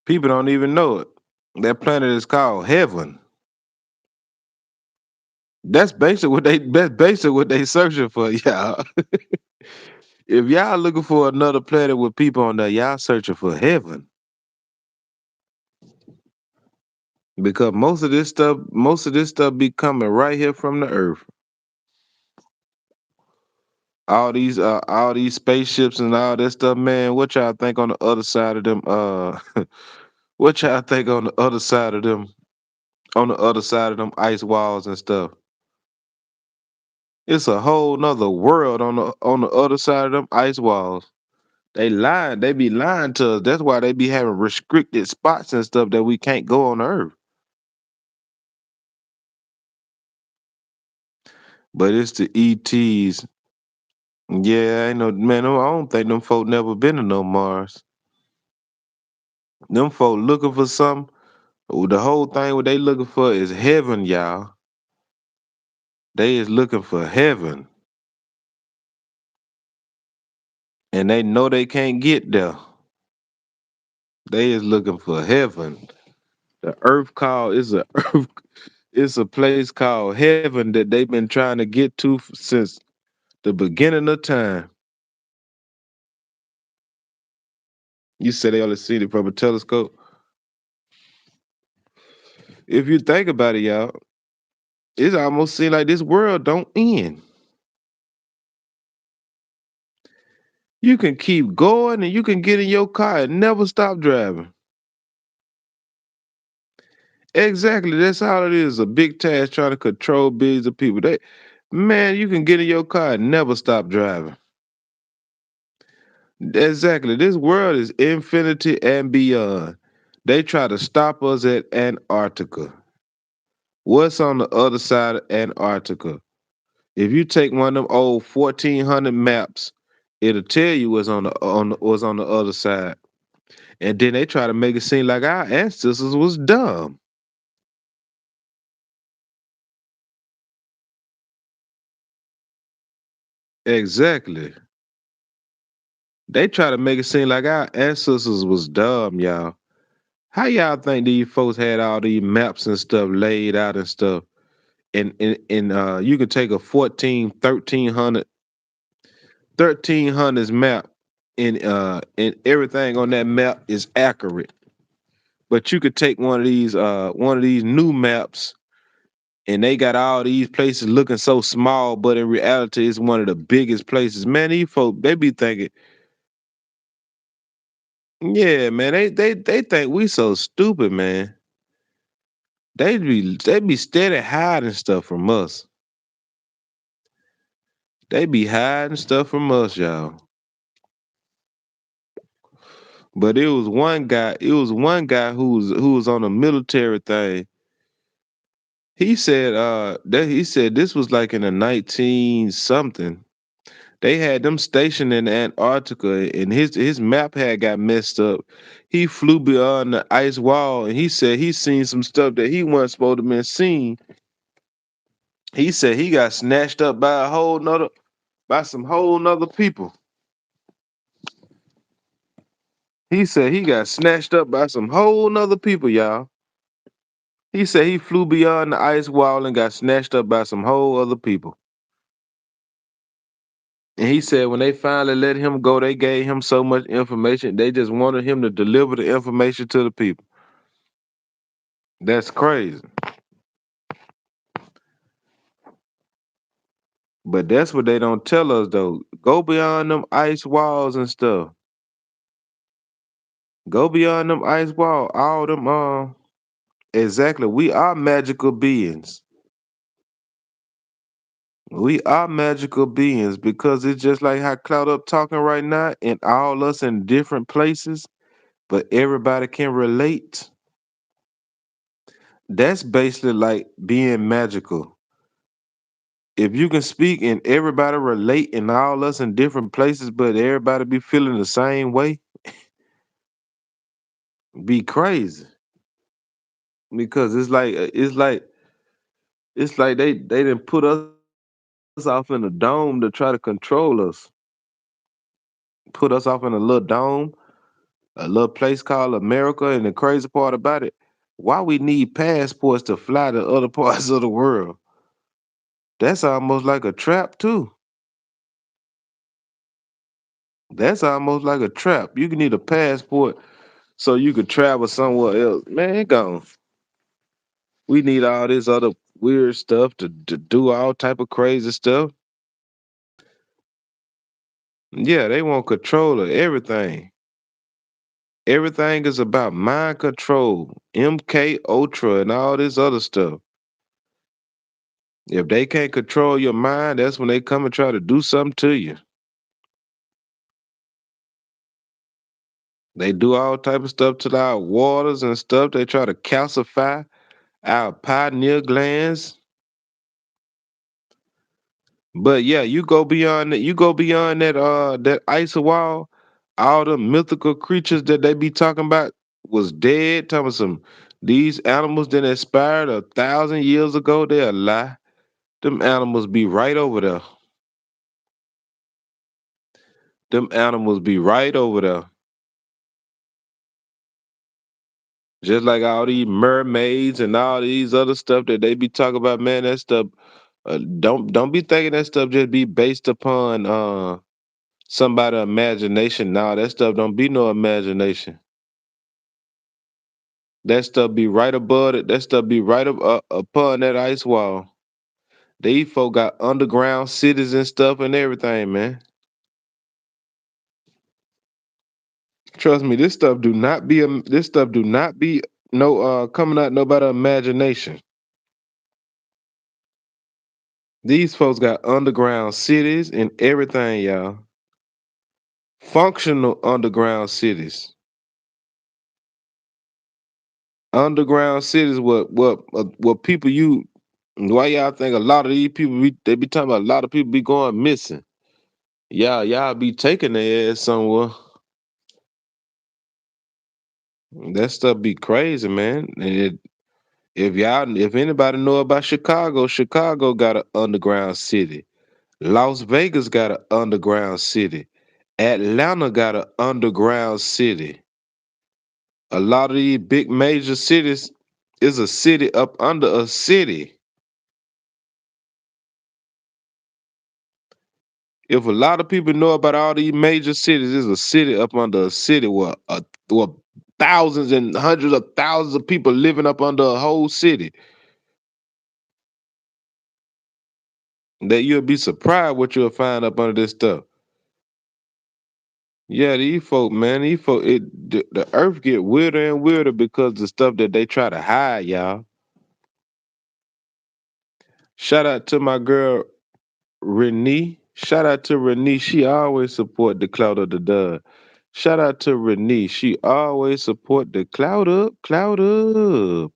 People don't even know it. That planet is called Heaven. That's basically what they searching for, y'all. If y'all looking for another planet with people on there, y'all searching for heaven. Because most of this stuff be coming right here from the earth. All these spaceships and all that stuff, man. What y'all think on the other side of them? What y'all think on the other side of them? On the other side of them ice walls and stuff. It's a whole nother world on the other side of them ice walls. They lying. They be lying to us. That's why they be having restricted spots and stuff that we can't go on Earth. But it's the ETs. Yeah, I know, man. I don't think them folk never been to no Mars. Them folk looking for something. The whole thing what they looking for is heaven, y'all. They is looking for heaven, and they know they can't get there. They is looking for heaven. The Earth call is a Earth. It's a place called heaven that they've been trying to get to since the beginning of time. You said they only seen it from a telescope. If you think about it, y'all, it almost seems like this world don't end. You can keep going and you can get in your car and never stop driving. Exactly. That's all it is. A big task trying to control billions of people. Man, you can get in your car and never stop driving. Exactly. This world is infinity and beyond. They try to stop us at Antarctica. What's on the other side of Antarctica? If you take one of them old 1400 maps, it'll tell you what's on the other side. And then they try to make it seem like our ancestors was dumb. Exactly. They try to make it seem like our ancestors was dumb, y'all. How y'all think these folks had all these maps and stuff laid out and stuff? And you could take a 1300s map and everything on that map is accurate. But you could take one of these new maps and they got all these places looking so small, but in reality it's one of the biggest places. Man, these folks they be thinking, yeah, man, they think we so stupid, man. They be steady hiding stuff from us. They be hiding stuff from us, y'all. But it was one guy. It was one guy who was on a military thing. He said that he said this was like in the 19 something. They had them stationed in Antarctica, and his map had got messed up. He flew beyond the ice wall, and he said he seen some stuff that he wasn't supposed to been seen. He said he got snatched up by some whole nother people. He said he got snatched up by some whole nother people, y'all. He said he flew beyond the ice wall and got snatched up by some whole other people. And he said when they finally let him go, they gave him so much information. They just wanted him to deliver the information to the people. That's crazy. But that's what they don't tell us though. Go beyond them ice walls and stuff. Go beyond them ice walls. All them exactly. We are magical beings. We are magical beings because it's just like how Cloud up talking right now, and all us in different places, but everybody can relate. That's basically like being magical. If you can speak and everybody relate and all us in different places, but everybody be feeling the same way, be crazy. Because it's like they didn't put us off in a dome to try to control us. Put us off in a little dome, a little place called America, and the crazy part about it, why we need passports to fly to other parts of the world? That's almost like a trap too. That's almost like a trap. You can need a passport so you could travel somewhere else. Man, gone. We need all this other weird stuff to do all type of crazy stuff. Yeah, they want control of everything. Everything is about mind control, MK Ultra, and all this other stuff. If they can't control your mind, that's when they come and try to do something to you. They do all type of stuff to our waters and stuff. They try to calcify our pineal glands. But yeah, you go beyond that ice wall, all the mythical creatures that they be talking about was dead. Talking about some these animals that expired 1,000 years ago, they a lie. Them animals be right over there. Them animals be right over there. Just like all these mermaids and all these other stuff that they be talking about, man, that stuff don't be thinking that stuff just be based upon somebody imagination. Nah, that stuff don't be no imagination. That stuff be right above it. That stuff be right up upon that ice wall. These folk got underground cities and stuff and everything, man. Trust me, this stuff do not be no coming out nobody imagination. These folks got underground cities and everything, y'all. Functional underground cities. Underground cities what people you why y'all think a lot of these people they be talking about a lot of people be going missing. Y'all be taking their ass somewhere. That stuff be crazy, man. If anybody know about Chicago, Chicago got an underground city. Las Vegas got an underground city. Atlanta got an underground city. A lot of these big major cities is a city up under a city. If a lot of people know about all these major cities, it's a city up under a city where thousands and hundreds of thousands of people living up under a whole city. That you'll be surprised what you'll find up under this stuff. Yeah, these folk, man, the earth get weirder and weirder because the stuff that they try to hide, y'all. Shout out to my girl Renee. Shout out to Renee. She always support the clout of the dud. Shout out to Renee. She always support the cloud up, cloud up.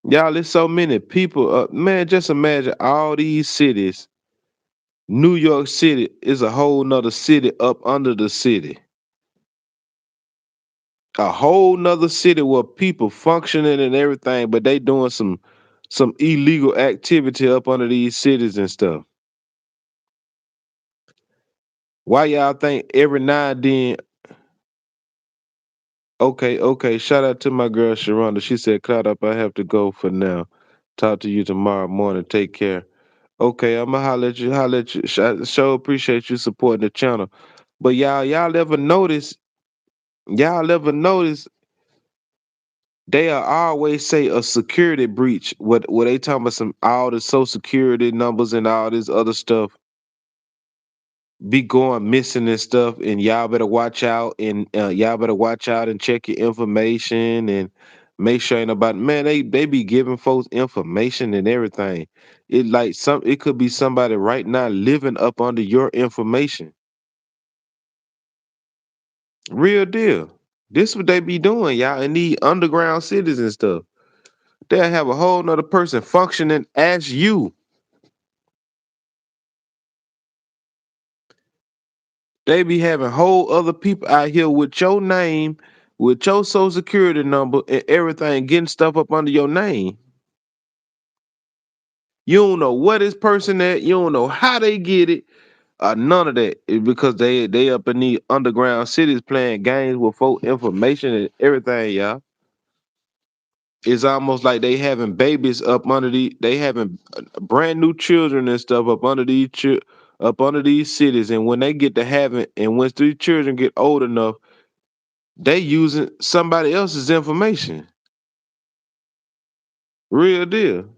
Y'all, there's so many people. Man, just imagine all these cities. New York City is a whole nother city up under the city. A whole nother city where people functioning and everything, but they doing some illegal activity up under these cities and stuff. Why y'all think every now and then? Okay, okay. Shout out to my girl Sharonda. She said, "Cloud up. I have to go for now. Talk to you tomorrow morning. Take care." Okay, I'ma holler at you. Holler at you. Sure appreciate you supporting the channel. But y'all ever notice? Y'all ever notice they are always say a security breach? What they talking about some all the social security numbers and all this other stuff be going missing and stuff, and y'all better watch out and y'all better watch out and check your information and make sure ain't nobody. Man, they be giving folks information and everything. It could be somebody right now living up under your information. Real deal. This what they be doing, y'all, in these underground cities and stuff. They'll have a whole nother person functioning as you. They be having whole other people out here with your name, with your social security number and everything, getting stuff up under your name. You don't know what this person at. You don't know how they get it. None of that. It's because they up in these underground cities playing games with folk information and everything, y'all. It's almost like they having babies up under they having brand new children and stuff up under up under these cities, and when they get to having, and once these children get old enough, they using somebody else's information. Real deal.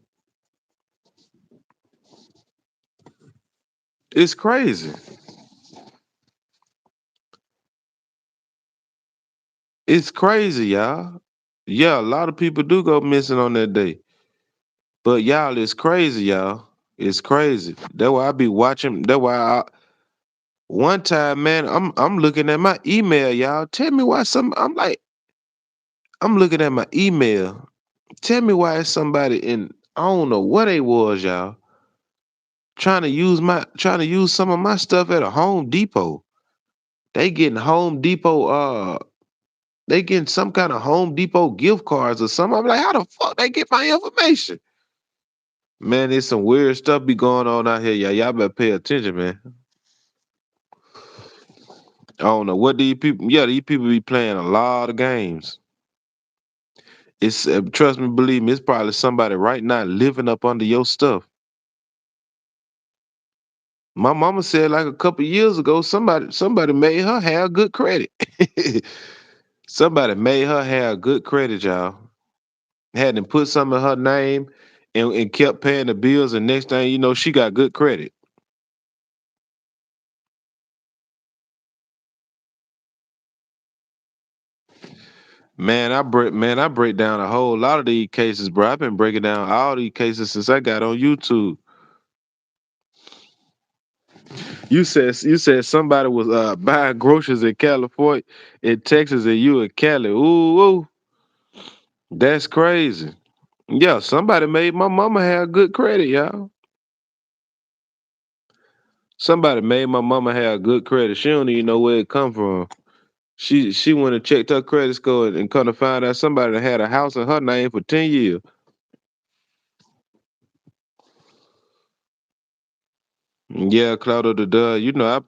It's crazy. It's crazy, y'all. Yeah, a lot of people do go missing on that day. But y'all, it's crazy, y'all. It's crazy. That's why I be watching. One time, man, I'm looking at my email, y'all. Tell me why I'm looking at my email. Tell me why it's somebody in, I don't know what they was, y'all, trying to use some of my stuff at a Home Depot. They getting Home Depot they getting some kind of Home Depot gift cards or something. I'm like, how the fuck they get my information? Man, there's some weird stuff be going on out here, y'all. Y'all better pay attention, man. I don't know what these people. Yeah, these people be playing a lot of games. It's trust me, believe me, it's probably somebody right now living up under your stuff. My mama said like a couple years ago, somebody made her have good credit. Somebody made her have good credit, y'all. Had them put something in her name and kept paying the bills, and next thing you know, she got good credit. I break down a whole lot of these cases, bro. I've been breaking down all these cases since I got on YouTube. You said somebody was buying groceries in California, in Texas, and you in Cali. Ooh, ooh, that's crazy. Yeah, somebody made my mama have good credit, y'all. Somebody made my mama have good credit. She don't even know where it come from. She went and checked her credit score and come to find out somebody that had a house in her name for 10 years. Yeah, Claudio the Dud. You know, I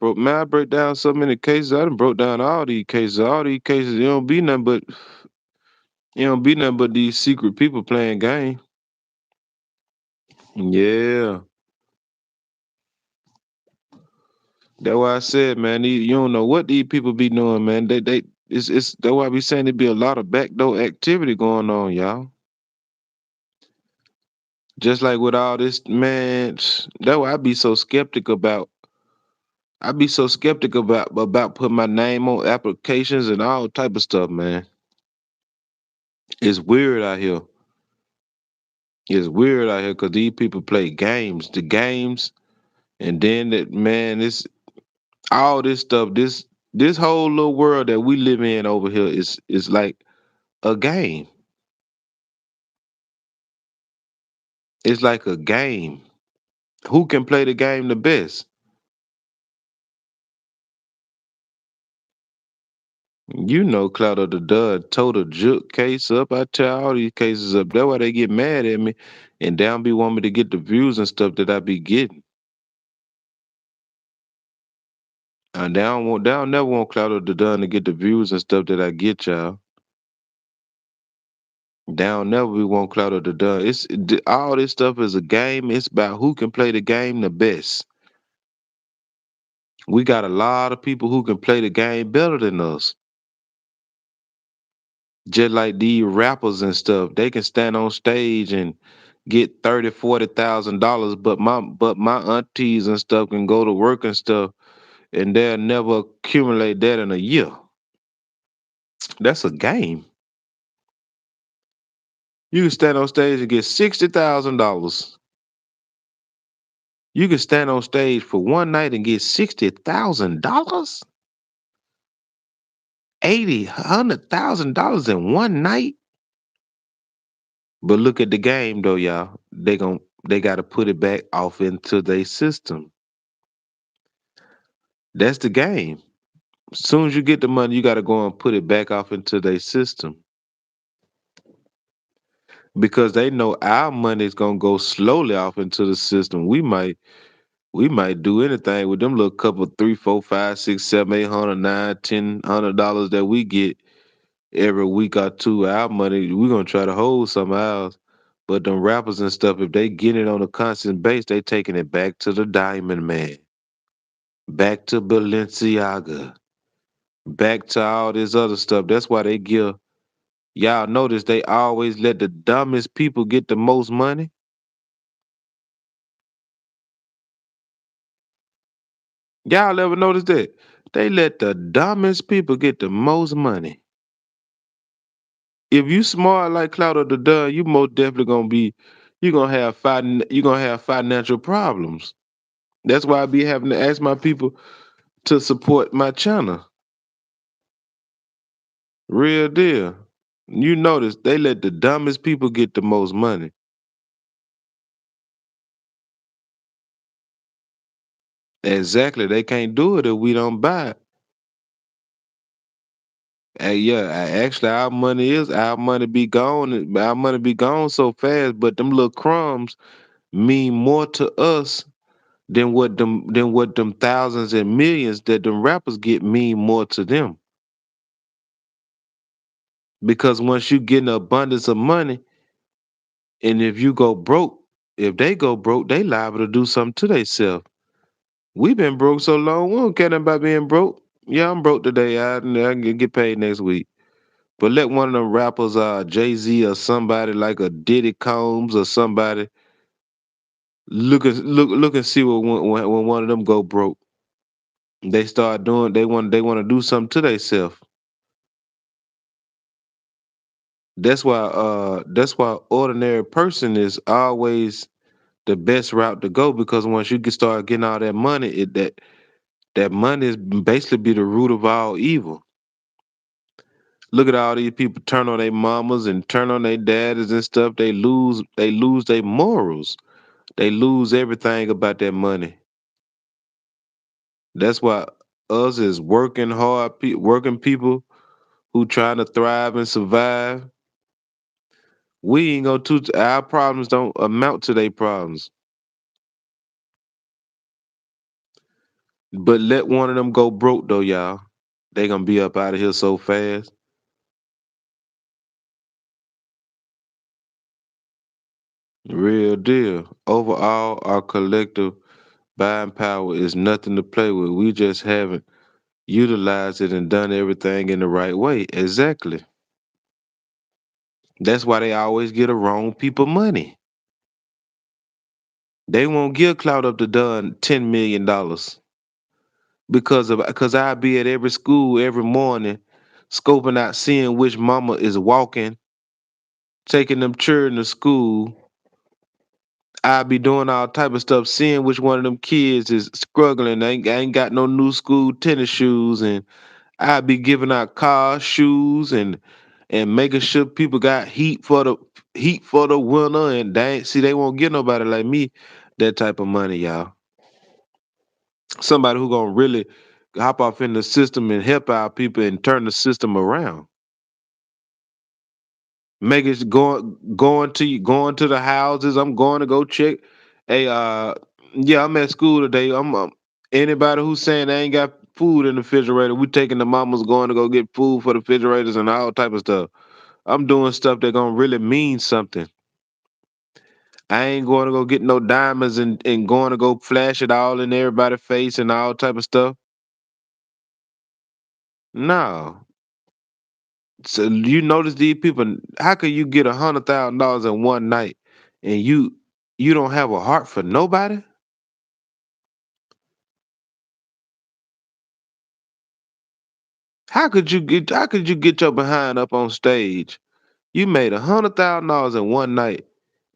break down so many cases. I done broke down all these cases. All these cases, it don't be nothing but these secret people playing games. Yeah. That's why I said, man, you don't know what these people be doing, man. It's that's why I be saying there be a lot of backdoor activity going on, y'all. Just like with all this, man, that's why I be so skeptical about putting my name on applications and all type of stuff, man. It's weird out here. It's weird out here because these people play games, the games, and then that man, this all this stuff, this. This whole little world that we live in over here is like a game. It's like a game. Who can play the game the best? You know, Cloud of the Dud total juke case up. I tear all these cases up. That's why they get mad at me, and they don't be want me to get the views and stuff that I be getting. And they don't never want Cloud of the Dud to get the views and stuff that I get, y'all. They don't never be want Cloud of the Dud. All this stuff is a game. It's about who can play the game the best. We got a lot of people who can play the game better than us. Just like these rappers and stuff, they can stand on stage and get 30, $40,000, but my aunties and stuff can go to work and stuff, and they'll never accumulate that in a year. That's a game. You can stand on stage and get $60,000. You can stand on stage for one night and get $60,000, 80, $100,000 in one night. But look at the game though, y'all. They got to put it back off into their system. That's the game. As soon as you get the money, you got to go and put it back off into their system because they know our money is gonna go slowly off into the system. We might do anything with them little couple three, four, five, six, seven, 800, nine, $1,000 that we get every week or two. Our money, we gonna try to hold some ours. But them rappers and stuff, if they get it on a constant base, they taking it back to the Diamond Man, back to Balenciaga, back to all this other stuff. That's why they give. Y'all notice they always let the dumbest people get the most money. Y'all ever notice that? They let the dumbest people get the most money. If you smart like Cloud of the Dun, you most definitely gonna be, you gonna have financial problems. That's why I be having to ask my people to support my channel. Real deal. You notice they let the dumbest people get the most money. Exactly. They can't do it if we don't buy it. Yeah, actually, our money be gone. Our money be gone so fast, but them little crumbs mean more to us than what them thousands and millions that them rappers get mean more to them. Because once you get an abundance of money, and if you go broke, if they go broke, they liable to do something to themselves. We been broke so long, we don't care nothing about being broke. Yeah, I'm broke today. I can get paid next week. But let one of them rappers, Jay-Z or somebody like a Diddy Combs or somebody, look and see what when one of them go broke. They start doing. They want to do something to themselves. That's why ordinary person is always the best route to go because once you get start getting all that money, that money is basically be the root of all evil. Look at all these people turn on their mamas and turn on their daddies and stuff. They lose their morals. They lose everything about that money. That's why us is working hard, working people who trying to thrive and survive. We ain't gonna our problems don't amount to their problems. But let one of them go broke though, y'all. They gonna be up out of here so fast. Real deal. Overall, our collective buying power is nothing to play with. We just haven't utilized it and done everything in the right way. Exactly. That's why they always get the wrong people money. They won't give Cloud Up to Done $10 million because I be at every school every morning, scoping out, seeing which mama is walking, taking them children to school, I be doing all type of stuff, seeing which one of them kids is struggling. Ain't got no new school tennis shoes, and I be giving out cars, shoes, and making sure people got heat for the winter. And they ain't see they won't get nobody like me that type of money, y'all. Somebody who gonna really hop off in the system and help our people and turn the system around. Make it going to the houses. I'm going to go check. Hey, yeah, I'm at school today. I'm anybody who's saying they ain't got food in the refrigerator. We taking the mamas going to go get food for the refrigerators and all type of stuff. I'm doing stuff that gonna really mean something. I ain't going to go get no diamonds and going to go flash it all in everybody's face and all type of stuff. No. So you notice these people. How could you get $100,000 in one night, and you don't have a heart for nobody? How could you get your behind up on stage? You made $100,000 in one night,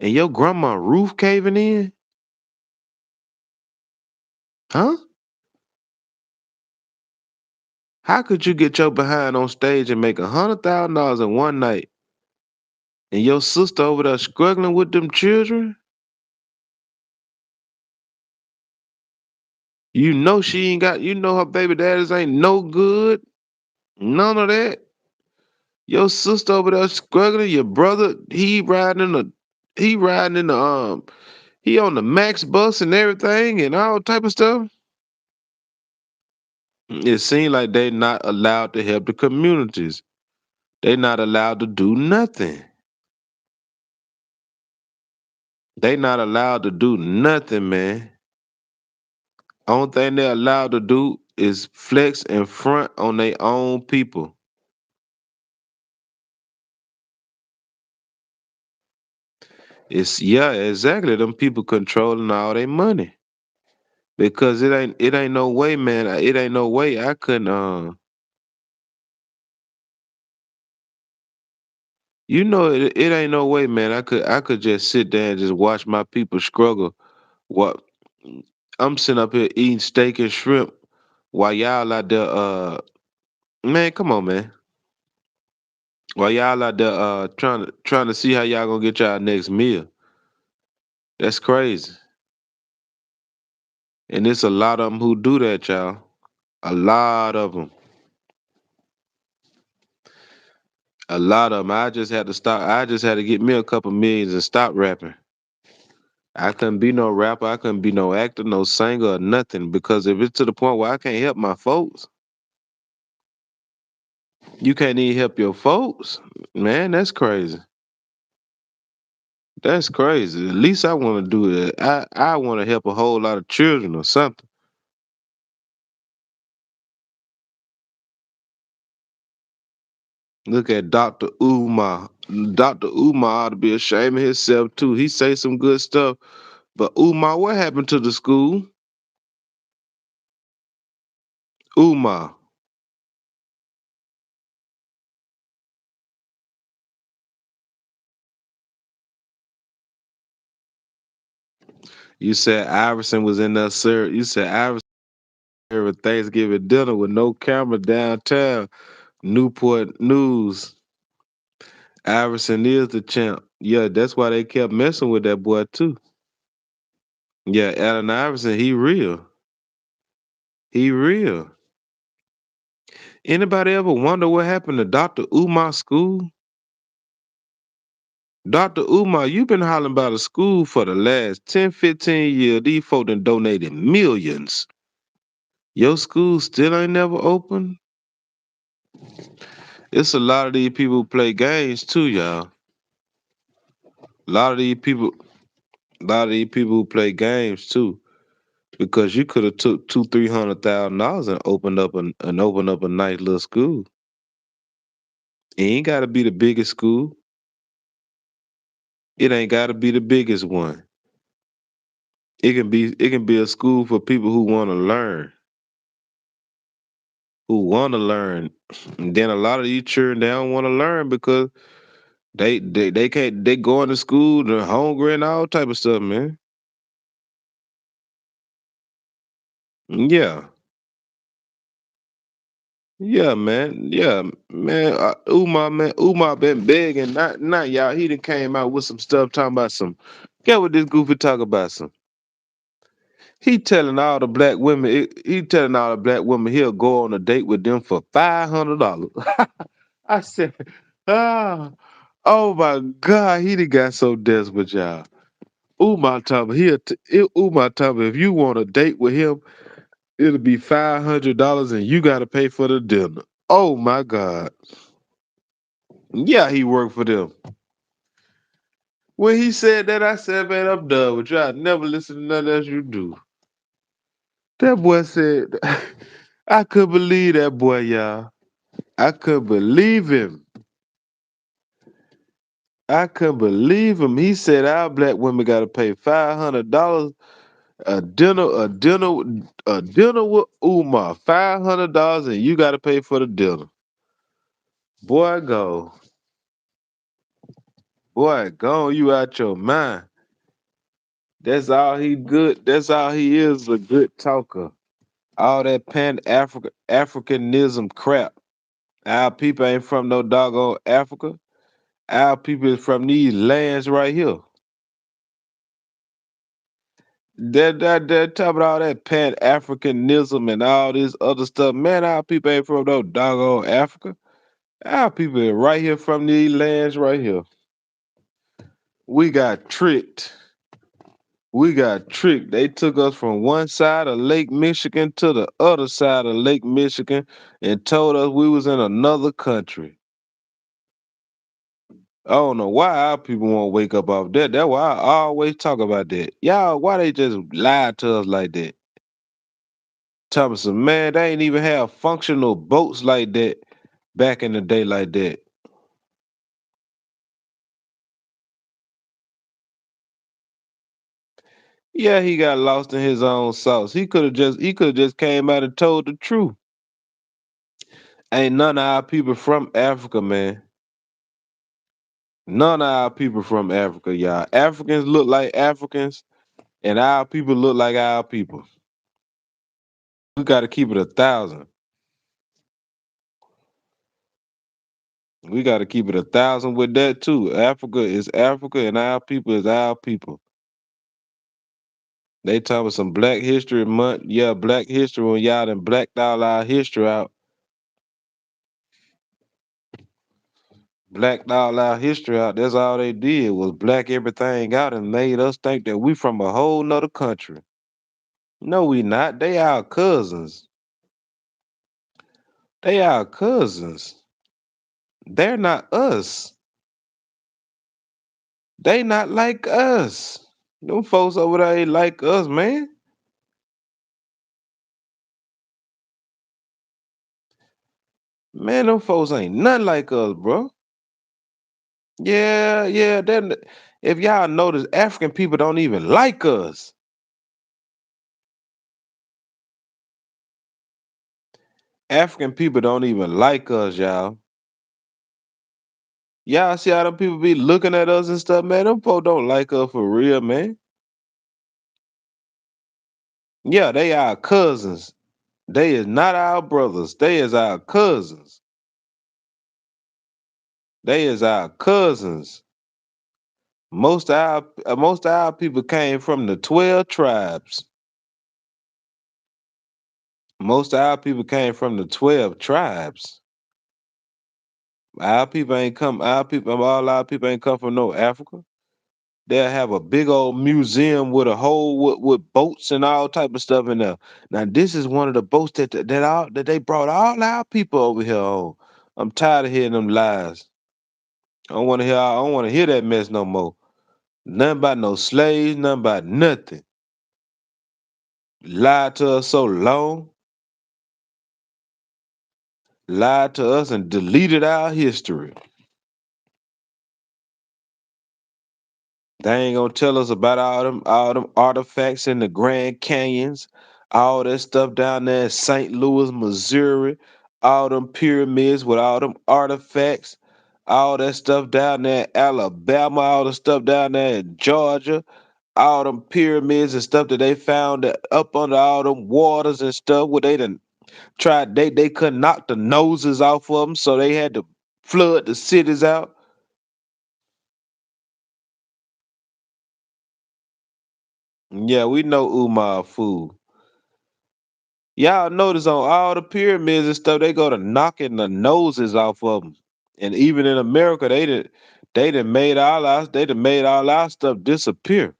and your grandma roof caving in? Huh? How could you get your behind on stage and make $100,000 in one night, and your sister over there struggling with them children? You know she ain't got. You know her baby daddies ain't no good. None of that. Your sister over there struggling. Your brother, he riding in the he on the Max bus and everything and all type of stuff. It seems like they not allowed to help the communities. They not allowed to do nothing. They not allowed to do nothing, man. Only thing they allowed to do is flex and front on their own people. It's yeah, exactly. Them people controlling all their money. Because it ain't no way, man. It ain't no way I couldn't it ain't no way, man. I could just sit there and just watch my people struggle. What I'm sitting up here eating steak and shrimp while y'all out there man, come on, man. While y'all out there trying to see how y'all gonna get y'all next meal. That's crazy. And it's a lot of them who do that, y'all. A lot of them. A lot of them. I just had to stop. I just had to get me a couple millions and stop rapping. I couldn't be no rapper. I couldn't be no actor, no singer, or nothing. Because if it's to the point where I can't help my folks, you can't even help your folks. Man, that's crazy. That's crazy. At least I want to do it. I want to help a whole lot of children or something. Look at Dr. Umar. Dr. Umar ought to be ashamed of himself too. He say some good stuff. But Umar, what happened to the school? Umar. You said Iverson was in there, sir. You said Iverson here at Thanksgiving dinner with no camera downtown. Newport News. Iverson is the champ. Yeah, that's why they kept messing with that boy too. Yeah, Allen Iverson, he real. He real. Anybody ever wonder what happened to Dr. Umar school? Dr. Umar, you been hollering about a school for the last 10, 15 years. These folk done donated millions. Your school still ain't never open? It's a lot of these people who play games too, y'all. A lot of these people, a lot of these people who play games too. Because you could have took two, $300,000 and opened up a nice little school. It ain't gotta be the biggest school. It ain't gotta be the biggest one. It can be a school for people who wanna learn. Who wanna learn. And then a lot of these children they don't wanna learn because They can't they going to school, they're hungry and all type of stuff, man. Yeah. Yeah, man. Yeah, man. Umar been begging. Not y'all. He done came out with some stuff talking about some. Get what this goofy talk about some. He telling all the black women. He telling all the black women he'll go on a date with them for $500. I said, ah, oh my God, he done got so desperate, y'all. Umar talking. If you want a date with him, it'll be $500 and you got to pay for the dinner. Oh my God. Yeah, he worked for them. When he said that, I said, man, I'm done with you. I never listen to nothing else you do. That boy said, I couldn't believe that boy, y'all. I couldn't believe him. I couldn't believe him. He said our black women gotta pay $500 a dinner with Umar. $500 and you gotta pay for the dinner. Boy, go. Boy, go. You out your mind. That's all he good. That's all he is, a good talker. All that Pan-Africanism crap. Our people ain't from no doggone Africa. Our people is from these lands right here. That talk about all that Pan-Africanism and all this other stuff. Man, our people ain't from no doggone Africa. Our people are right here from these lands right here. We got tricked. We got tricked. They took us from one side of Lake Michigan to the other side of Lake Michigan and told us we was in another country. I don't know why our people won't wake up off that. That's why I always talk about that. Y'all, why they just lie to us like that? Thompson, man, they ain't even have functional boats like that back in the day like that. Yeah, he got lost in his own sauce. He could have just came out and told the truth. Ain't none of our people from Africa, man. None of our people from Africa, y'all. Africans look like Africans, and our people look like our people. We got to keep it 1,000. We got to keep it 1,000 with that too. Africa is Africa, and our people is our people. They talking about some Black History Month. Yeah, Black History when y'all done blacked all our history out. Blacked all our history out. That's all they did was black everything out and made us think that we from a whole nother country. No, we not. They our cousins. They our cousins. They're not us. They not like us. Them folks over there ain't like us, man. Man, them folks ain't nothing like us, bro. Yeah, yeah. Then if y'all notice, African people don't even like us. African people don't even like us, y'all. Y'all see how them people be looking at us and stuff, man. Them folks don't like us for real, man. Yeah, they our cousins. They is not our brothers. They is our cousins. They is our cousins. Most of our people came from the 12 tribes. Most of our people came from the 12 tribes. All our people ain't come from no Africa. They'll have a big old museum with a whole with boats and all type of stuff in there. Now this is one of the boats that they brought all our people over here on. I'm tired of hearing them lies. I don't want to hear that mess no more. Nothing about no slaves, nothing about nothing. Lied to us so long, lied to us and deleted our history. They ain't gonna tell us about all them artifacts in the Grand Canyons, all that stuff down there in St. Louis, Missouri, all them pyramids with all them artifacts, all that stuff down there in Alabama, all the stuff down there in Georgia, all them pyramids and stuff that they found up under all them waters and stuff where they done tried they couldn't knock the noses off of them, so they had to flood the cities out. Yeah, we know Umar fool. Y'all notice on all the pyramids and stuff, they go to knocking the noses off of them. And even in America, they done made all our stuff disappear.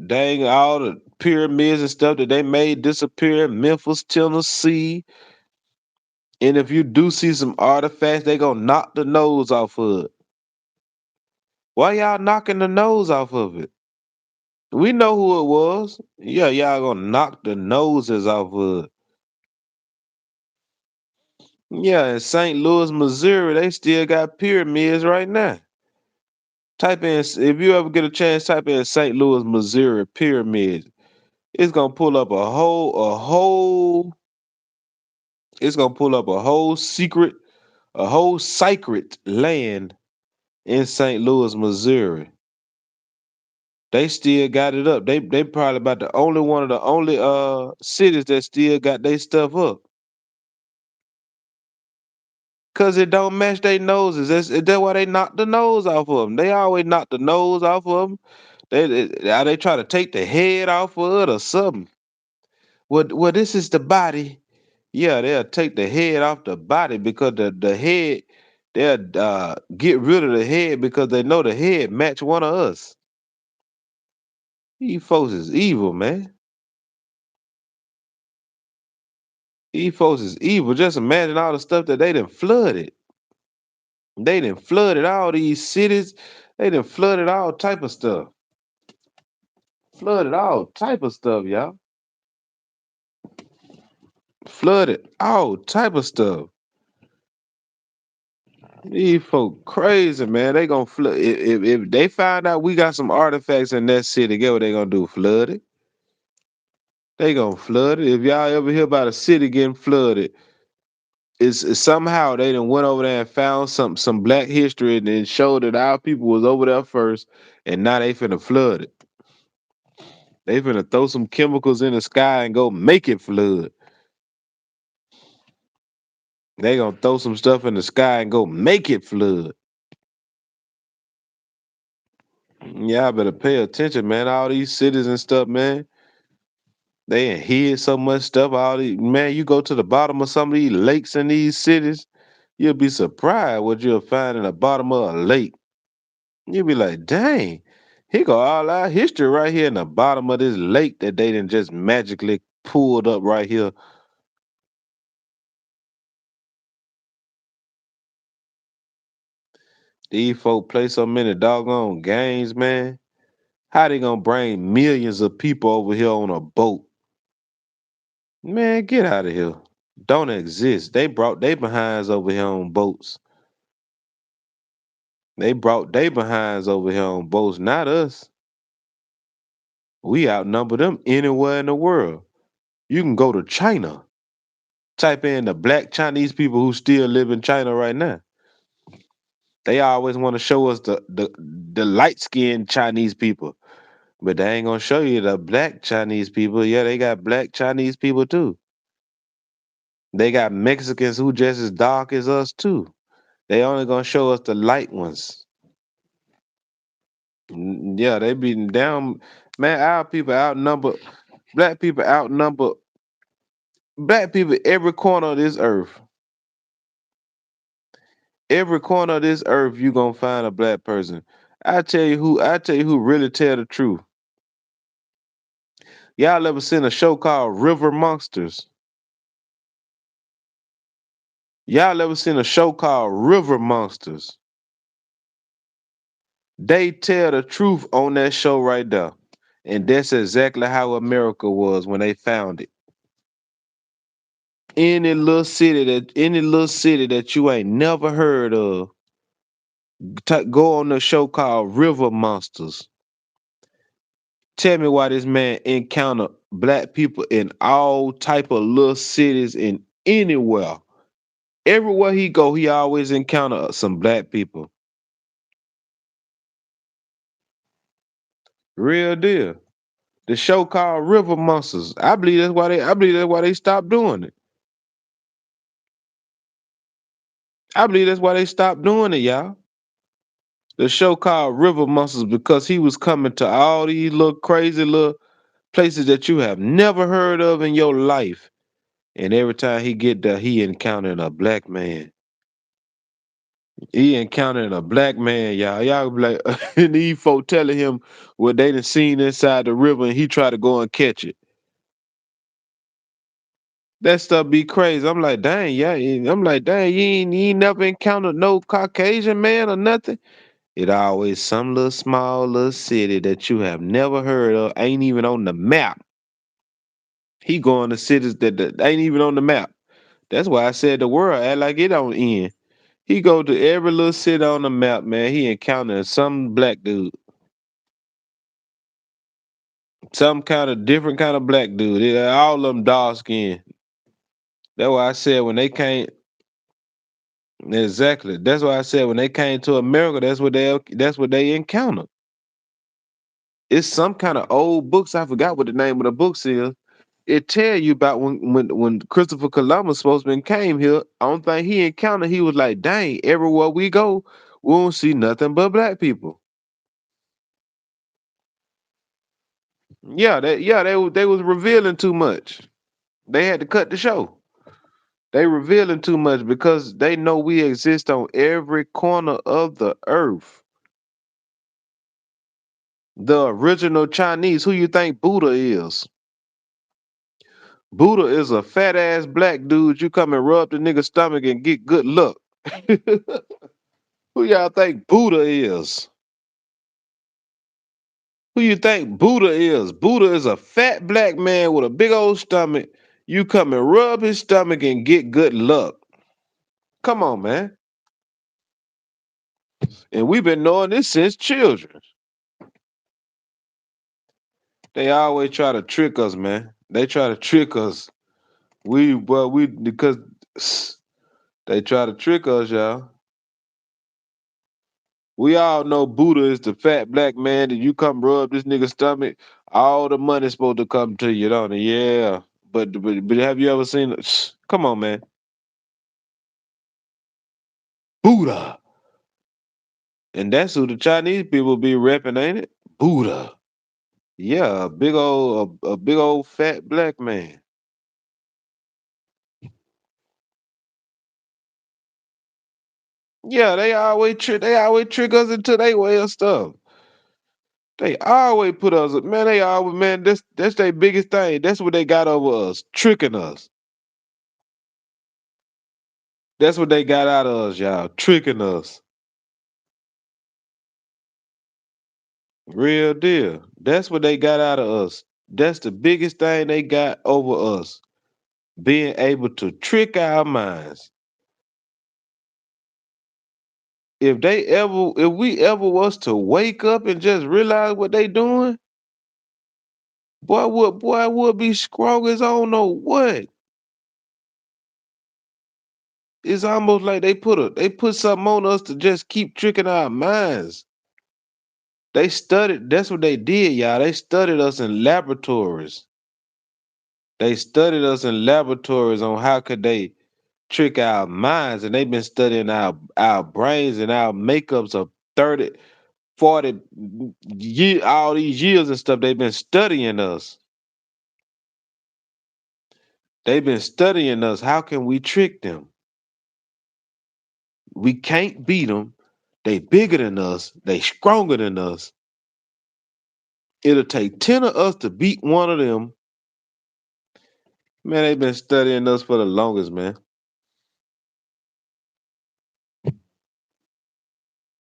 Dang, all the pyramids and stuff that they made disappear in Memphis, Tennessee. And if you do see some artifacts, they gonna knock the nose off of it. Why y'all knocking the nose off of it? We know who it was. Yeah, y'all gonna knock the noses off of it. Yeah, in St. Louis, Missouri, they still got pyramids right now. Type in if you ever get a chance, type in St. Louis, Missouri pyramids. It's gonna pull up it's gonna pull up a whole sacred land in St. Louis, Missouri. They still got it up. They probably about the only one of the only cities that still got their stuff up. Cause it don't match their noses. That's why they knock the nose off of them. They always knock the nose off of them. They try to take the head off of it or something. Well, this is the body. Yeah, they'll take the head off the body because the head they'll get rid of the head because they know the head match one of us. These folks is evil, man. These folks is evil. Just imagine all the stuff that they done flooded. They done flooded all these cities. They done flooded all type of stuff. Flooded all type of stuff, y'all. Flooded all type of stuff. These folk crazy, man. They gonna flood. If they find out we got some artifacts in that city, get what they gonna do? Flood it. They gonna flood it. If y'all ever hear about a city getting flooded, it's somehow they done went over there and found some black history and then showed that our people was over there first, and now they finna flood it. They finna throw some chemicals in the sky and go make it flood. They gonna throw some stuff in the sky and go make it flood. Y'all better pay attention, man. All these cities and stuff, man. They ain't hid so much stuff. All these man, you go to the bottom of some of these lakes in these cities, you'll be surprised what you'll find in the bottom of a lake. You'll be like, dang, here go all our history right here in the bottom of this lake that they done just magically pulled up right here. These folk play so many doggone games, man. How they gonna bring millions of people over here on a boat? Man, get out of here. Don't exist. They brought they behinds over here on boats. They brought they behinds over here on boats, not us. We outnumber them anywhere in the world. You can go to China. Type in the black Chinese people who still live in China right now. They always want to show us the light skinned Chinese people, but they ain't gonna show you the black Chinese people. Yeah, they got black Chinese people too. They got Mexicans who just as dark as us too. They only gonna show us the light ones. Yeah, they beating down. Man, our people outnumber black people outnumber black people every corner of this earth. Every corner of this earth, you gonna find a black person. I tell you who really tell the truth. Y'all ever seen a show called River Monsters? Y'all ever seen a show called River Monsters? They tell the truth on that show right there. And that's exactly how America was when they found it. Any little city that you ain't never heard of, go on the show called River Monsters. Tell me why this man encountered black people in all type of little cities in anywhere. Everywhere he go, he always encounter some black people. Real deal. The show called River Monsters. I believe that's why they stopped doing it. I believe that's why they stopped doing it, y'all. The show called River Monsters because he was coming to all these little crazy little places that you have never heard of in your life. And every time he get there, he encountering a black man. He encountering a black man, y'all. Y'all be like, and these folk telling him what they done seen inside the river, and he try to go and catch it. That stuff be crazy. I'm like, dang, yeah. I'm like, dang, you ain't never encountered no Caucasian man or nothing. It always some little small little city that you have never heard of, ain't even on the map. He going to cities that ain't even on the map. That's why I said the world act like it don't end. He go to every little city on the map, man. He encountered some black dude, some kind of different kind of black dude. All of them dark skin. That's why I said when they came, exactly. That's why I said when they came to America, that's what they encountered. It's some kind of old books. I forgot what the name of the books is. It tell you about when Christopher Columbus supposed to came here. I don't think he encountered. He was like, dang, everywhere we go, we don't see nothing but black people. They was revealing too much. They had to cut the show. They revealing too much because they know we exist on every corner of the earth. The original Chinese, who you think Buddha is? Buddha is a fat ass black dude. You come and rub the nigga's stomach and get good luck. Who y'all think Buddha is? Who you think Buddha is? Buddha is a fat black man with a big old stomach. You come and rub his stomach and get good luck. Come on, man. And we've been knowing this since children. They always try to trick us, man. They try to trick us. Because they try to trick us, y'all. We all know Buddha is the fat black man that you come rub this nigga's stomach, all the money's supposed to come to you, don't it? Yeah. But have you ever seen it? Come on, man. Buddha. And that's who the Chinese people be repping, ain't it? Buddha. Yeah, a big old fat black man. Yeah, they always trick us into their way of stuff. They always put us, man. They always, man. That's their biggest thing. That's what they got over us, tricking us. That's what they got out of us, y'all, tricking us. Real deal. That's what they got out of us. That's the biggest thing they got over us, being able to trick our minds. If we ever was to wake up and just realize what they doing, boy would be strong as I don't know what. It's almost like they put something on us to just keep tricking our minds. They studied. That's what they did, y'all. They studied us in laboratories. They studied us in laboratories on how could they trick our minds, and they've been studying our brains and our makeups of 30, 40 year all these years and stuff. They've been studying us. They've been studying us. How can we trick them? We can't beat them. They bigger than us. They stronger than us. It'll take 10 of us to beat one of them. Man, they've been studying us for the longest, man.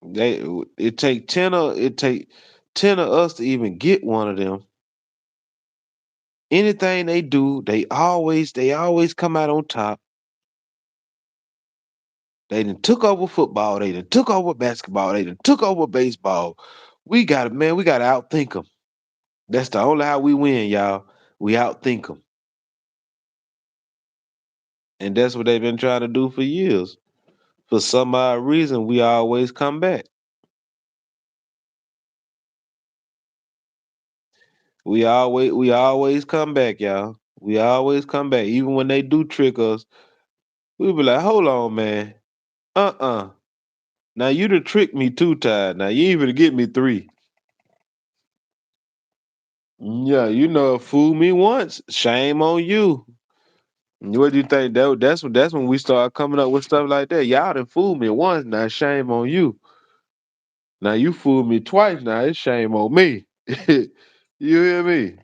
They it take 10 of us to even get one of them. Anything they do, they always come out on top. They done took over football. They done took over basketball. They done took over baseball. We gotta outthink them. That's the only how we win, y'all. We outthink them. And that's what they've been trying to do for years. For some odd reason, we always come back. We always come back, y'all. We always come back. Even when they do trick us, we be like, hold on, man. Uh-uh. Now you done tricked me 2 times. Now you ain't even get me three. Yeah, you know, fool me once. Shame on you. What do you think? That's when we start coming up with stuff like that. Y'all done fooled me once. Now shame on you. Now you fooled me twice. Now it's shame on me. You hear me?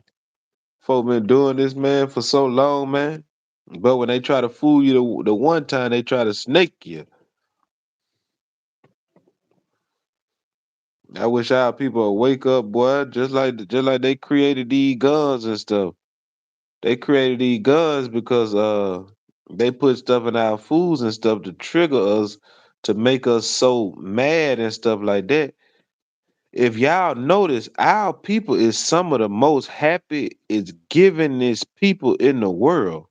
Folk been doing this, man, for so long, man. But when they try to fool you the one time, they try to snake you. I wish our people would wake up, boy. Just like they created these guns and stuff. They created these guns because they put stuff in our foods and stuff to trigger us, to make us so mad and stuff like that. If y'all notice, our people is some of the most happy, is givingest people in the world.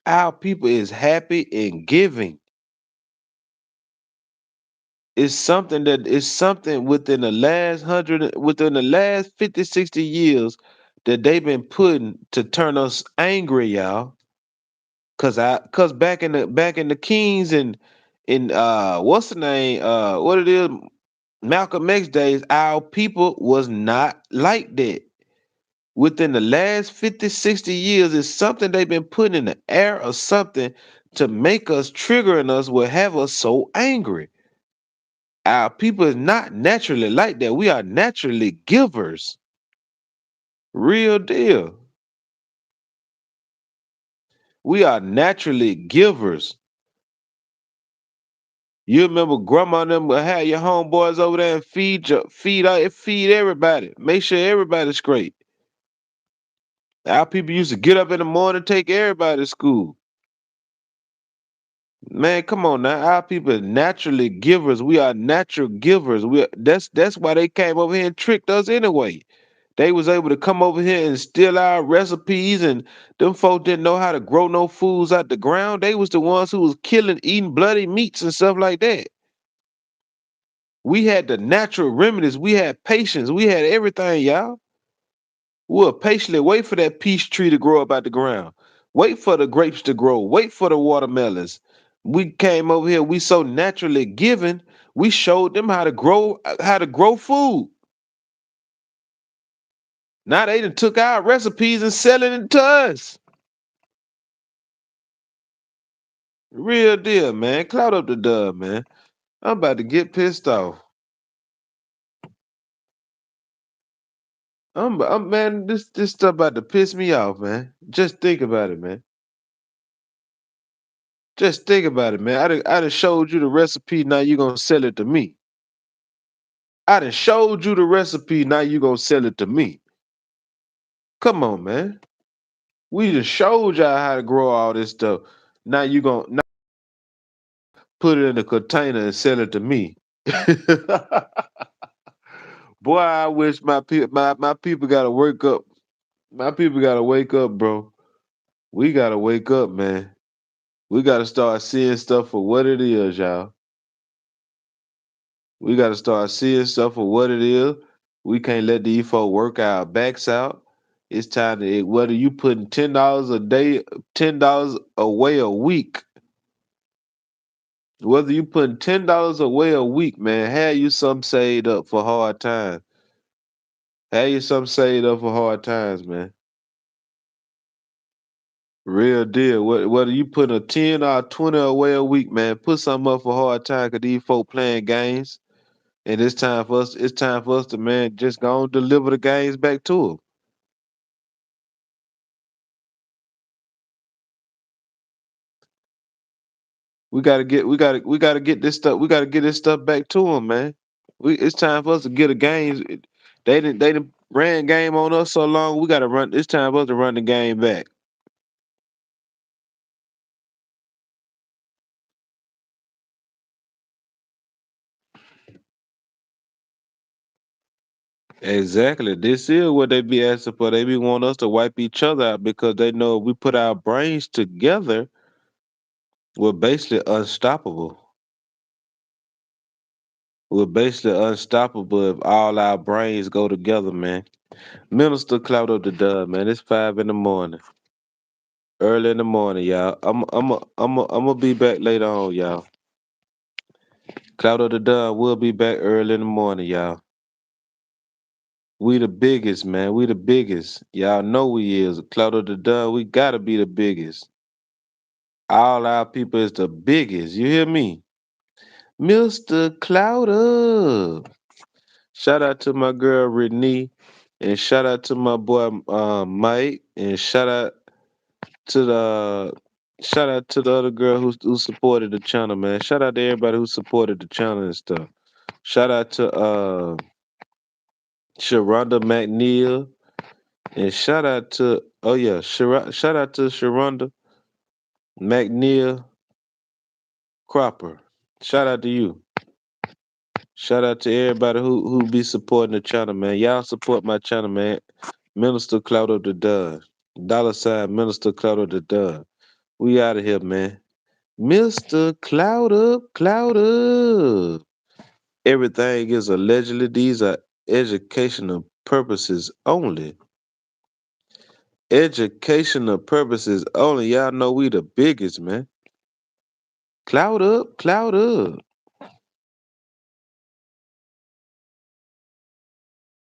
Our people is happy and giving. It's something within the last 50, 60 years that they've been putting to turn us angry, y'all. Cause back in the Kings and in what's the name? What it is, Malcolm X days, our people was not like that. Within the last 50, 60 years, it's something they've been putting in the air or something to make us triggering us will have us so angry. Our people is not naturally like that. We are naturally givers. Real deal. We are naturally givers. You remember grandma and them would have your homeboys over there and feed everybody. Make sure everybody's straight. Our people used to get up in the morning, take everybody to school. Man, come on now. Our people are naturally givers. We are natural givers. That's why they came over here and tricked us anyway. They was able to come over here and steal our recipes, and them folk didn't know how to grow no foods out the ground. They was the ones who was killing, eating bloody meats and stuff like that. We had the natural remedies. We had patience. We had everything, y'all. We'll patiently wait for that peach tree to grow up out the ground. Wait for the grapes to grow. Wait for the watermelons. We came over here. We so naturally giving. We showed them how to grow food. Now they done took our recipes and selling it to us. Real deal, man. Cloud up the dub, man. I'm about to get pissed off. Man. This stuff about to piss me off, man. Just think about it, man. Just think about it, man. I done showed you the recipe. Now you gonna sell it to me. I done showed you the recipe. Now you gonna sell it to me. Come on, man. We just showed y'all how to grow all this stuff. Now you gonna now put it in a container and sell it to me. Boy, I wish my people gotta wake up. My people gotta wake up, bro. We gotta wake up, man. We gotta start seeing stuff for what it is, y'all. We gotta start seeing stuff for what it is. We can't let these folk work our backs out. It's time to whether you putting $10 a day, $10 away a week. Whether you putting $10 away a week, man, have you some saved up for hard times. Have you some saved up for hard times, man. Real deal. Whether you put a 10 or 20 away a week, man, put something up for hard time because these folk playing games. And it's time for us to, man, just go and deliver the games back to them. We gotta get this stuff. We gotta get this stuff back to them, man. It's time for us to get a game. They didn't ran game on us so long. We gotta run. It's time for us to run the game back. Exactly. This is what they be asking for. They be want us to wipe each other out because they know if we put our brains together, we're basically unstoppable. We're basically unstoppable if all our brains go together, man. Minister Cloud of the Dove, man. It's 5 in the morning. Early in the morning, y'all. I'm gonna be back later on, y'all. Cloud of the Dove will be back early in the morning, y'all. We the biggest, man. We the biggest. Y'all know we is. Cloud of the Dove, we gotta be the biggest. All our people is the biggest. You hear me? Mr. Clouder. Shout out to my girl Renee. And shout out to my boy Mike. And to the shout out to the other girl who supported the channel, man. Shout out to everybody who supported the channel and stuff. Shout out to Sharonda McNeil. And shout out to shout out to Sharonda McNeil Cropper. Shout out to you. Shout out to everybody who be supporting the channel, man. Y'all support my channel, man. Minister Cloud of the Dove. Dollar sign Minister Cloud of the Dove. We out of here, man. Mr. Cloud up, Cloud up. Everything is allegedly. These are educational purposes only. Educational purposes only. Y'all know we the biggest, man. Cloud up, Cloud up.